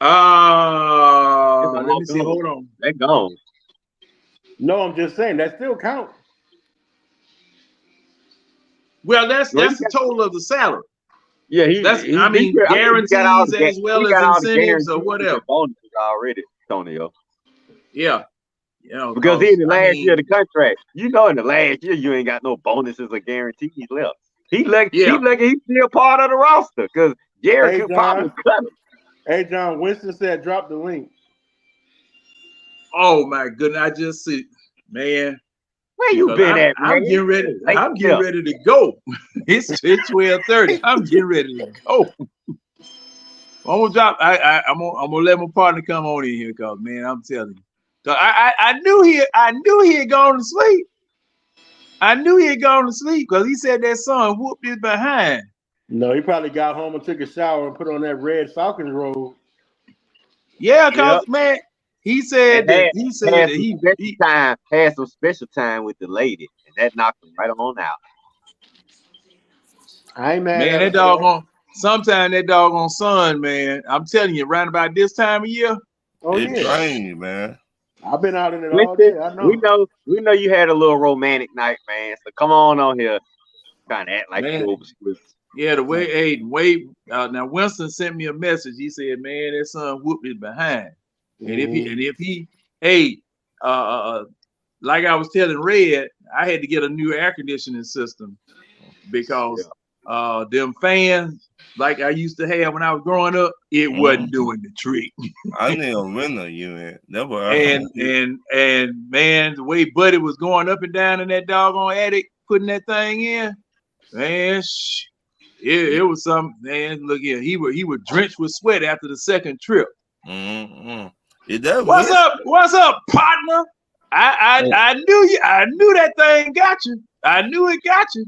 Let me see. Hold on. That gone. No, I'm just saying that still counts. Well, that's the total of the salary. Yeah, guarantees as well as incentives or whatever. Bonuses already, Antonio. Yeah. Because in the last year of the contract, in the last year you ain't got no bonuses or guarantees left. He's lucky he's still part of the roster because Jerry could probably cut him. Hey John, Winston said drop the link. Oh my goodness, I just see, man. Where you been at, man? I'm getting ready. I'm getting ready to go. It's 12:30. I'm getting ready to go. I'm gonna drop. I'm gonna let my partner come on in here, cause man, I'm telling you. So I knew he had gone to sleep. I knew he had gone to sleep because he said that son whooped his behind. No, he probably got home and took a shower and put on that red Falcons robe. Yeah, cause man, he said that he had some special time with the lady, and that knocked him right on out. I ain't mad. Man, that doggone. Sometime that doggone son, man. I'm telling you, right about this time of year. Oh It yeah, drained, man. I've been out in it all day. I know. We know you had a little romantic night, man. So come on here, trying to act like you over. Yeah, the way now Winston sent me a message. He said, "Man, that son whooped his behind." And if he, like I was telling Red, I had to get a new air conditioning system because them fans, like I used to have when I was growing up, it wasn't doing the trick. I need a window unit. And man, the way Buddy was going up and down in that doggone attic, putting that thing in, man, it was something. Man, look here, he was drenched with sweat after the second trip. What's up, partner? I knew that thing got you. I knew it got you.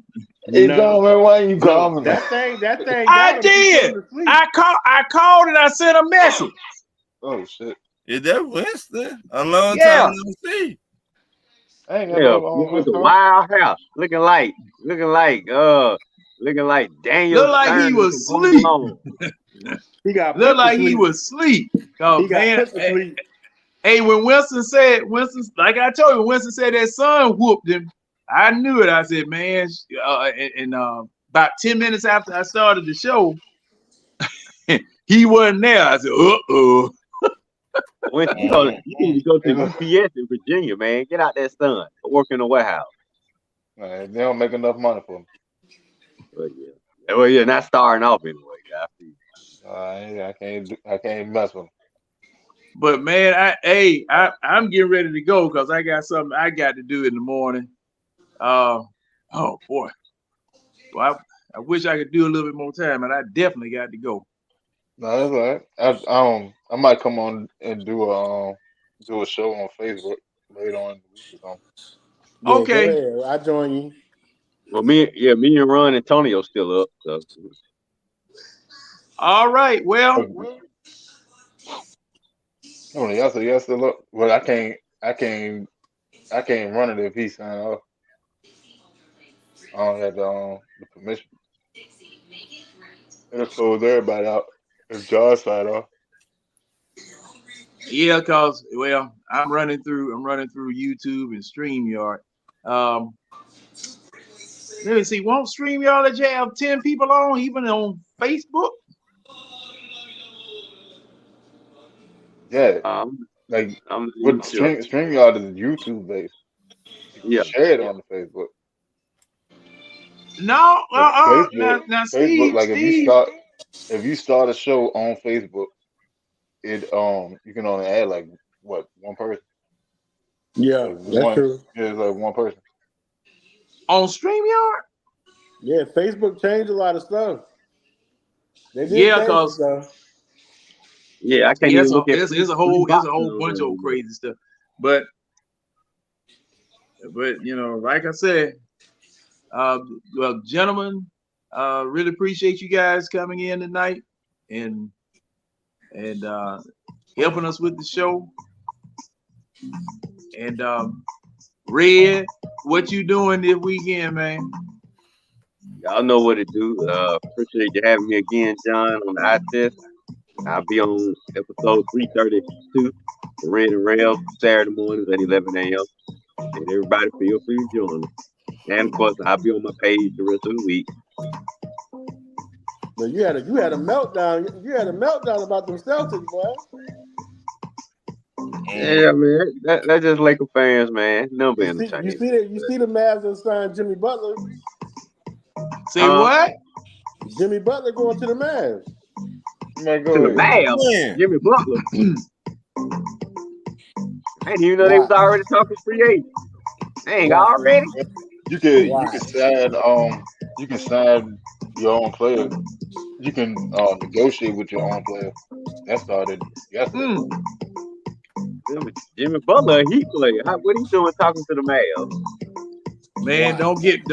Hey, man, why you call me? That thing. I did. I called and I sent a message. Oh shit! Is that Winston? A long time no see. With the wild house, looking like Daniel. Look like he was asleep. Look like he was asleep. Oh man. Hey, when Winston, like I told you, when Winston said that son whooped him, I knew it. I said, man, and about 10 minutes after I started the show, he wasn't there. I said, Winston, you need to go to UPS in Virginia, man. Get out that sun. Work in the warehouse. They don't make enough money for him. Well, yeah, not starting off anyway. I can't mess with him. But man, I'm getting ready to go because I got something I got to do in the morning. Oh boy, well, I wish I could do a little bit more time, and I definitely got to go. No, that's all right. I might come on and do a show on Facebook later on in the week or something. Okay, I join you. Well, me and Ron Antonio still up. So. All right. Well, Oh, y'all still up. Well, I can't run it if he sign off. I don't have the permission. It'll close everybody out if Josh sign off. yeah, cause I'm running through YouTube and StreamYard. Let me see. Won't StreamYard let you have 10 people on, even on Facebook? Yeah, I'm with sure. StreamYard is YouTube based. You can share it on the Facebook. No, Facebook, now Facebook, Steve, like Steve. if you start a show on Facebook, it you can only add like what, one person? Yeah, Like that's true. Yeah, it's like one person. On StreamYard? Yeah, Facebook changed a lot of stuff. They did Yeah, change cause stuff. Yeah, I can't even look at. It's a whole bunch of crazy stuff. But you know, like I said, well, gentlemen, really appreciate you guys coming in tonight and helping us with the show. And Red, what you doing this weekend, man? Y'all know what to do. Appreciate you having me again, John, on the eye test. I'll be on episode 332, Red and Rail, Saturday mornings at 11 a.m. And everybody feel free to join us. And of course, I'll be on my page the rest of the week. But you had a meltdown. You had a meltdown about them Celtics, boy. Yeah, man, that's just Laker fans, man. Never been You see the Mavs that signed Jimmy Butler. Say what? Jimmy Butler going to the Mavs. To the Mavs, Jimmy Butler. I didn't even know they was already talking free agent. Dang, already? You can sign your own player. You can negotiate with your own player. That started yesterday. Jimmy Butler, he player. What he doing talking to the Mavs? Man, don't even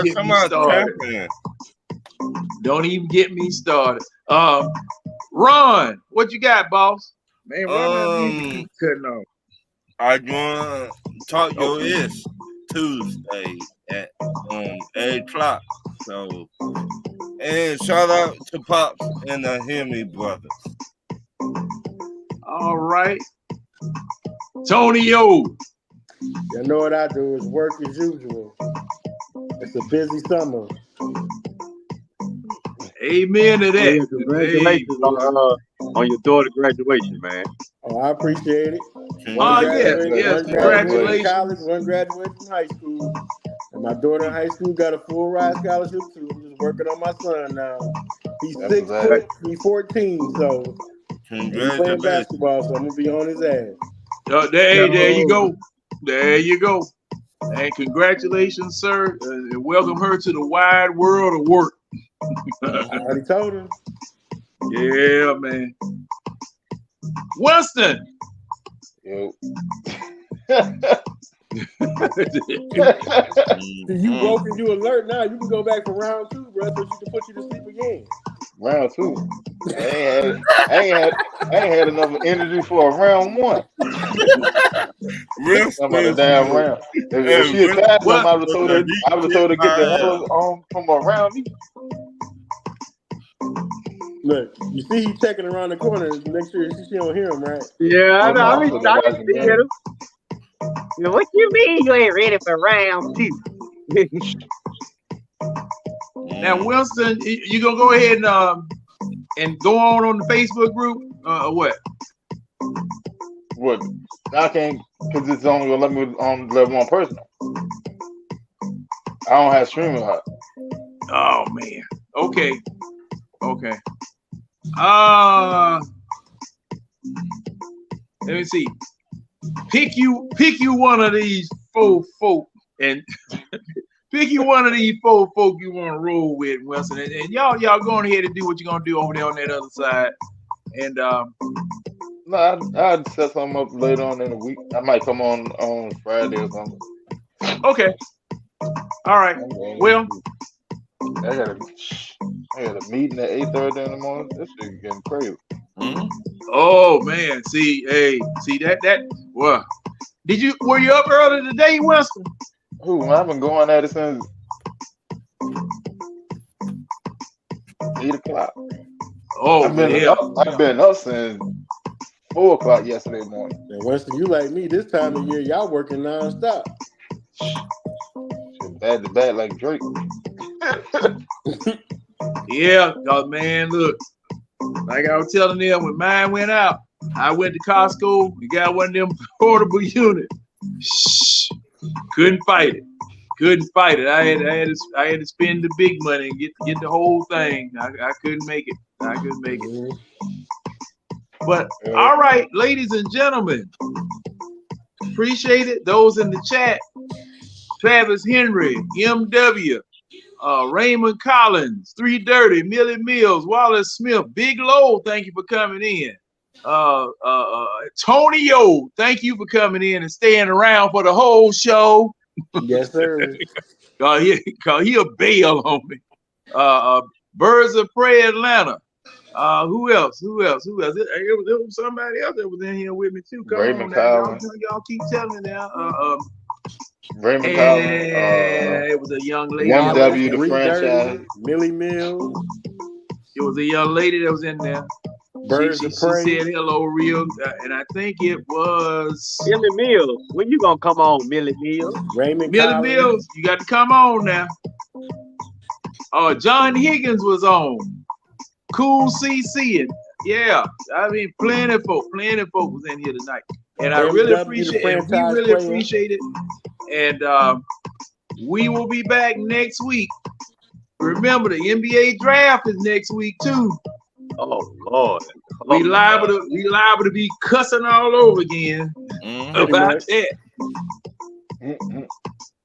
get me started. Don't even get me started. Ron, what you got, boss? Man, Ron, cutting off. I'm gonna talk your ears Tuesday at 8 o'clock. So, and shout out to Pops and the Hemi brothers. All right, Tonyo. You know what I do is work as usual. It's a busy summer. Amen to that. Yeah, congratulations on your daughter's graduation, man. Oh, I appreciate it. Yes, congratulations. College, one graduated from high school. And my daughter in high school got a full ride scholarship too. I'm just working on my son now. He's 6 foot, he's 14, so he's playing basketball, so I'm gonna be on his ass. There you go. There you go. And congratulations, sir. And welcome her to the wide world of work. I already told him. Yeah, man. Winston. Yo. You broke and you alert now. You can go back for round 2, bro, so she can put you to sleep again. Round 2. I ain't had enough energy for a round 1. About a damn round. If she had passed him, I would have told her to get the hell from around me. Look, you see he's checking around the corner to make sure she don't hear him, right? Yeah, I know. I can see him. What you mean you ain't ready for round 2? Now, Winston, you gonna go ahead and go on the Facebook group or what? What? I can't, because it's only gonna let me let one person. I don't have streaming hot. Oh man. Okay. Let me see. Pick you one of these 4 folk and pick you one of these 4 folk you want to roll with, Wilson. And y'all going ahead and do what you're gonna do over there on that other side. And no, I'd set something up later on in the week. I might come on Friday or something. Okay. All right. Well, I got a meeting at 8:30 in the morning. This shit getting crazy. Mhm. oh man, see that. Well, were you up early today, Winston? Who? I've been going at it since 8 o'clock. Oh, I've been up since 4 o'clock yesterday morning. And Winston, you like me this time of year, y'all working nonstop. Shit, back to back like Drake. yeah, man, look, like I was telling them when mine went out, I went to Costco and got one of them portable units. Shh, couldn't fight it. I had to spend the big money and get the whole thing. I couldn't make it. Mm-hmm. But all right, ladies and gentlemen, appreciate it. Those in the chat, Travis Henry, MW, Raymond Collins, 330, Millie Mills, Wallace Smith, Big Low, thank you for coming in. Tonio, thank you for coming in and staying around for the whole show. Yes, sir. He'll bail on me. Birds of Prey Atlanta. Who else? It was somebody else that was in here with me too. Come Raymond on, Collins. y'all keep telling me now. Raymond And Collins. it was a young lady. MW, the 330, franchise. Millie Mills. It was a young lady that was in there. Birds She of Prey. said hello, real, and I think it was Millie Mills. When you gonna come on, Millie Mills? Raymond Millie Collins. Mills. You got to come on now. John Higgins was on. Cool CC, and yeah, I mean, plenty of folk was in here tonight, and I really appreciate it. We really appreciate it, and we will be back next week. Remember, the NBA draft is next week too. Oh Lord. We liable to be cussing all over again about that.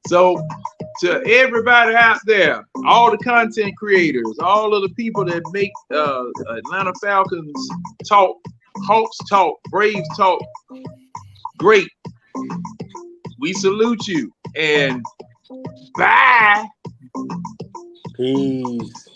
So to everybody out there, all the content creators, all of the people that make Atlanta Falcons talk, Hawks talk, Braves talk great, we salute you and bye. Peace.